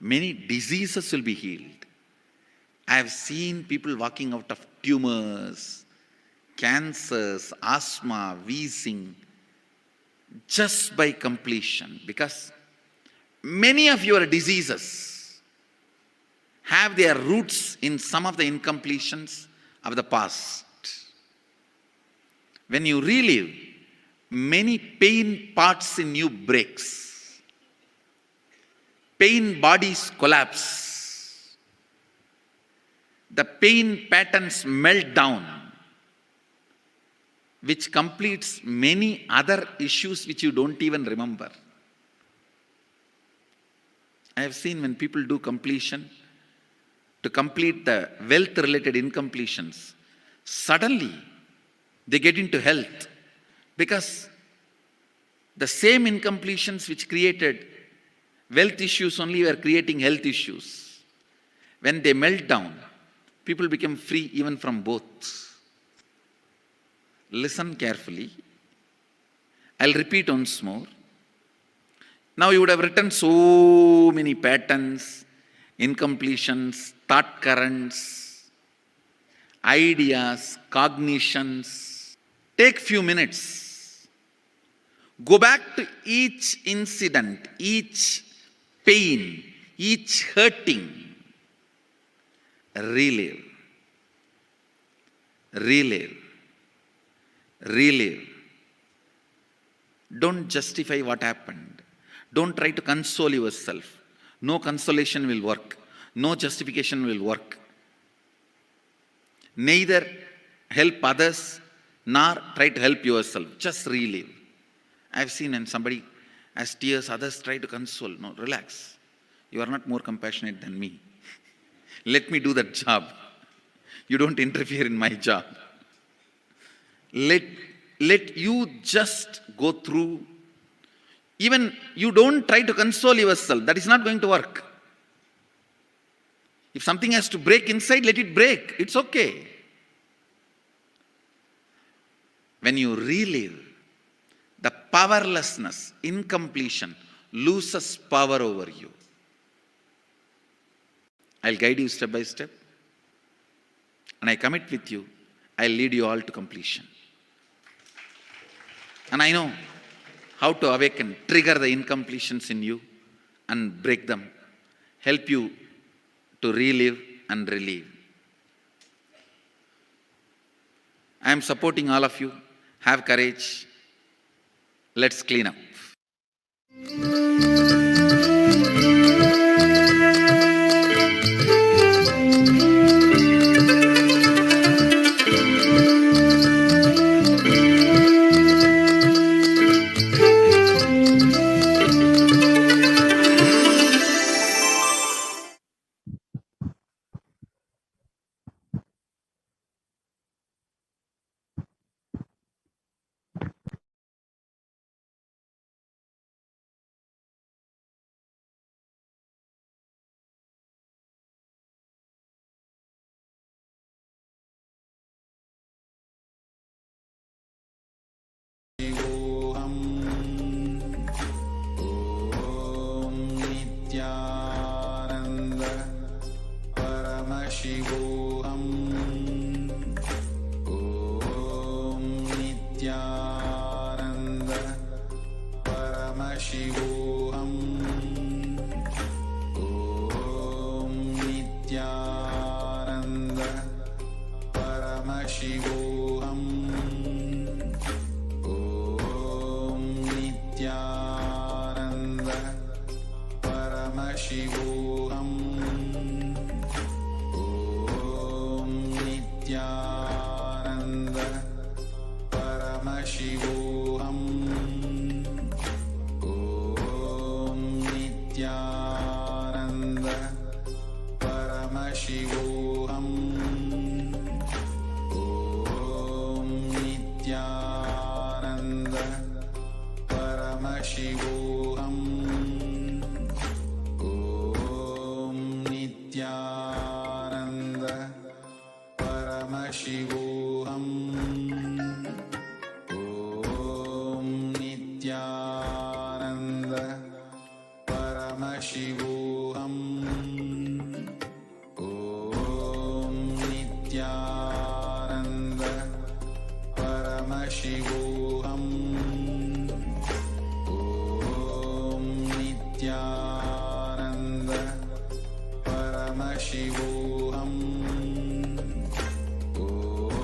many diseases will be healed. I have seen people walking out of tumors, cancers, asthma, wheezing, just by completion. Because many of your diseases have their roots in some of the incompletions of the past. When you relive, many pain parts in you breaks. Pain bodies collapse. The pain patterns melt down. which completes many other issues which you don't even remember. I have seen when people do completion, to complete the wealth-related incompletions, suddenly they get into health, because the same incompletions which created wealth issues only were creating health issues. When they melt down, people become free even from both. Listen carefully. I'll repeat once more. Now you would have written so many patterns, incompletions, thought currents, ideas, cognitions. Take few minutes. Go back to each incident, each pain, each hurting. Relive. Relive. Relive. Don't justify what happened. Don't try to console yourself. No consolation will work. No justification will work. Neither help others nor try to help yourself. Just relive. I've seen when somebody has tears, others try to console. No, relax. You are not more compassionate than me. Let me do that job. You don't interfere in my job. Let you just go through. Even you don't try to console yourself. That is not going to work. If something has to break inside, let it break. It's okay. When you relive, the powerlessness, incompletion, loses power over you. I'll guide you step by step. And I commit with you, I'll lead you all to completion. And I know how to awaken, trigger the incompletions in you and break them. Help you to relive and relieve. I am supporting all of you. Have courage. Let's clean up. Om Nithyananda Paramashivoham. Om Nithyananda Paramashivoham. Om Nithyananda Paramashivoham. Om Nithyananda Paramashivoham. Om Nithyananda Paramashivoham. Om Nithyananda Paramashivoham. Om Nithyananda Paramashivoham. Om Nithyananda Paramashivoham. Om Nithyananda Paramashivoham. Om Nithyananda Paramashivoham. Om Nithyananda Paramashivoham. Om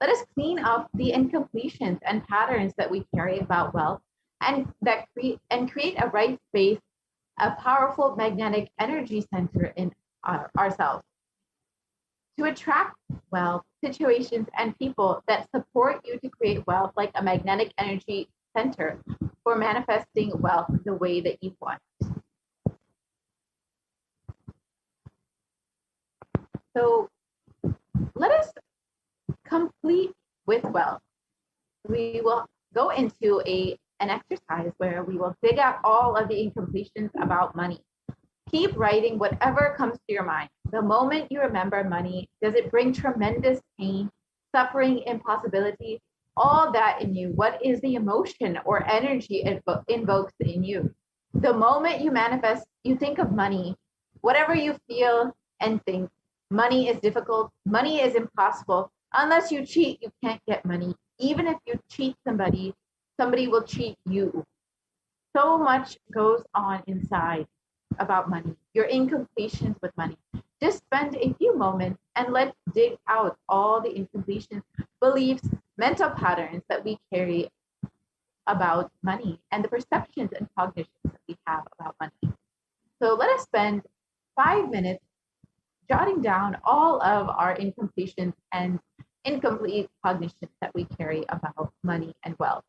Let us clean up the incompletions and patterns that we carry about wealth and create a right space, a powerful magnetic energy center in ourselves to attract wealth, situations, and people that support you to create wealth like a magnetic energy center for manifesting wealth the way that you want. So let us complete with wealth. We will go into an exercise where we will dig out all of the incompletions about money. Keep writing whatever comes to your mind. The moment you remember money, does it bring tremendous pain, suffering, impossibility, all that in you? What is the emotion or energy it invokes in you? The moment you manifest, you think of money, whatever you feel and think, money is difficult, money is impossible. Unless you cheat, you can't get money. Even if you cheat somebody, somebody will cheat you. So much goes on inside about money, your incompletions with money. Just spend a few moments and let's dig out all the incompletions, beliefs, mental patterns that we carry about money and the perceptions and cognitions that we have about money. So let us spend 5 minutes jotting down all of our incompletions and incomplete cognitions that we carry about money and wealth.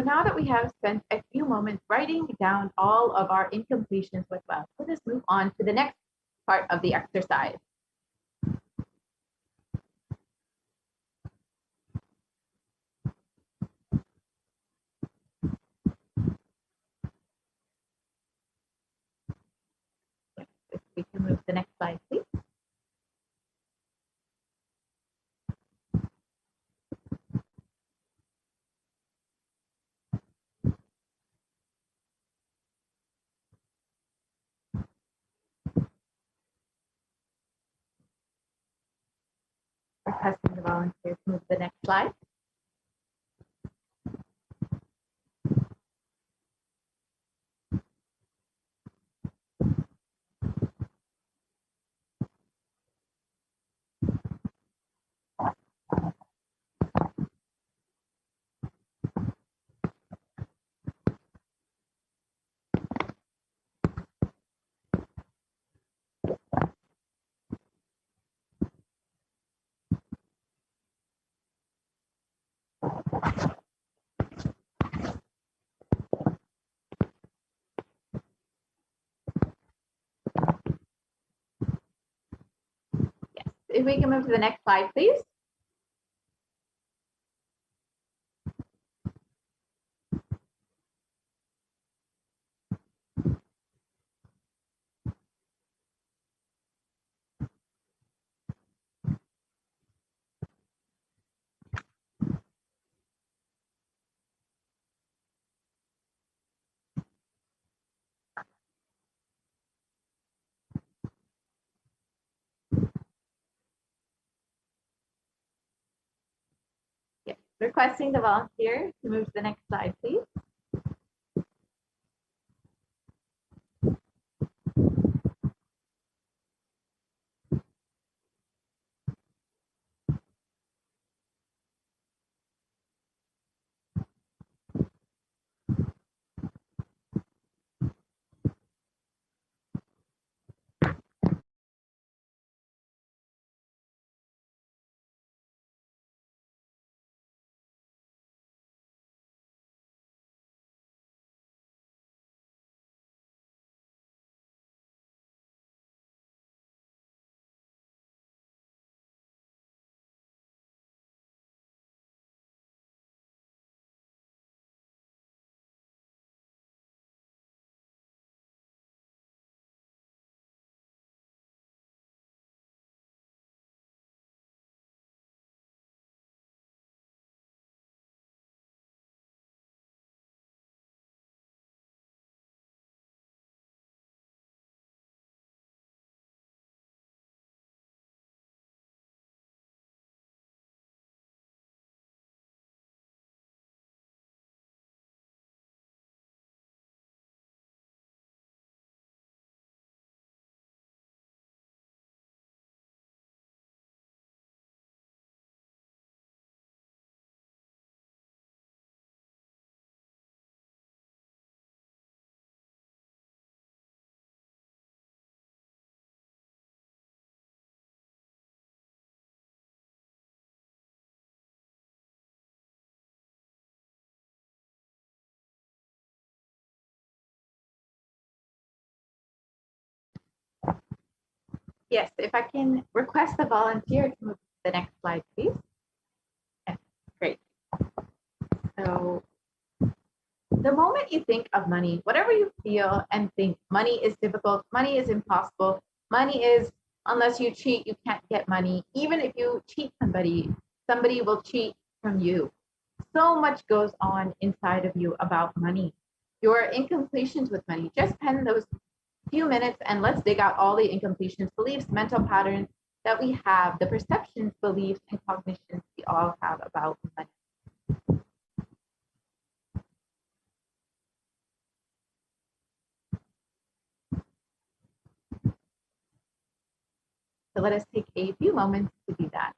So now that we have spent a few moments writing down all of our incompletions with wealth, let us move on to the next part of the exercise. If we can move to the next slide, please. Requesting the volunteers to move to the next slide. Yes, if we can move to the next slide, please. Yes, requesting the volunteer to move to the next slide, please. Yes, if I can request the volunteer to move to the next slide, please. Yeah, great. So the moment you think of money, whatever you feel and think, money is difficult, money is impossible, money is, unless you cheat, you can't get money. Even if you cheat somebody, somebody will cheat from you. So much goes on inside of you about money. Your incompletions with money. Just pen those few minutes and let's dig out all the incompletions, beliefs, mental patterns that we have, the perceptions, beliefs, and cognitions we all have about money. So let us take a few moments to do that.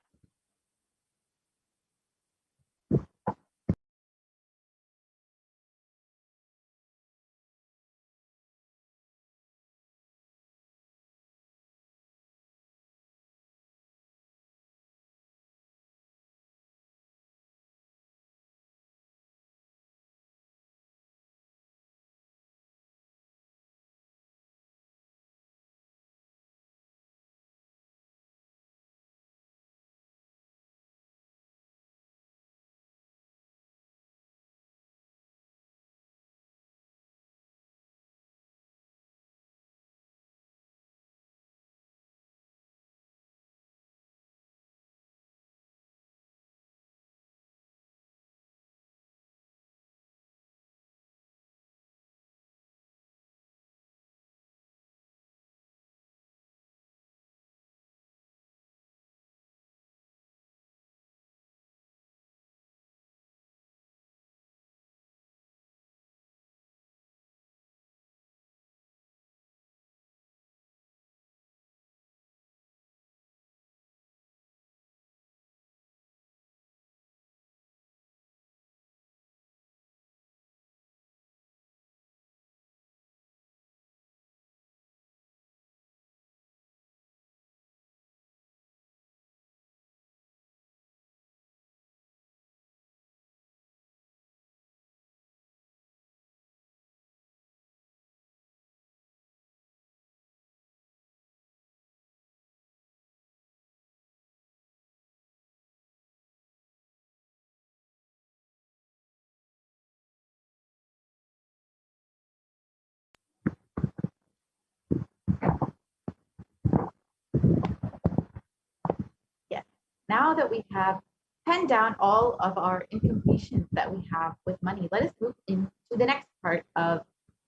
Now that we have penned down all of our incompletions that we have with money, let us move into the next part of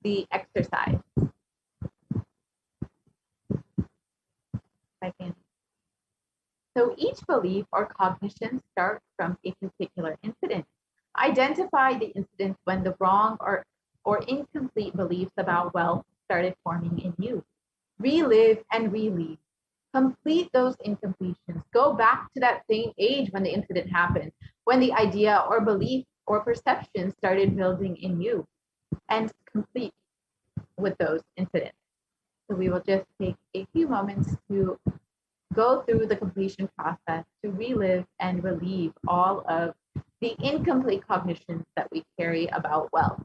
the exercise. Second. So each belief or cognition starts from a particular incident. Identify the incidents when the wrong or incomplete beliefs about wealth started forming in you. Relive and relive. Complete those incompletions. Go back to that same age when the incident happened, when the idea or belief or perception started building in you, and complete with those incidents. So we will just take a few moments to go through the completion process to relive and relieve all of the incomplete cognitions that we carry about wealth.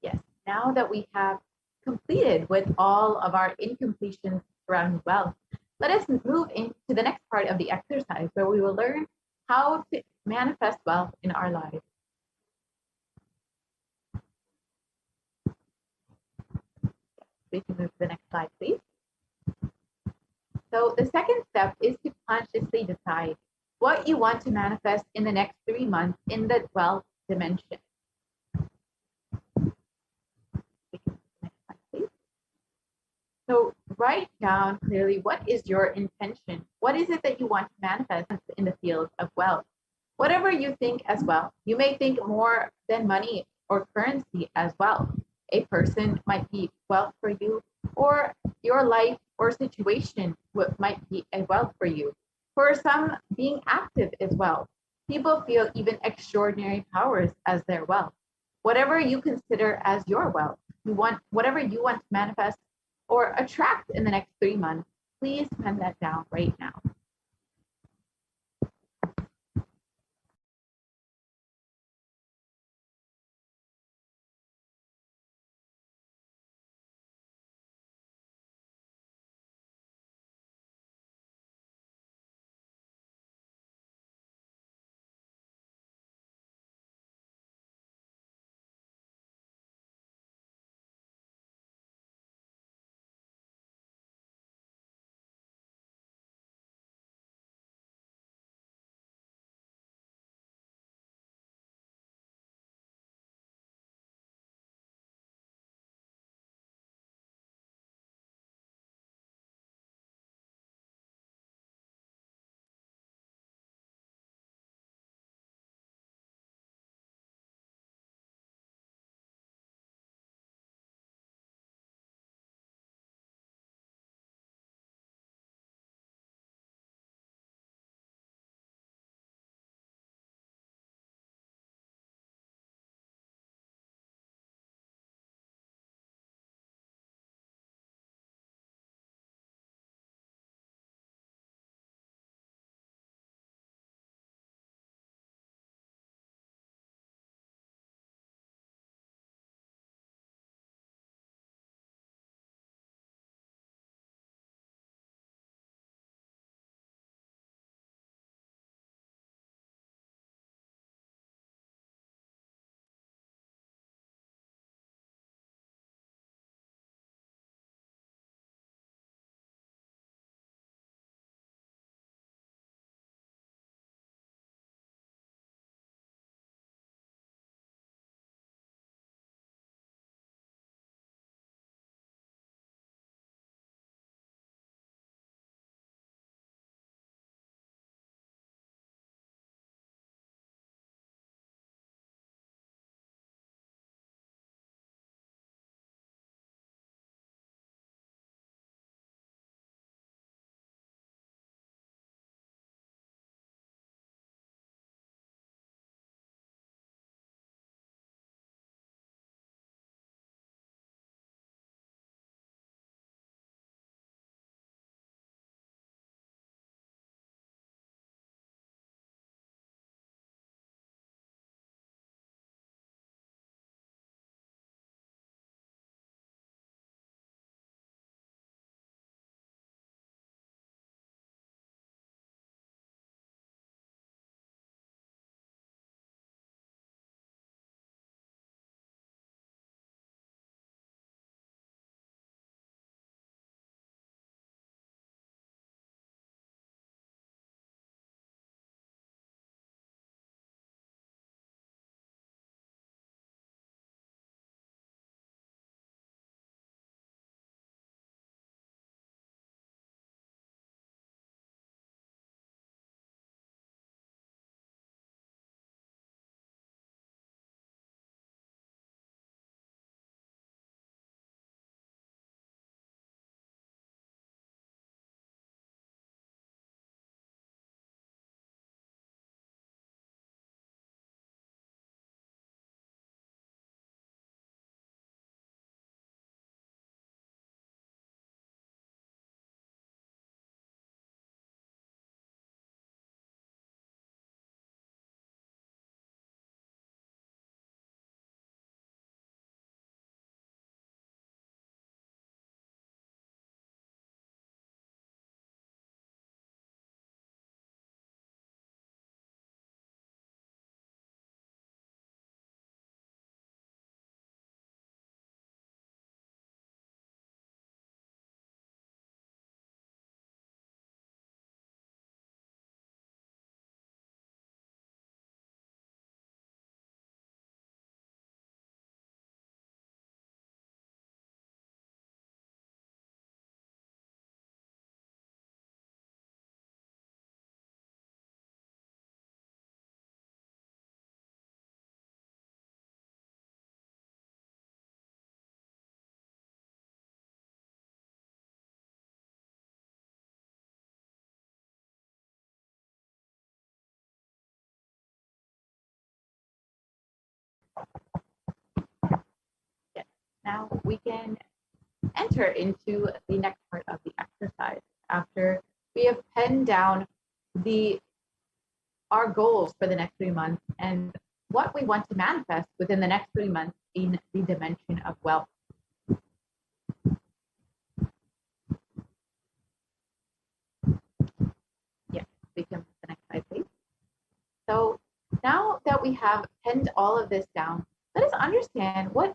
Yes, now that we have completed with all of our incompletions surrounding wealth, let us move into the next part of the exercise where we will learn how to manifest wealth in our lives. We can move to the next slide, please. So the second step is to consciously decide what you want to manifest in the next 3 months in the 12th dimension. We can move to the next slide, please. So write down clearly, what is your intention? What is it that you want to manifest in the field of wealth? Whatever you think as well. You may think more than money or currency as well. A person might be wealth for you, or your life or situation might be a wealth for you. For some, being active is wealth. People feel even extraordinary powers as their wealth. Whatever you consider as your wealth, whatever you want to manifest or attract in the next 3 months, please pen that down right now. now we can enter into the next part of the exercise. After we have penned down our goals for the next 3 months and what we want to manifest within the next 3 months in the dimension of wealth. Yes, we can move the next slide, please. So now that we have penned all of this down, let us understand what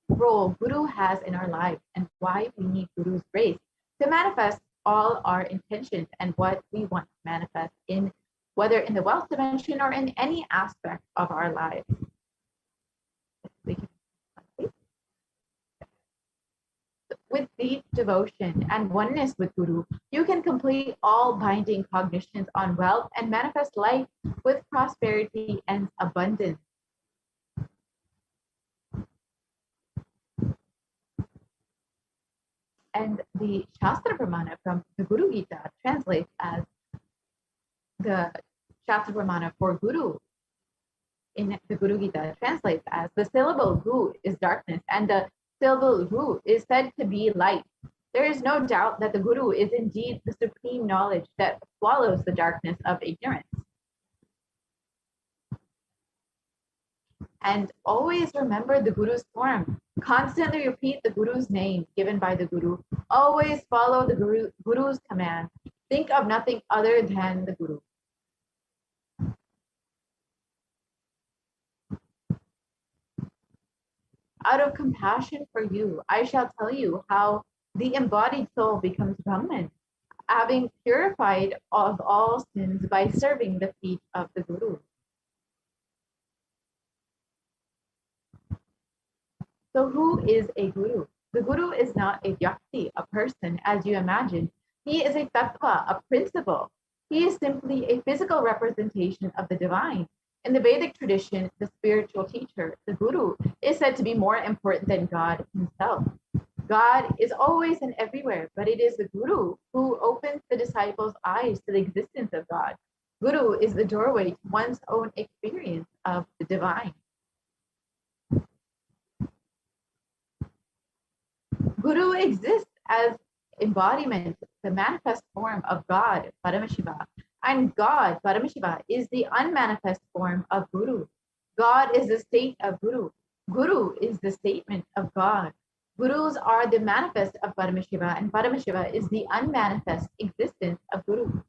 role Guru has in our lives and why we need Guru's grace to manifest all our intentions and what we want to manifest in, whether in the wealth dimension or in any aspect of our lives. With deep devotion and oneness with Guru, you can complete all binding cognitions on wealth and manifest life with prosperity and abundance. And the Shastra Pramana from the Guru Gita translates as the Shastra Pramana for Guru in the Guru Gita translates as the syllable Gu is darkness and the syllable Ru is said to be light. There is no doubt that the Guru is indeed the supreme knowledge that swallows the darkness of ignorance. And always remember the Guru's form. Constantly repeat the Guru's name given by the Guru. Always follow the Guru's command. Think of nothing other than the Guru. Out of compassion for you, I shall tell you how the embodied soul becomes Brahman, having purified of all sins by serving the feet of the Guru. So who is a Guru? The Guru is not a vyakti, a person, as you imagine. He is a tattva, a principle. He is simply a physical representation of the divine. In the Vedic tradition, the spiritual teacher, the Guru, is said to be more important than God himself. God is always and everywhere, but it is the Guru who opens the disciples' eyes to the existence of God. Guru is the doorway to one's own experience of the divine. Guru exists as embodiment, the manifest form of God, Paramashiva. And God, Paramashiva, is the unmanifest form of Guru. God is the state of Guru. Guru is the statement of God. Gurus are the manifest of Paramashiva, and Paramashiva is the unmanifest existence of Guru.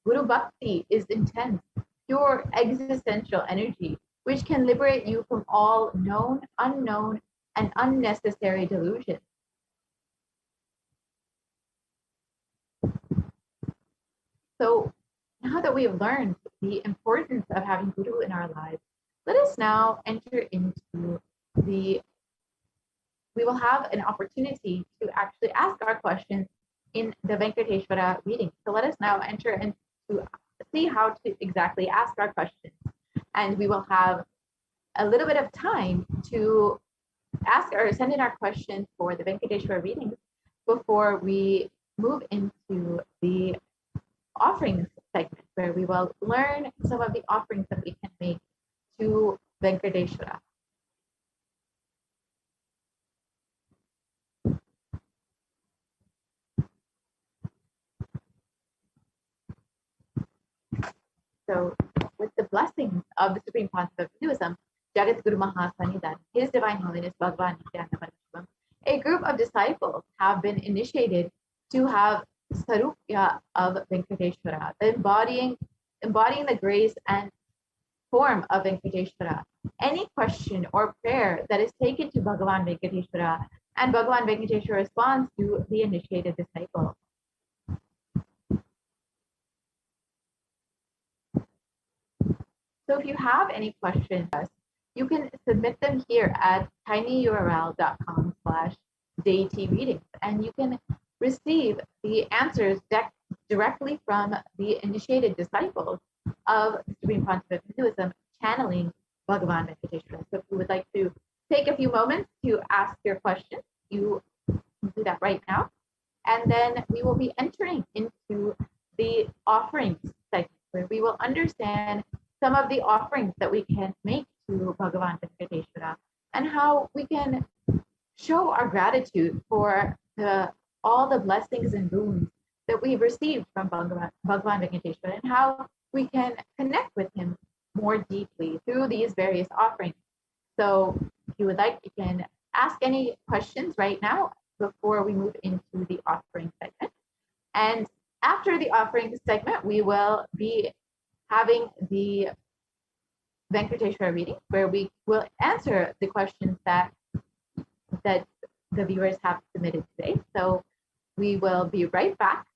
Guru Bhakti is intense, pure existential energy, which can liberate you from all known, unknown, and unnecessary delusions. So now that we have learned the importance of having Guru in our lives, let us now enter into we will have an opportunity to actually ask our questions in the Venkateshwara reading. So let us now enter into see how to exactly ask our questions. And we will have a little bit of time to ask or send in our questions for the Venkateshwara readings before we move into the offerings segment, where we will learn some of the offerings that we can make to Venkateshwara. So, with the blessings of the Supreme Concept of Hinduism, Jagat Guru Mahasanidan, His Divine Holiness Bhagavan Nithyananda Paramashivam, a group of disciples have been initiated to have Sarupya of Venkateshwara, embodying the grace and form of Venkateshwara. Any question or prayer that is taken to Bhagavan Venkateshwara, and Bhagavan Venkateshwara responds to the initiated disciple. So if you have any questions, you can submit them here at tinyurl.com/daytreadings, and you can receive the answers directly from the initiated disciples of the Supreme Concept of Hinduism, channeling Bhagavan Venkateshwara. So if you would like to take a few moments to ask your questions, you can do that right now. And then we will be entering into the offerings segment, where we will understand some of the offerings that we can make to Bhagavan Venkateshwara, and how we can show our gratitude for all the blessings and boons that we've received from Bhagavan Venkateshwara, and how we can connect with him more deeply through these various offerings. So if you would like, you can ask any questions right now before we move into the offering segment. And after the offering segment, we will be having the Venkateshwara reading, where we will answer the questions that the viewers have submitted today. So we will be right back,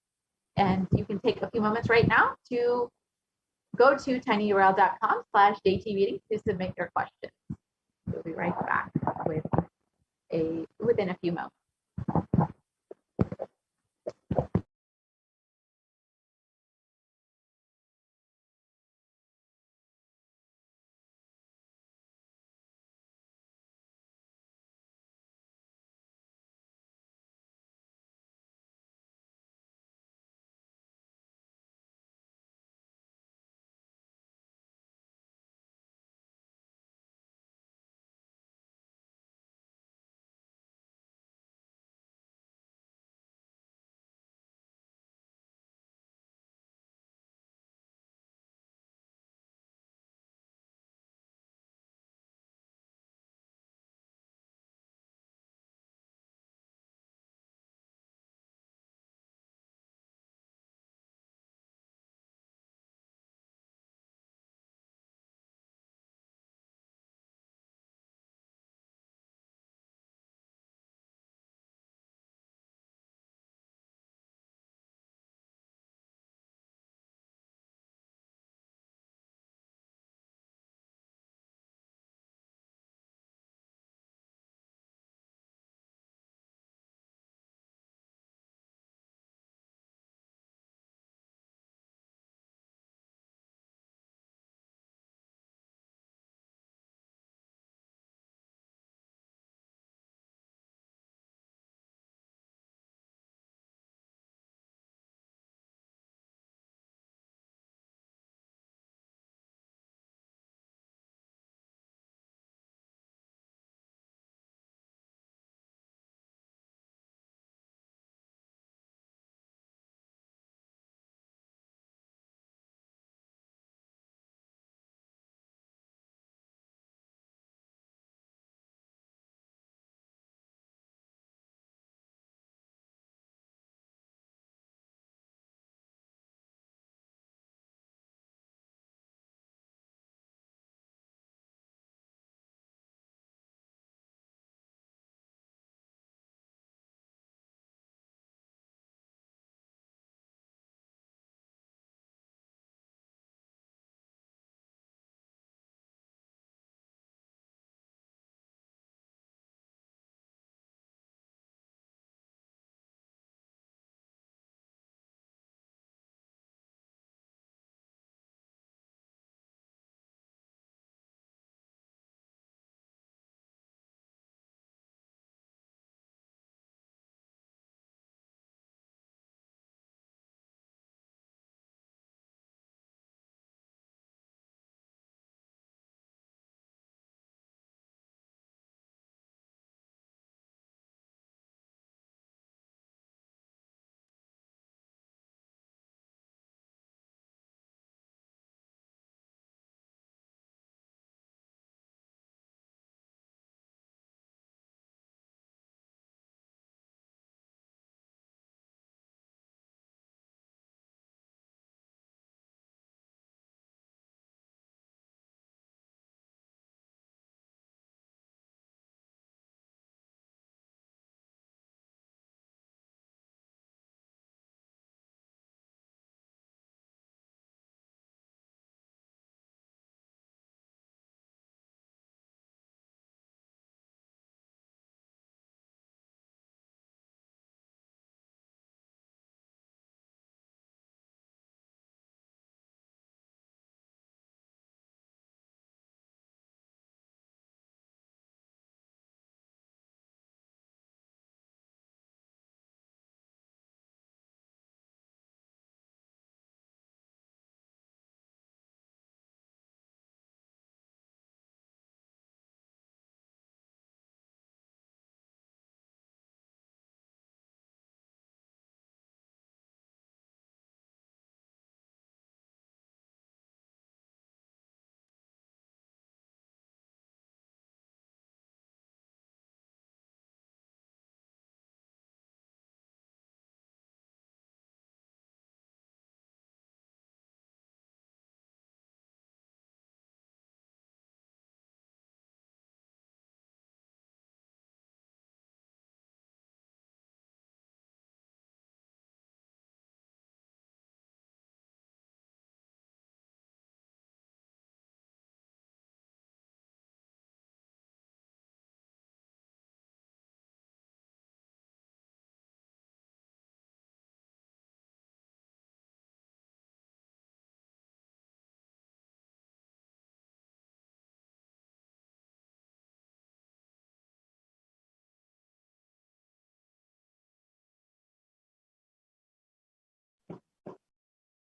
and you can take a few moments right now to go to tinyurl.com/daytreading to submit your questions. We'll be right back within a few moments.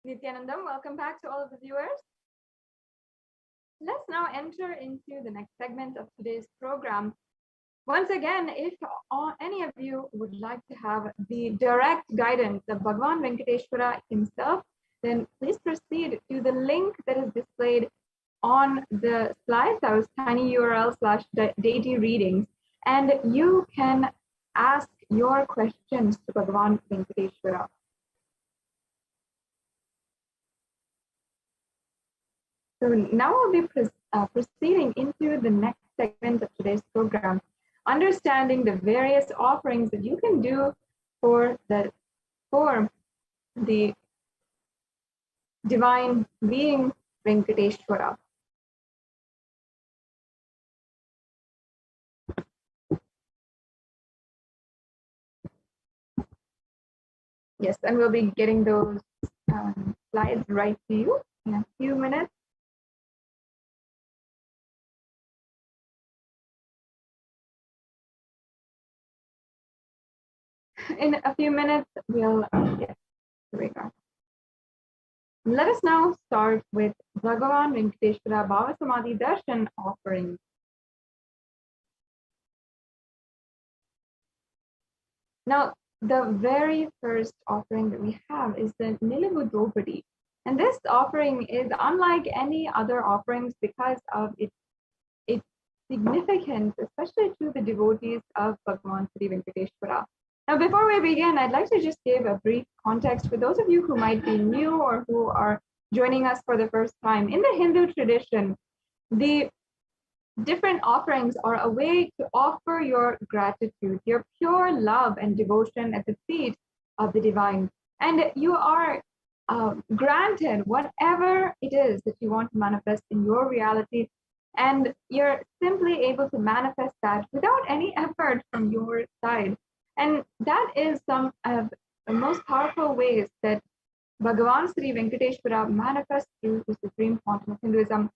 Nithyanandam, welcome back to all of the viewers. Let's now enter into the next segment of today's program. Once again, if any of you would like to have the direct guidance of Bhagavan Venkateshwara himself, then please proceed to the link that is displayed on the slides. That was tinyurl/deity readings. And you can ask your questions to Bhagavan Venkateshwara. So now we'll be proceeding into the next segment of today's program, understanding the various offerings that you can do for the divine being Venkateshwara. Yes, and we'll be getting those slides right to you in a few minutes. In a few minutes, we'll here we go. Let us now start with Bhagavan Venkateshwara Bhava Samadhi Darshan offering. Now, the very first offering that we have is the Nilabudopadi. And this offering is unlike any other offerings because of its significance, especially to the devotees of Bhagavan Sri Venkateshwara. Now, before we begin, I'd like to just give a brief context for those of you who might be new or who are joining us for the first time. In the Hindu tradition, the different offerings are a way to offer your gratitude, your pure love and devotion at the feet of the divine. And you are granted whatever it is that you want to manifest in your reality. And you're simply able to manifest that without any effort from your side. And that is some of the most powerful ways that Bhagavan Sri Venkateshwara manifests through the supreme quantum of Hinduism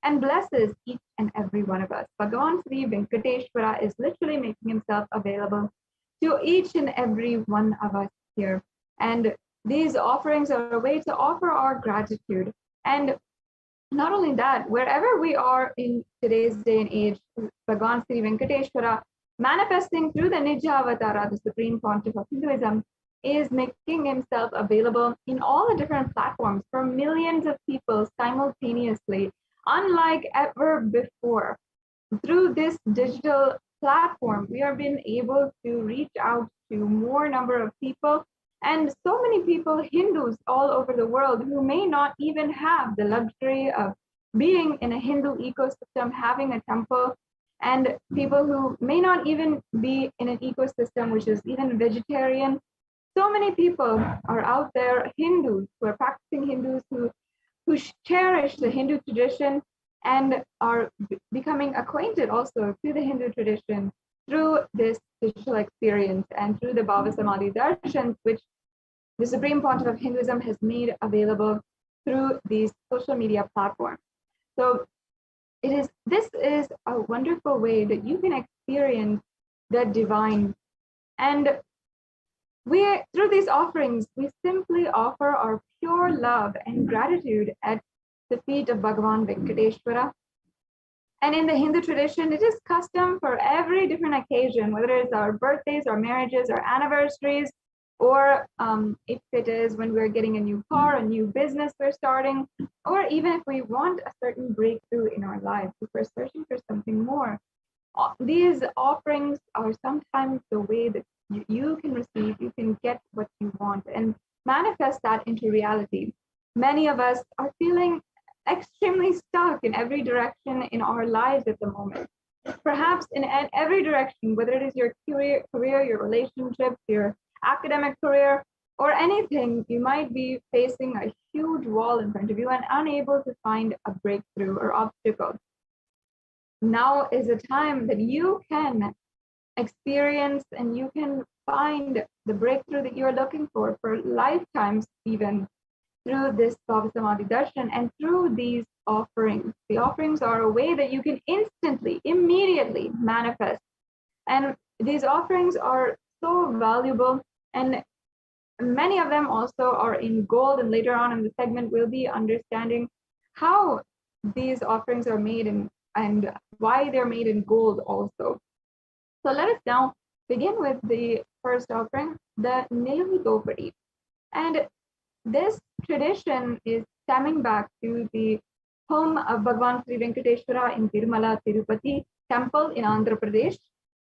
and blesses each and every one of us. Bhagavan Sri Venkateshwara is literally making himself available to each and every one of us here. And these offerings are a way to offer our gratitude. And not only that, wherever we are in today's day and age, Bhagavan Sri Venkateshwara manifesting through the Nija Avatara, the supreme pontiff of Hinduism, is making himself available in all the different platforms for millions of people simultaneously, unlike ever before. Through this digital platform, we are being able to reach out to more number of people, and so many people, Hindus all over the world, who may not even have the luxury of being in a Hindu ecosystem, having a temple, and people who may not even be in an ecosystem which is even vegetarian. So many people are out there, Hindus, who are practicing Hindus, who cherish the Hindu tradition and are becoming acquainted also to the Hindu tradition through this digital experience and through the Bhava Samadhi Darshan, which the Supreme Pontiff of Hinduism has made available through these social media platforms. So this is a wonderful way that you can experience the divine. And through these offerings, we simply offer our pure love and gratitude at the feet of Bhagavan Venkateshwara. And in the Hindu tradition, it is custom for every different occasion, whether it's our birthdays, our marriages, our anniversaries, or if it is when we're getting a new car, a new business we're starting, or even if we want a certain breakthrough in our lives, if we're searching for something more. These offerings are sometimes the way that you can receive, you can get what you want and manifest that into reality. Many of us are feeling extremely stuck in every direction in our lives at the moment. Perhaps in every direction, whether it is your career, your relationships, your academic career, or anything, you might be facing a huge wall in front of you and unable to find a breakthrough or obstacle. Now is a time that you can experience and you can find the breakthrough that you're looking for lifetimes, even through this Bhava Samadhi Darshan and through these offerings. The offerings are a way that you can instantly, immediately manifest. And these offerings are so valuable. And Many of them also are in gold, and later on in the segment, we'll be understanding how these offerings are made and why they're made in gold also. So let us now begin with the first offering, the Niluvu Dopadi. And this tradition is stemming back to the home of Bhagavan Sri Venkateshwara in Tirumala, Tirupati temple in Andhra Pradesh.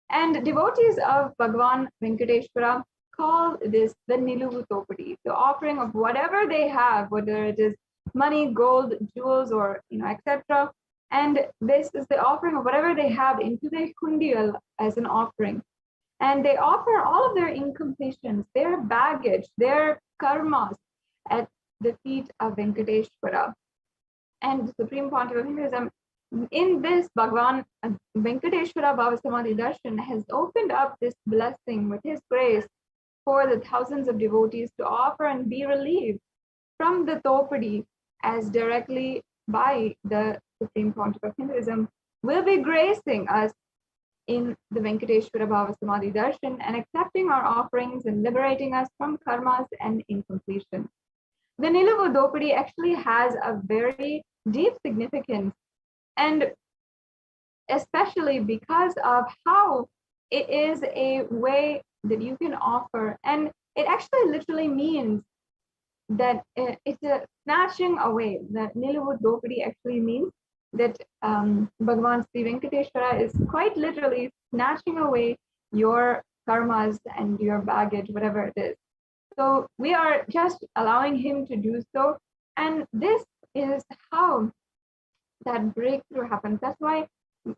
And devotees of Bhagavan Venkateshwara call this the Niluvu Dopadi, the offering of whatever they have, whether it is money, gold, jewels, or etc. And this is the offering of whatever they have into the kundial as an offering. And they offer all of their incompletions, their baggage, their karmas at the feet of Venkateshwara. And the Supreme Pontiff of Hinduism, in this Bhagavan Venkateshwara Bhava Samadhi Darshan has opened up this blessing with his grace for the thousands of devotees to offer and be relieved from the Topadi, as directly by the Supreme Pontiff of Hinduism will be gracing us in the Venkateshwara Bhava Samadhi Darshan and accepting our offerings and liberating us from karmas and incompletion. The Niluvu Dopadi actually has a very deep significance, and especially because of how it is a way that you can offer, and it actually literally means that it's a snatching away. The Niluvu Dopadi actually means that Bhagavan Sri Venkateshwara is quite literally snatching away your karmas and your baggage, whatever it is. So we are just allowing him to do so. And this is how that breakthrough happens. That's why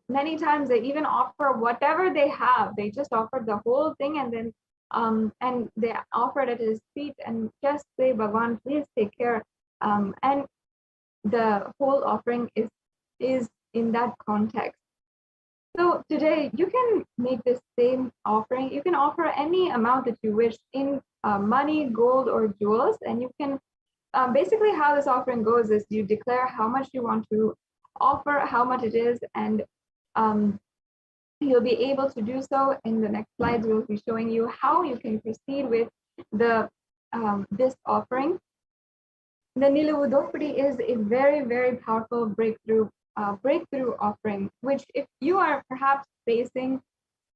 many times they even offer whatever they have. They just offer the whole thing, and then and they offer it at his feet and just say, Bhagavan, please take care. And the whole offering is in that context. So today you can make the same offering. You can offer any amount that you wish in money, gold, or jewels, and you can basically how this offering goes is you declare how much you want to offer, how much it is, and you'll be able to do so. In the next slides, we'll be showing you how you can proceed with the this offering. The Niluvu Dopadi is a very, very powerful breakthrough offering, which if you are perhaps facing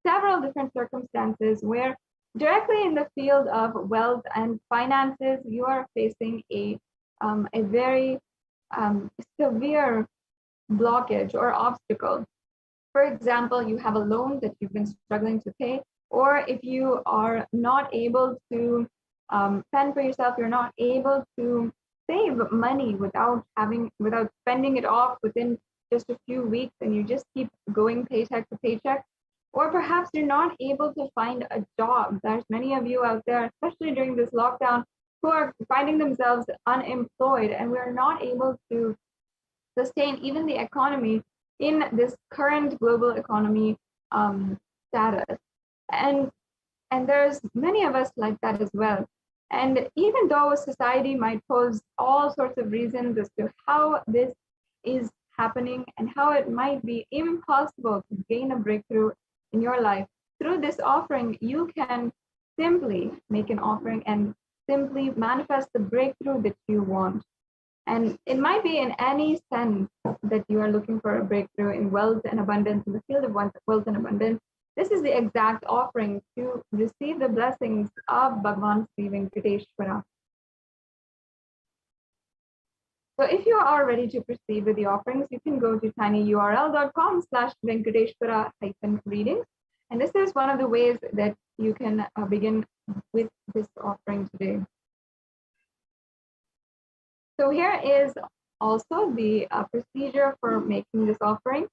several different circumstances where directly in the field of wealth and finances, you are facing a very severe blockage or obstacle. For example, you have a loan that you've been struggling to pay, or if you are not able to fend for yourself, you're not able to save money without spending it off within just a few weeks, and you just keep going paycheck to paycheck. Or perhaps you're not able to find a job. There's many of you out there, especially during this lockdown, who are finding themselves unemployed, and we're not able to sustain even the economy in this current global economy status. And there's many of us like that as well. And even though society might pose all sorts of reasons as to how this is happening and how it might be impossible to gain a breakthrough in your life, through this offering, you can simply make an offering and simply manifest the breakthrough that you want. And it might be in any sense that you are looking for a breakthrough in wealth and abundance, in the field of wealth and abundance. This is the exact offering to receive the blessings of Bhagavan Sri Venkateshwara. So if you are ready to proceed with the offerings, you can go to tinyurl.com/Venkateshwara-readings. And this is one of the ways that you can begin with this offering today. So here is also the procedure for making this offering.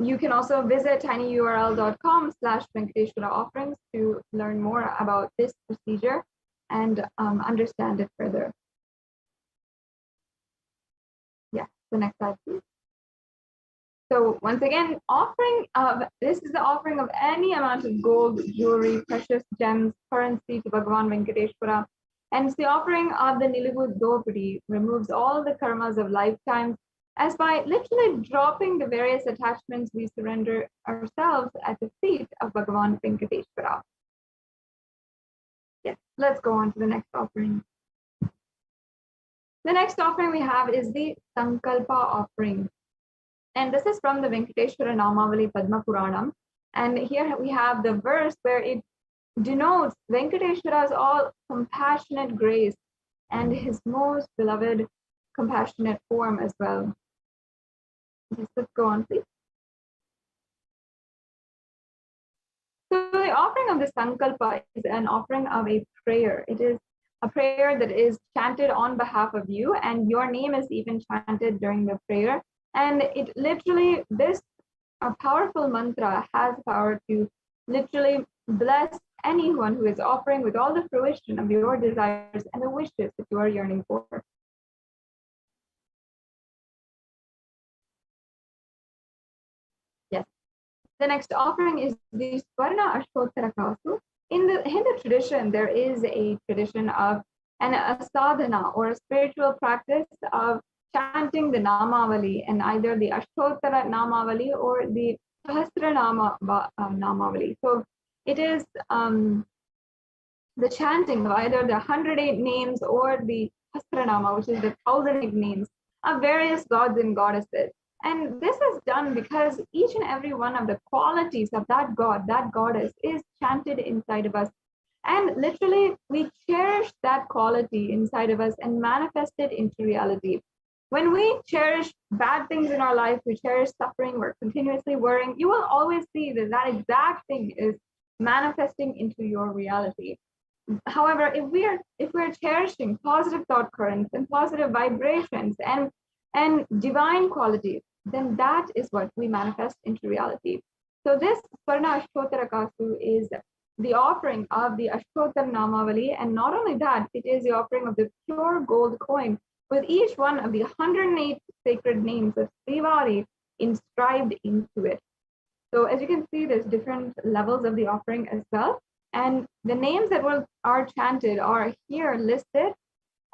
You can also visit tinyurl.com/Venkateshwara offerings to learn more about this procedure and understand it further. Yeah, the next slide, please. So once again, this is the offering of any amount of gold, jewelry, precious gems, currency to Bhagavan Venkateshwara. And the offering of the Niluvu Dopadi removes all the karmas of lifetimes, as by literally dropping the various attachments, we surrender ourselves at the feet of Bhagavan Venkateshwara. Yes, let's go on to the next offering. The next offering we have is the Sankalpa offering. And this is from the Venkateshwara Namavali Padma Puranam. And here we have the verse where it denotes Venkateshwara's all compassionate grace and his most beloved compassionate form as well. Yes, let's go on, please. So the offering of the Sankalpa is an offering of a prayer. It is a prayer that is chanted on behalf of you, and your name is even chanted during the prayer. And it literally, this a powerful mantra has power to literally bless anyone who is offering with all the fruition of your desires and the wishes that you are yearning for. Yes. The next offering is the Swarna Ashtottara Kasu. In the Hindu tradition, there is a tradition of a sadhana or a spiritual practice of chanting the Namavali, and either the Ashtottara Namavali or the Sahasra Namavali. So it is the chanting of either the 108 names or the Sahasranama, which is the 1,008 names of various gods and goddesses. And this is done because each and every one of the qualities of that god, that goddess, is chanted inside of us. And literally, we cherish that quality inside of us and manifest it into reality. When we cherish bad things in our life, we cherish suffering, we're continuously worrying, you will always see that that exact thing is manifesting into your reality. However, if we're cherishing positive thought currents and positive vibrations and divine qualities, then that is what we manifest into reality. So this Swarna Ashtottara Kasu is the offering of the Ashtottara Namavali, and not only that, it is the offering of the pure gold coin with each one of the 108 sacred names of Srivari inscribed into it. So as you can see, there's different levels of the offering as well. And the names that are chanted are here listed.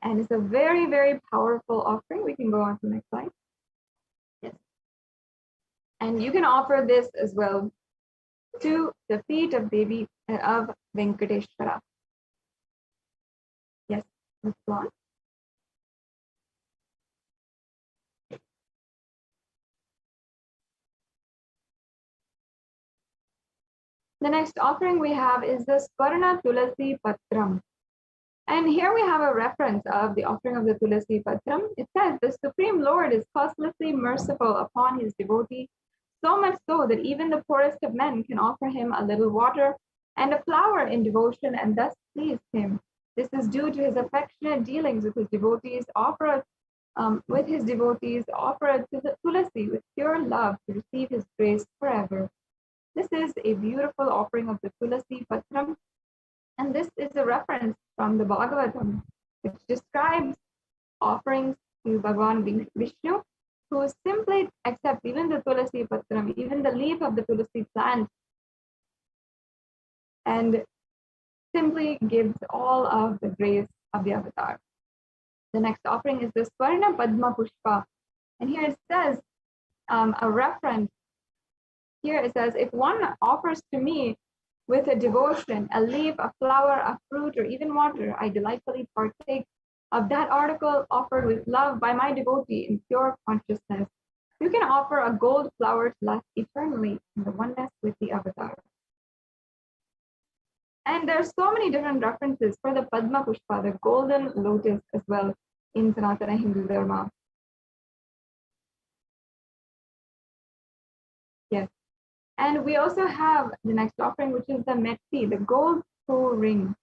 And it's a very, very powerful offering. We can go on to the next slide. Yes. And you can offer this as well to the feet of Devi of Venkateshwara. Yes, let's go on. The next offering we have is the Swarna Tulasi Patram. And here we have a reference of the offering of the Tulasi Patram. It says, the Supreme Lord is causelessly merciful upon his devotee, so much so that even the poorest of men can offer him a little water and a flower in devotion and thus please him. This is due to his affectionate dealings with his devotees, offer to the Tulasi with pure love to receive his grace forever. This is a beautiful offering of the Tulasi Patram, and this is a reference from the Bhagavatam, which describes offerings to Bhagavan Vishnu, who simply accepts even the Tulasi Patram, even the leaf of the Tulasi plant, and simply gives all of the grace of the avatar. The next offering is the Swarna Padma Pushpa, and here it says a reference. Here it says, if one offers to me with a devotion, a leaf, a flower, a fruit, or even water, I delightfully partake of that article offered with love by my devotee in pure consciousness. You can offer a gold flower to last eternally in the oneness with the avatar. And there's so many different references for the Padma Pushpa, the golden lotus, as well in Sanatana Hindu Dharma. Yes. And we also have the next offering, which is the Metti, the gold toe ring.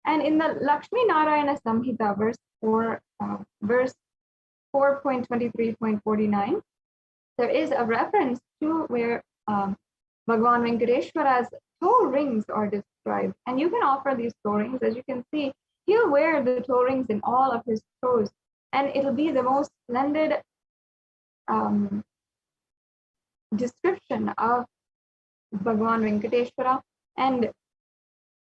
And in the Lakshmi Narayana Samhita, verse 4.23.49, there is a reference to where Bhagavan Venkateshwara's toe rings are described. And you can offer these toe rings. As you can see, he'll wear the toe rings in all of his toes. And it'll be the most splendid description of Bhagavan Venkateshwara. And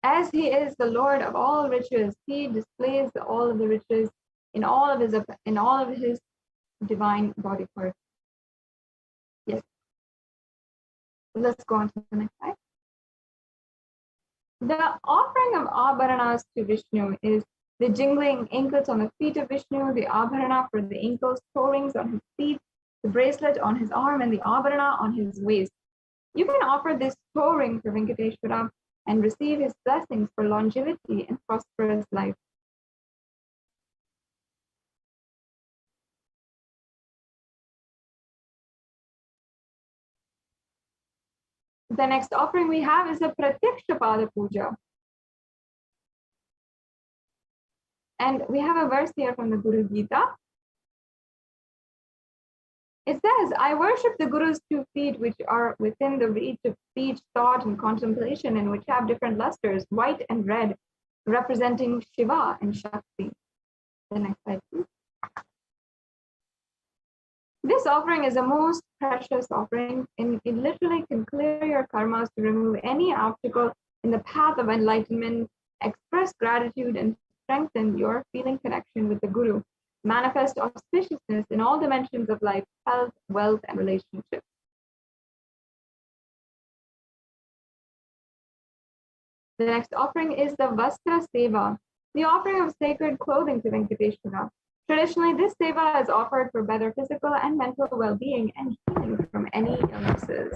as he is the Lord of all riches, he displays all of the riches in all of his divine body parts. Yes. Let's go on to the next slide. The offering of abharanas to Vishnu is the jingling anklets on the feet of Vishnu, the abharana for the ankles, toe rings on his feet, the bracelet on his arm, and the abharana on his waist. You can offer this toe ring for Venkateshwara and receive his blessings for longevity and prosperous life. The next offering we have is a Pratyaksha Pada Puja. And we have a verse here from the Guru Gita. It says, I worship the Guru's 2 feet, which are within the reach of speech, thought, and contemplation, and which have different lusters, white and red, representing Shiva and Shakti. The next slide, please. This offering is a most precious offering, and it literally can clear your karmas to remove any obstacle in the path of enlightenment, express gratitude, and strengthen your feeling connection with the Guru. Manifest auspiciousness in all dimensions of life, health, wealth, and relationships. The next offering is the Vastra Seva, the offering of sacred clothing to Venkateshwara. Traditionally, this seva is offered for better physical and mental well-being and healing from any illnesses.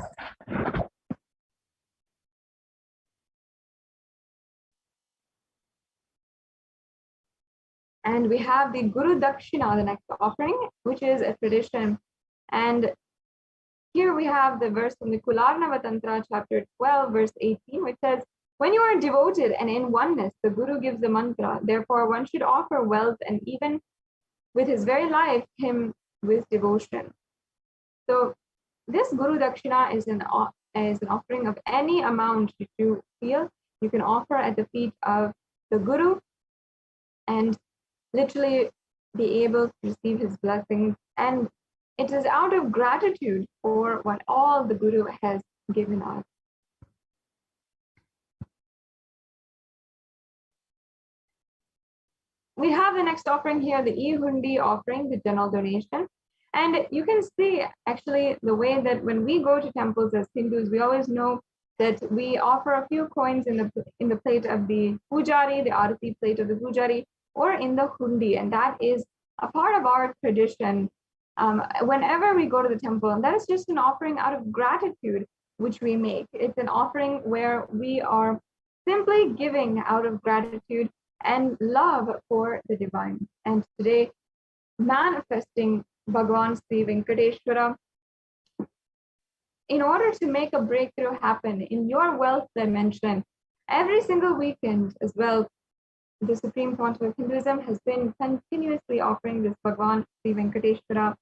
And we have the Guru Dakshina, the next offering, which is a tradition. And here we have the verse from the Kularnava Tantra, chapter 12, verse 18, which says, when you are devoted and in oneness, the Guru gives the mantra. Therefore, one should offer wealth and even with his very life, him with devotion. So this Guru Dakshina is an offering of any amount that you feel you can offer at the feet of the Guru and literally be able to receive his blessings. And it is out of gratitude for what all the Guru has given us. We have the next offering here, the E-Hundi offering, the general donation. And you can see actually the way that when we go to temples as Hindus, we always know that we offer a few coins in the plate of the pujari, the arati plate of the pujari, or in the hundi, and that is a part of our tradition. Whenever we go to the temple, and that is just an offering out of gratitude which we make. It's an offering where we are simply giving out of gratitude and love for the divine. And today, manifesting Bhagavan Sri Venkateshwara, in order to make a breakthrough happen in your wealth dimension, every single weekend as well, the Supreme Council of Hinduism has been continuously offering this Bhagavan Sri Venkateshwara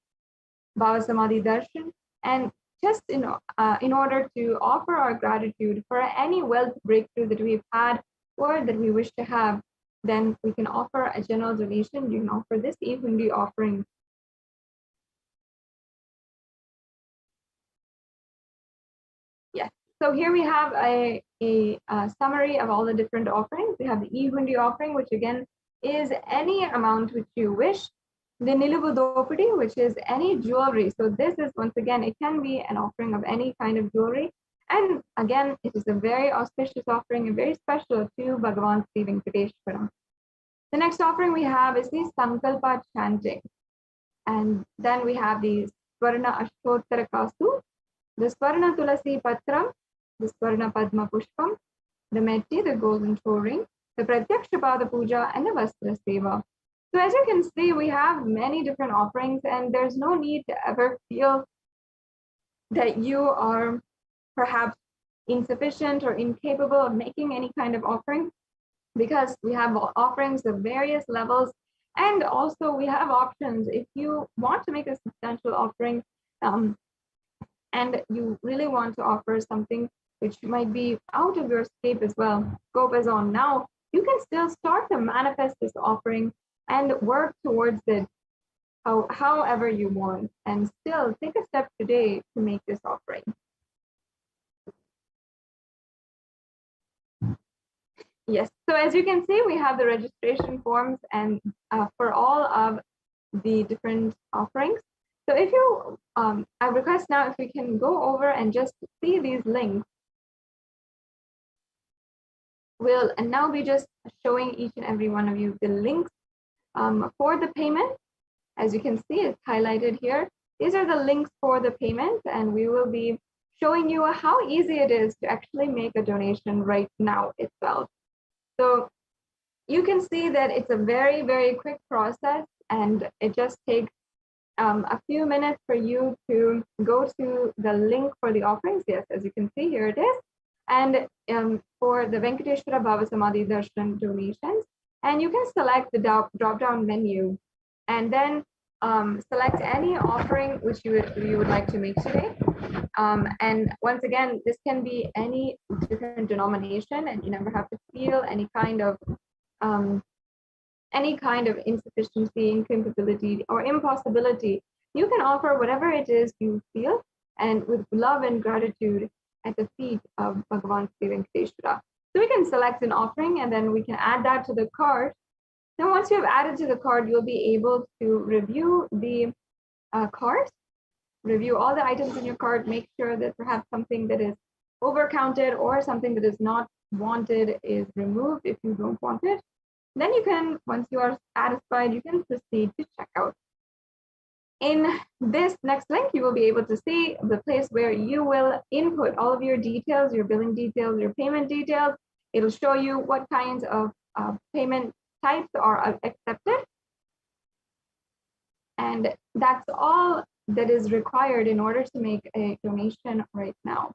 Bhava Samadhi Darshan, and just in order to offer our gratitude for any wealth breakthrough that we've had or that we wish to have, then we can offer a general donation. You can offer this E-Hundi offering. Yes, so here we have a summary of all the different offerings. We have the E-Hundi offering, which again is any amount which you wish. The Niluvu Dopadi, which is any jewelry. So this is, once again, it can be an offering of any kind of jewelry. And again, it is a very auspicious offering and very special to Bhagavan Sri Venkateshwara. The next offering we have is the Sankalpa chanting. And then we have the Swarna Ashtottara Kastu, the Swarna Tulasi Patram, the Swarna Padma Pushpam, the Metti, the golden toe ring, the Pratyaksha Pada Puja, and the Vastra Seva. So as you can see, we have many different offerings, and there's no need to ever feel that you are perhaps insufficient or incapable of making any kind of offering, because we have offerings of various levels, and also we have options if you want to make a substantial offering and you really want to offer something which might be out of your scope as well, scope as on now, you can still start to manifest this offering and work towards it however you want, and still take a step today to make this offering. Yes, so as you can see, we have the registration forms and for all of the different offerings. So if you, I request now if we can go over and just see these links. will now be just showing each and every one of you the links for the payment. As you can see, it's highlighted here. These are the links for the payment, and we will be showing you how easy it is to actually make a donation right now itself. So you can see that it's a very, very quick process, and it just takes a few minutes for you to go to the link for the offerings. Yes, as you can see, here it is. And for the Venkateshwara Bhava Samadhi Darshan donations, and you can select the drop-down menu and then select any offering which you would like to make today. And once again, this can be any different denomination, and you never have to feel any kind of insufficiency, incapability, or impossibility. You can offer whatever it is you feel, and with love and gratitude at the feet of Bhagavan Sri Venkateshwara. So we can select an offering, and then we can add that to the cart. Then once you have added to the cart, you'll be able to review the cart, review all the items in your cart, make sure that perhaps something that is overcounted or something that is not wanted is removed if you don't want it. Then you can, once you are satisfied, you can proceed to checkout. In this next link, you will be able to see the place where you will input all of your details, your billing details, your payment details. It'll show you what kinds of payment types are accepted. And that's all that is required in order to make a donation right now.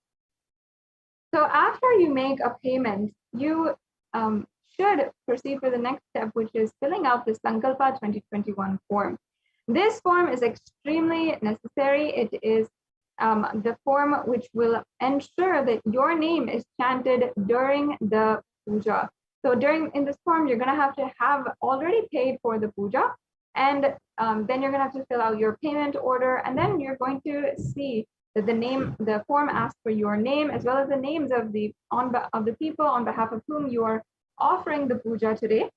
So after you make a payment, you should proceed for the next step, which is filling out the Sankalpa 2021 form. This form is extremely necessary. It is the form which will ensure that your name is chanted during the puja. So in this form, you're going to have already paid for the puja, and then you're going to have to fill out your payment order, and then you're going to see that the form asks for your name as well as the names of the people on behalf of whom you are offering the puja today.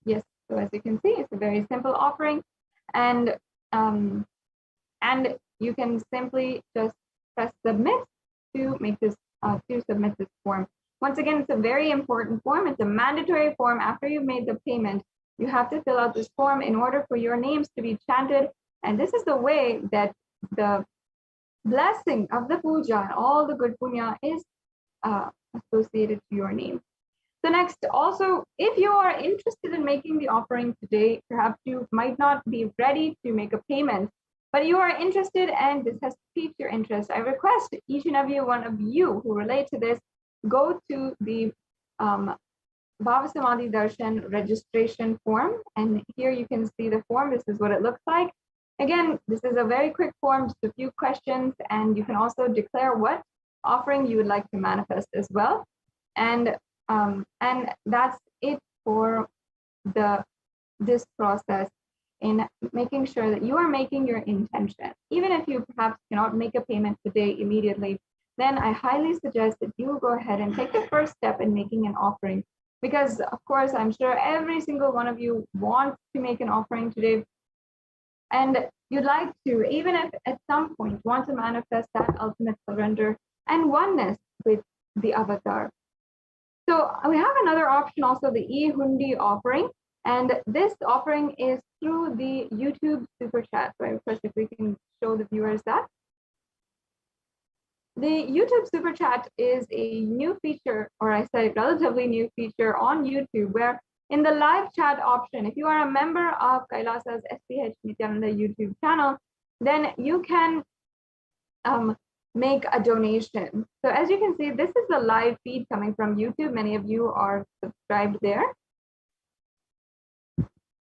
Yes, so as you can see, it's a very simple offering, and you can simply just press submit to make this to submit this form. Once again, it's a very important form. It's a mandatory form. After you've made the payment, you have to fill out this form in order for your names to be chanted. And this is the way that the blessing of the puja and all the good punya is associated to your name. So next, also, if you are interested in making the offering today, perhaps you might not be ready to make a payment, but you are interested and this has piqued your interest. I request each and every one of you who relate to this, go to the Bhava Samadhi Darshan registration form, and here you can see the form. This is what it looks like. Again, this is a very quick form, just a few questions, and you can also declare what offering you would like to manifest as well. And that's it for this process in making sure that you are making your intention. Even if you perhaps cannot make a payment today immediately, then I highly suggest that you go ahead and take the first step in making an offering. Because of course, I'm sure every single one of you wants to make an offering today. And you'd like to, even if at some point, want to manifest that ultimate surrender and oneness with the avatar. So we have another option also, the e-hundi offering. And this offering is through the YouTube super chat. So I request if we can show the viewers that. The YouTube super chat is a new feature, or I say relatively new feature on YouTube, where in the live chat option, if you are a member of Kailasa's HDH Nithyananda YouTube channel, then you can make a donation. So as you can see, this is the live feed coming from YouTube. Many of you are subscribed there.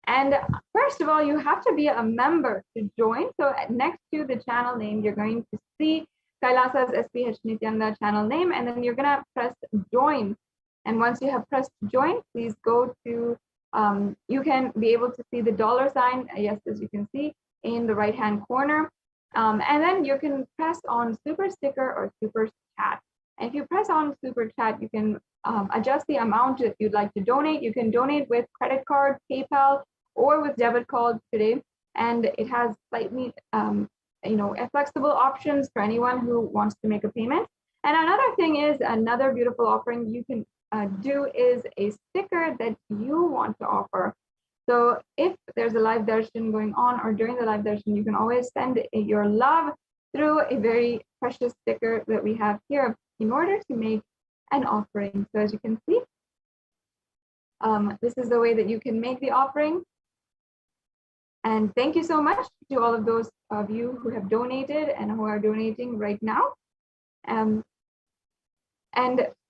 And first of all, you have to be a member to join. So next to the channel name, you're going to see Kailasa's HDH Nithyananda channel name, and then you're going to press join. And once you have pressed join, please go to, you can be able to see the $sign, yes, as you can see in the right-hand corner. And then you can press on super sticker or super chat. And if you press on super chat, you can adjust the amount that you'd like to donate. You can donate with credit card, PayPal, or with debit card today. and it has slightly flexible options for anyone who wants to make a payment. And another thing is, another beautiful offering you can do is a sticker that you want to offer. So if there's a live darshan going on, or during the live darshan, you can always send your love through a very precious sticker that we have here in order to make an offering. So as you can see, this is the way that you can make the offering. And thank you so much to all of those of you who have donated and who are donating right now. And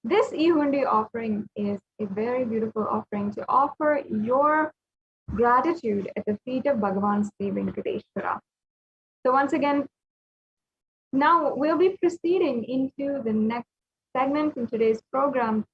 this e-hundi offering is a very beautiful offering to offer your gratitude at the feet of Bhagavan Sri Venkateshwara. So once again, now we'll be proceeding into the next segment in today's program.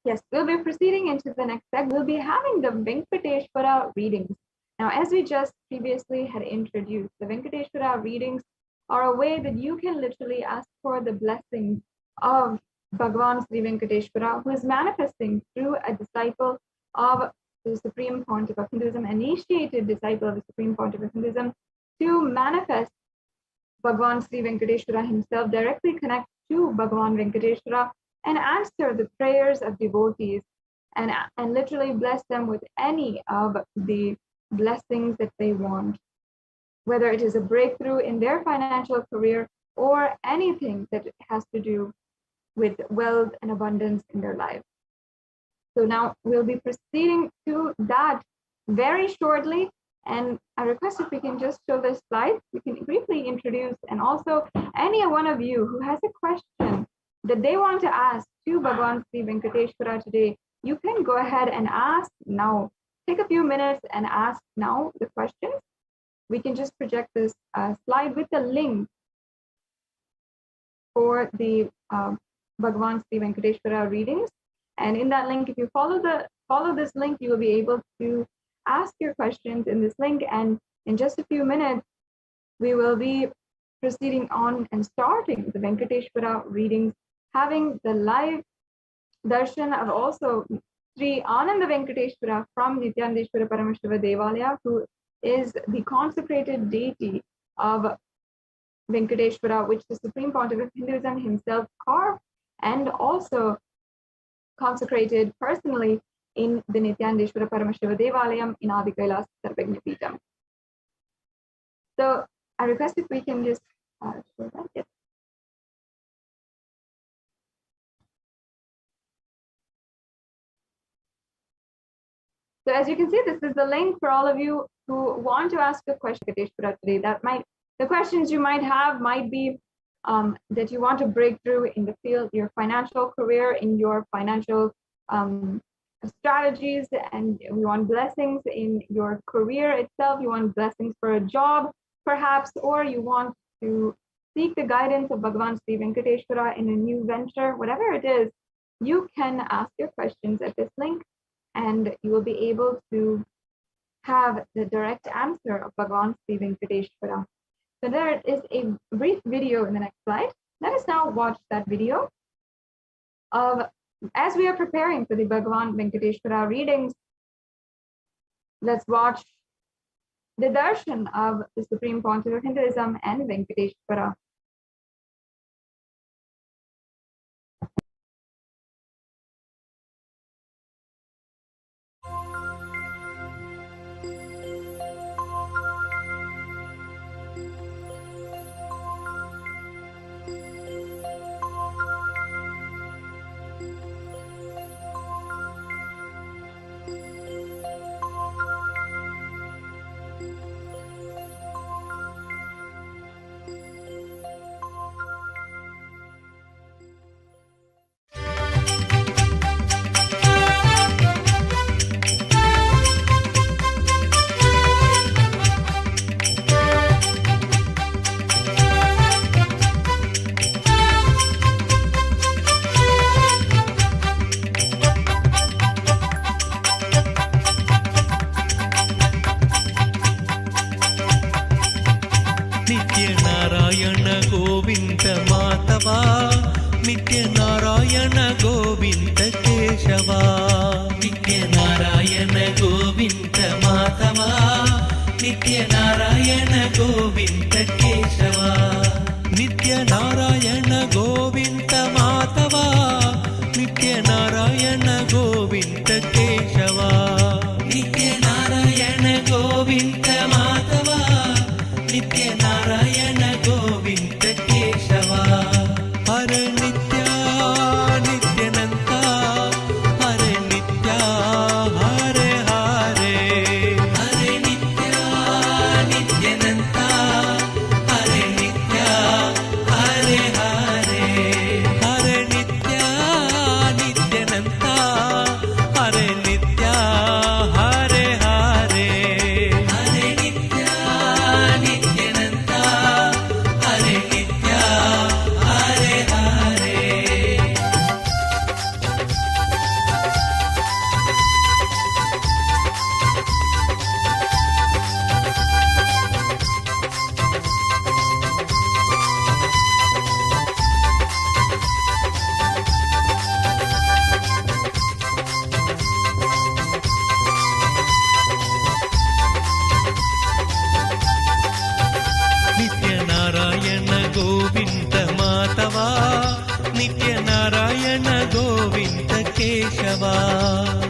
Yes, we'll be proceeding into the next segment. We'll be having the Venkateshwara readings. Now, as we just previously had introduced, the Venkateshwara readings are a way that you can literally ask for the blessings of Bhagavan Sri Venkateshwara, who is manifesting through a disciple of the Supreme Pontiff of Hinduism, initiated disciple of the Supreme Pontiff of Hinduism, to manifest Bhagavan Sri Venkateshwara himself, directly connect to Bhagavan Venkateshwara, and answer the prayers of devotees, and literally bless them with any of the blessings that they want, whether it is a breakthrough in their financial career or anything that has to do with wealth and abundance in their life. So now we'll be proceeding to that very shortly. And I request if we can just show this slide, we can briefly introduce, and also any one of you who has a question that they want to ask to Bhagavan Sri Venkateshwara today, you can go ahead and ask now. Take a few minutes and ask now the questions. We can just project this slide with the link for the Bhagavan Sri Venkateshwara readings. And in that link, if you follow this link, you will be able to ask your questions in this link. And in just a few minutes, we will be proceeding on and starting the Venkateshwara readings, having the live darshan of also Sri Ananda Venkateshwara from Nithyananda Paramashivam Devalaya, who is the consecrated deity of Venkateshwara, which the Supreme Pontiff of Hinduism himself carved and also consecrated personally in the Nithyananda Paramashivam Devalayam in Adi Kailas Sarvagna Peetham. So I request if we can just show that. Yes. So as you can see, this is the link for all of you who want to ask a question today. The questions you might have might be that you want to break through in the field, your financial career, in your financial strategies, and you want blessings in your career itself. You want blessings for a job, perhaps, or you want to seek the guidance of Bhagavan Sri Venkateshwara in a new venture. Whatever it is, you can ask your questions at this link, and you will be able to have the direct answer of Bhagavan Sri Venkateshwara. So there is a brief video in the next slide. Let us now watch that video of, as we are preparing for the Bhagavan Venkateshwara readings, let's watch the darshan of the Supreme Pontiff of Hinduism and Venkateshwara.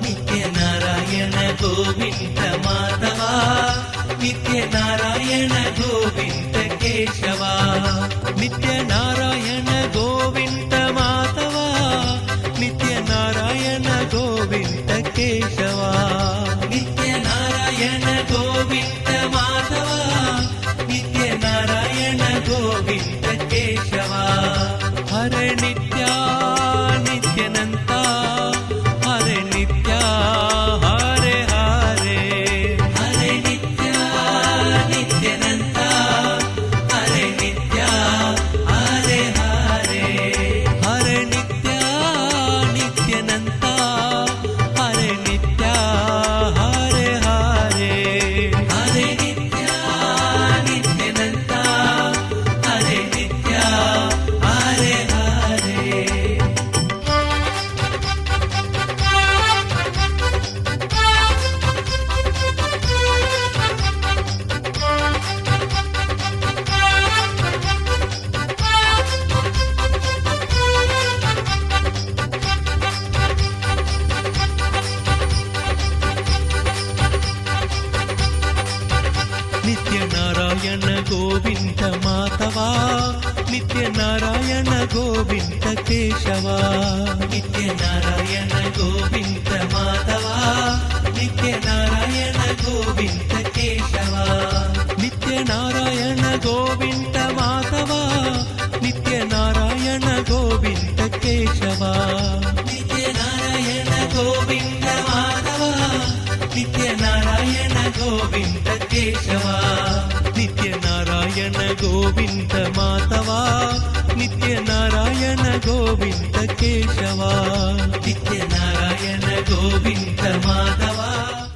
Nitya Narayana Govinda Madhava, Nitya Narayana Govinda Keshava, Nitya Narayana Govinda Madhava, Nitya Narayana Govinda Keshava, Nitya Narayana Govinda Madhava, Nitya Narayana Govinda Keshava, Hare Nitya Nityananda, Hare Nitya Hare Hare, Hare Nitya Nityananda, Hare Nitya Hare Hare, Hare Nitya Nityananda, Hare Nitya Hare Hare, Hare Nitya Nityananda, Hare Nitya Hare Hare. Nitya Narayana Govinda Madhava, Nitya Narayana Govinda Keshava, Nitya Narayana Govinda Madhava, Nitya Narayana Govinda Keshava, Nitya Narayana Govinda Madhava, Nitya Narayana Govinda Keshava, Nitya Narayana Govinda Madhava, Nitya Narayana Govinda Keshava, Nitya Narayana Govinda Madhava, Nitya Narayana Govinda Keshava, Nitya Narayana Govinda Madhava.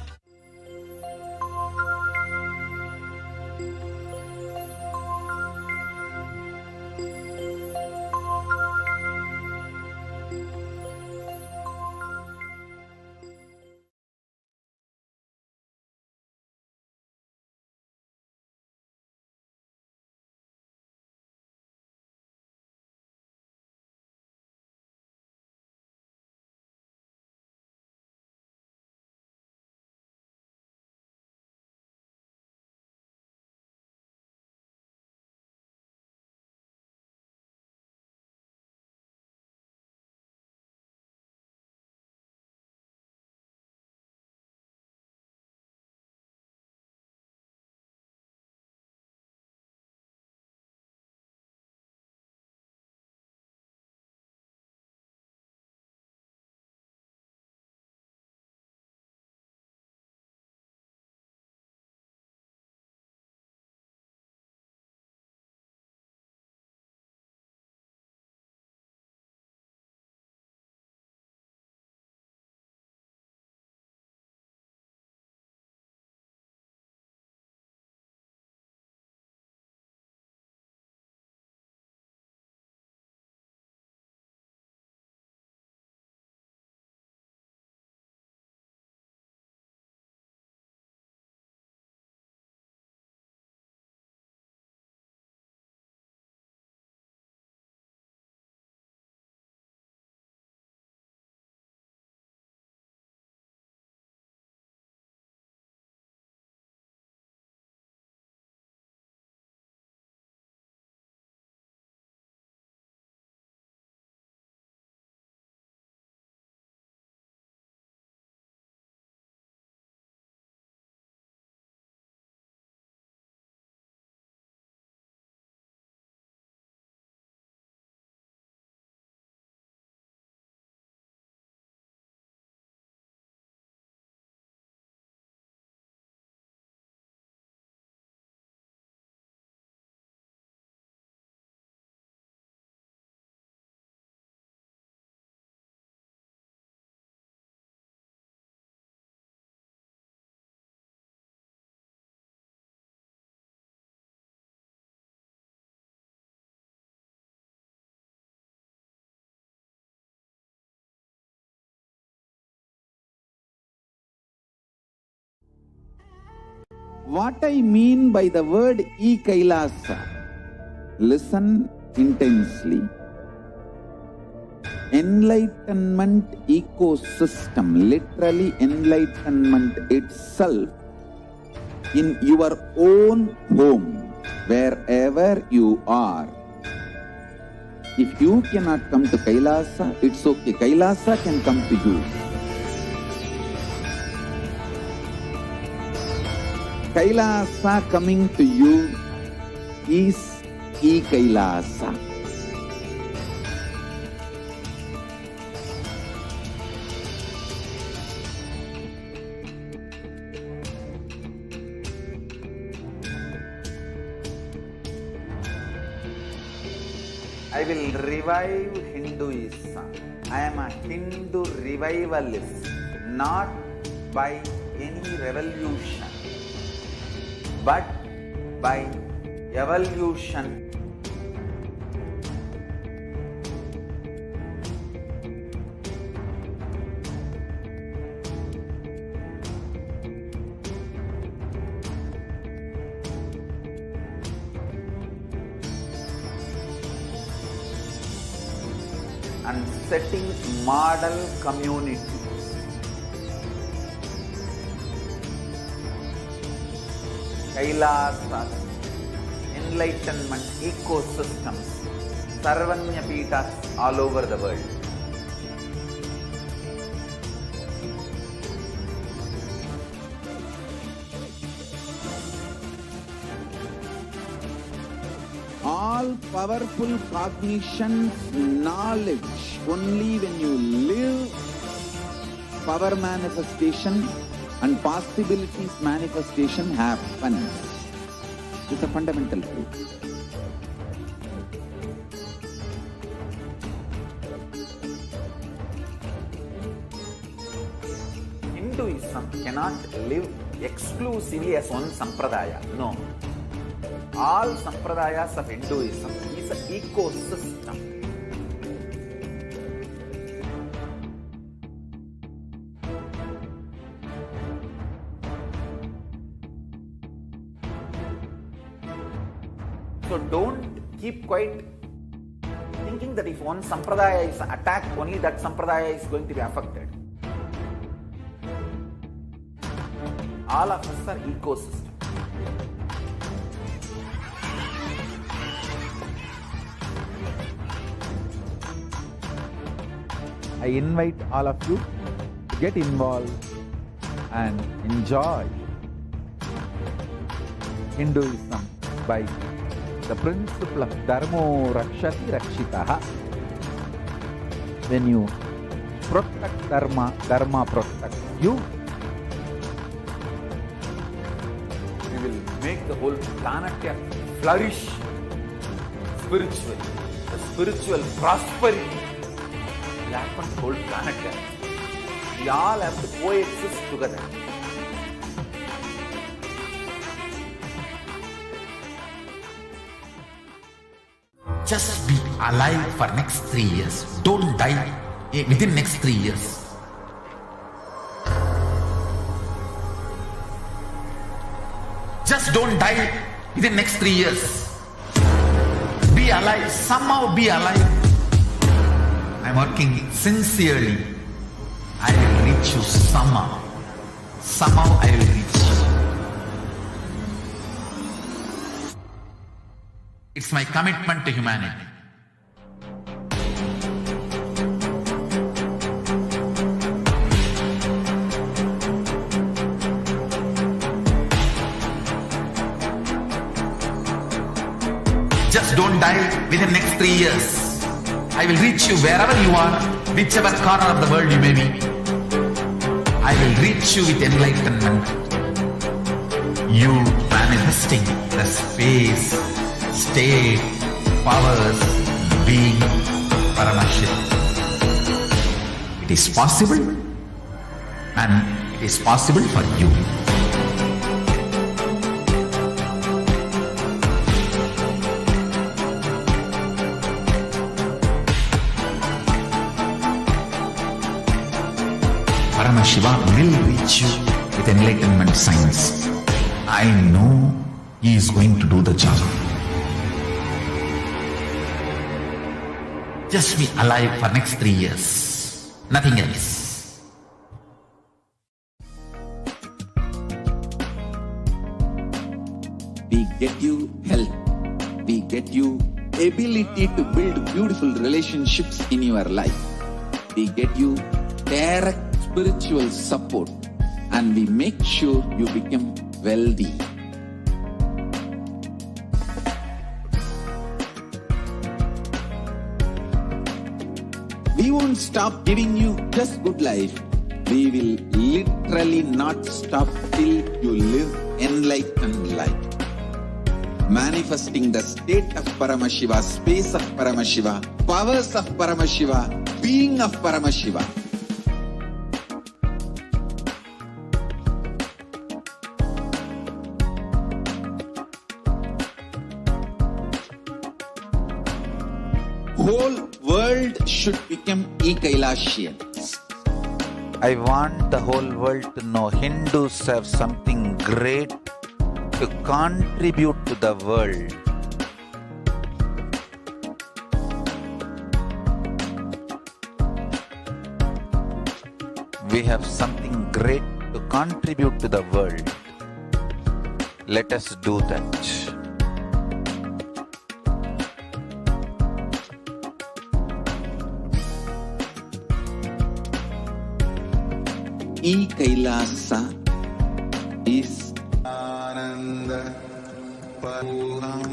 What I mean by the word e-Kailasa, listen intensely. enlightenment ecosystem, literally enlightenment itself, in your own home, wherever you are. If you cannot come to Kailasa, it's okay. Kailasa can come to you. Kailasa coming to you is e-Kailasa. I will revive Hinduism. I am a Hindu revivalist, not by any revolution, but by evolution. And setting model communities. Kailasas, enlightenment ecosystems, Sarvanya Pitas all over the world. All powerful cognition, knowledge, only when you live, power manifestation and possibilities manifestation happens. It's a fundamental truth. Hinduism cannot live exclusively as one sampradaya. No. All sampradayas of Hinduism is an ecosystem. So don't keep quiet thinking that if one sampradaya is attacked, only that sampradaya is going to be affected. All of us are ecosystem. I invite all of you to get involved and enjoy Hinduism by the principle of Dharmo Rakshati Rakshitaha. When you protect Dharma, Dharma protects you. We will make the whole planet flourish spiritually. The spiritual prosperity will happen to the whole planet. We all have to coexist together. Just be alive for next 3 years. Don't die within next 3 years. Just don't die within next 3 years. Be alive. Somehow be alive. I'm working sincerely. I will reach you somehow. Somehow I will reach you. It's my commitment to humanity. Just don't die within next 3 years. I will reach you wherever you are, whichever corner of the world you may be. I will reach you with enlightenment. You manifesting the space, state, powers, being Paramashivoham. It is possible, and it is possible for you. Paramashivoham will reach you with enlightenment science. I know he is going to do the job. just be alive for next 3 years. Nothing else. We get you health. We get you ability to build beautiful relationships in your life. We get you direct spiritual support, and we make sure you become wealthy. We won't stop giving you just good life. We will literally not stop till you live enlightened life. Manifesting the state of Paramashiva, space of Paramashiva, powers of Paramashiva, being of Paramashiva. Whole world should become e-Kailashian. I want the whole world to know Hindus have something great to contribute to the world. We have something great to contribute to the world. Let us do that. E-Kailasa is Nityananda Paramashivoham.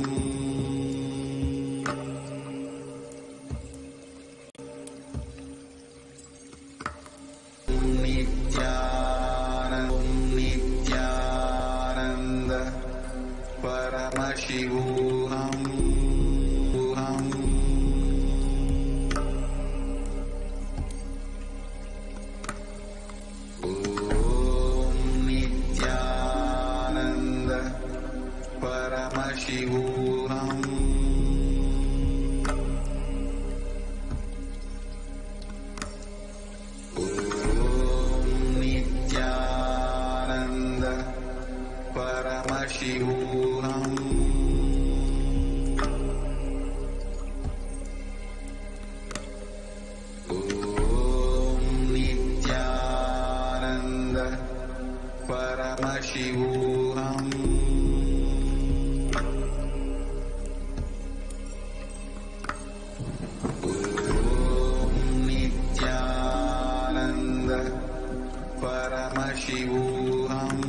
Nityananda Paramashivoham. Om Nityananda Paramashivoham. Om Nityananda Paramashivoham. Om Nityananda Paramashivoham. Om Nityananda Paramashivoham.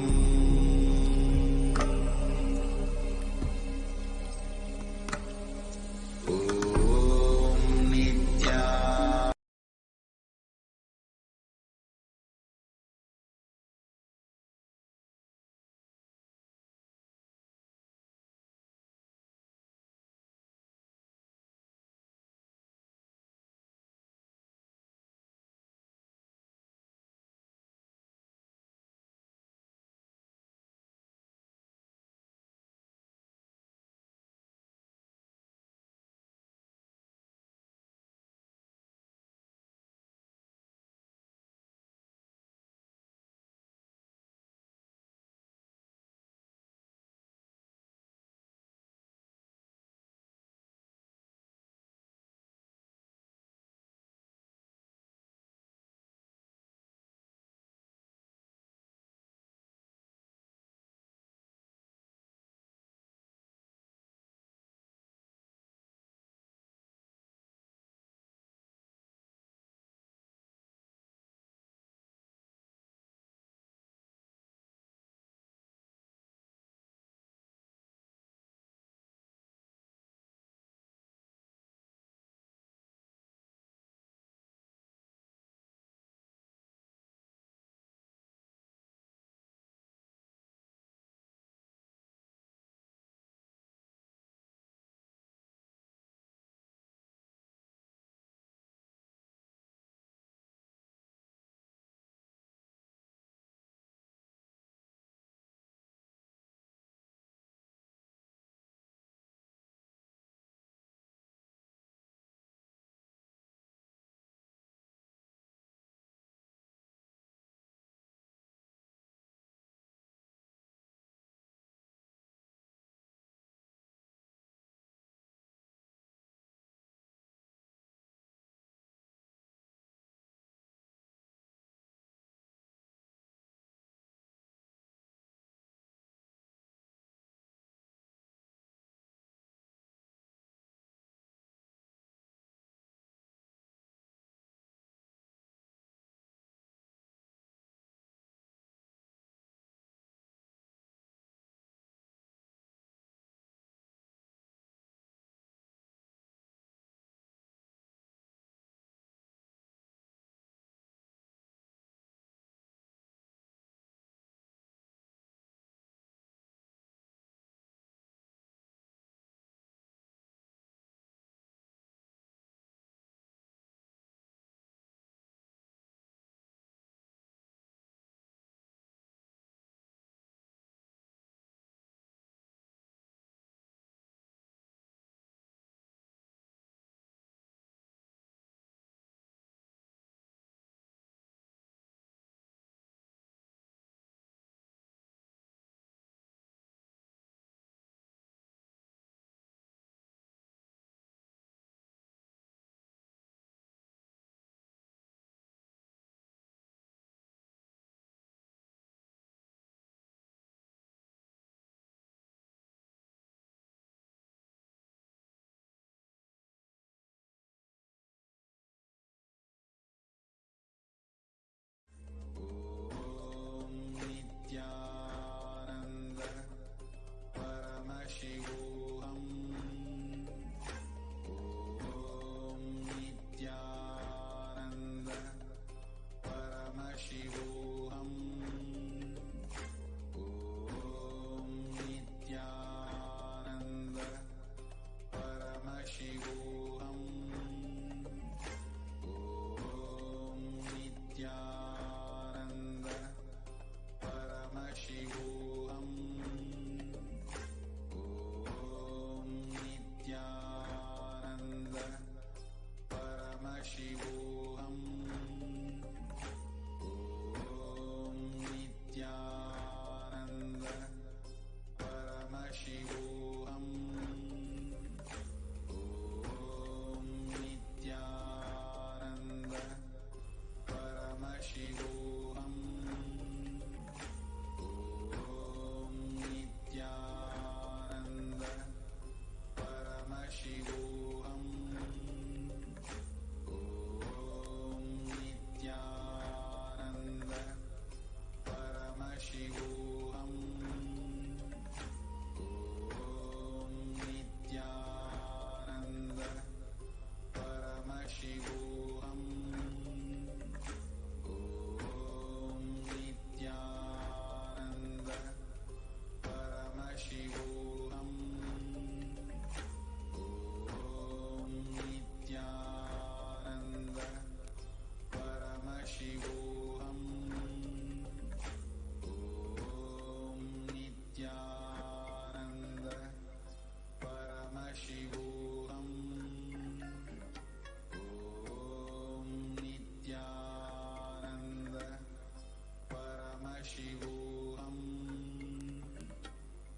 Paramashivoham.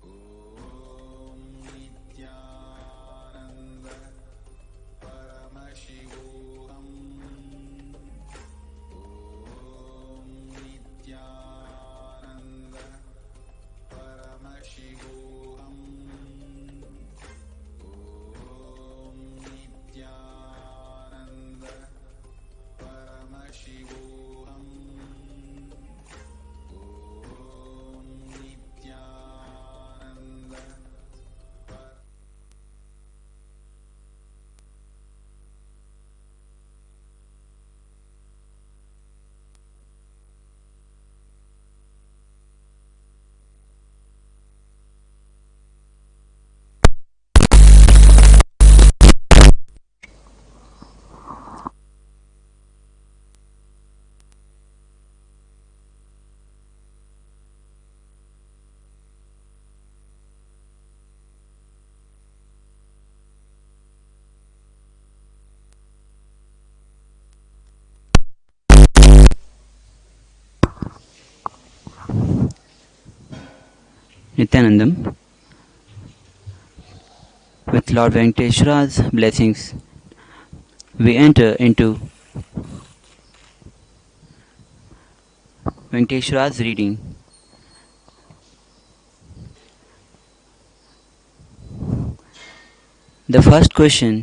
Om Nithyananda Paramashivoham. Om Nithyananda Paramashivoham. Om Nithyananda Paramashivoham. Om Nithyananda Nithyanandam. With Lord Venkateshwara's blessings, we enter into Venkateshwara's reading. The first question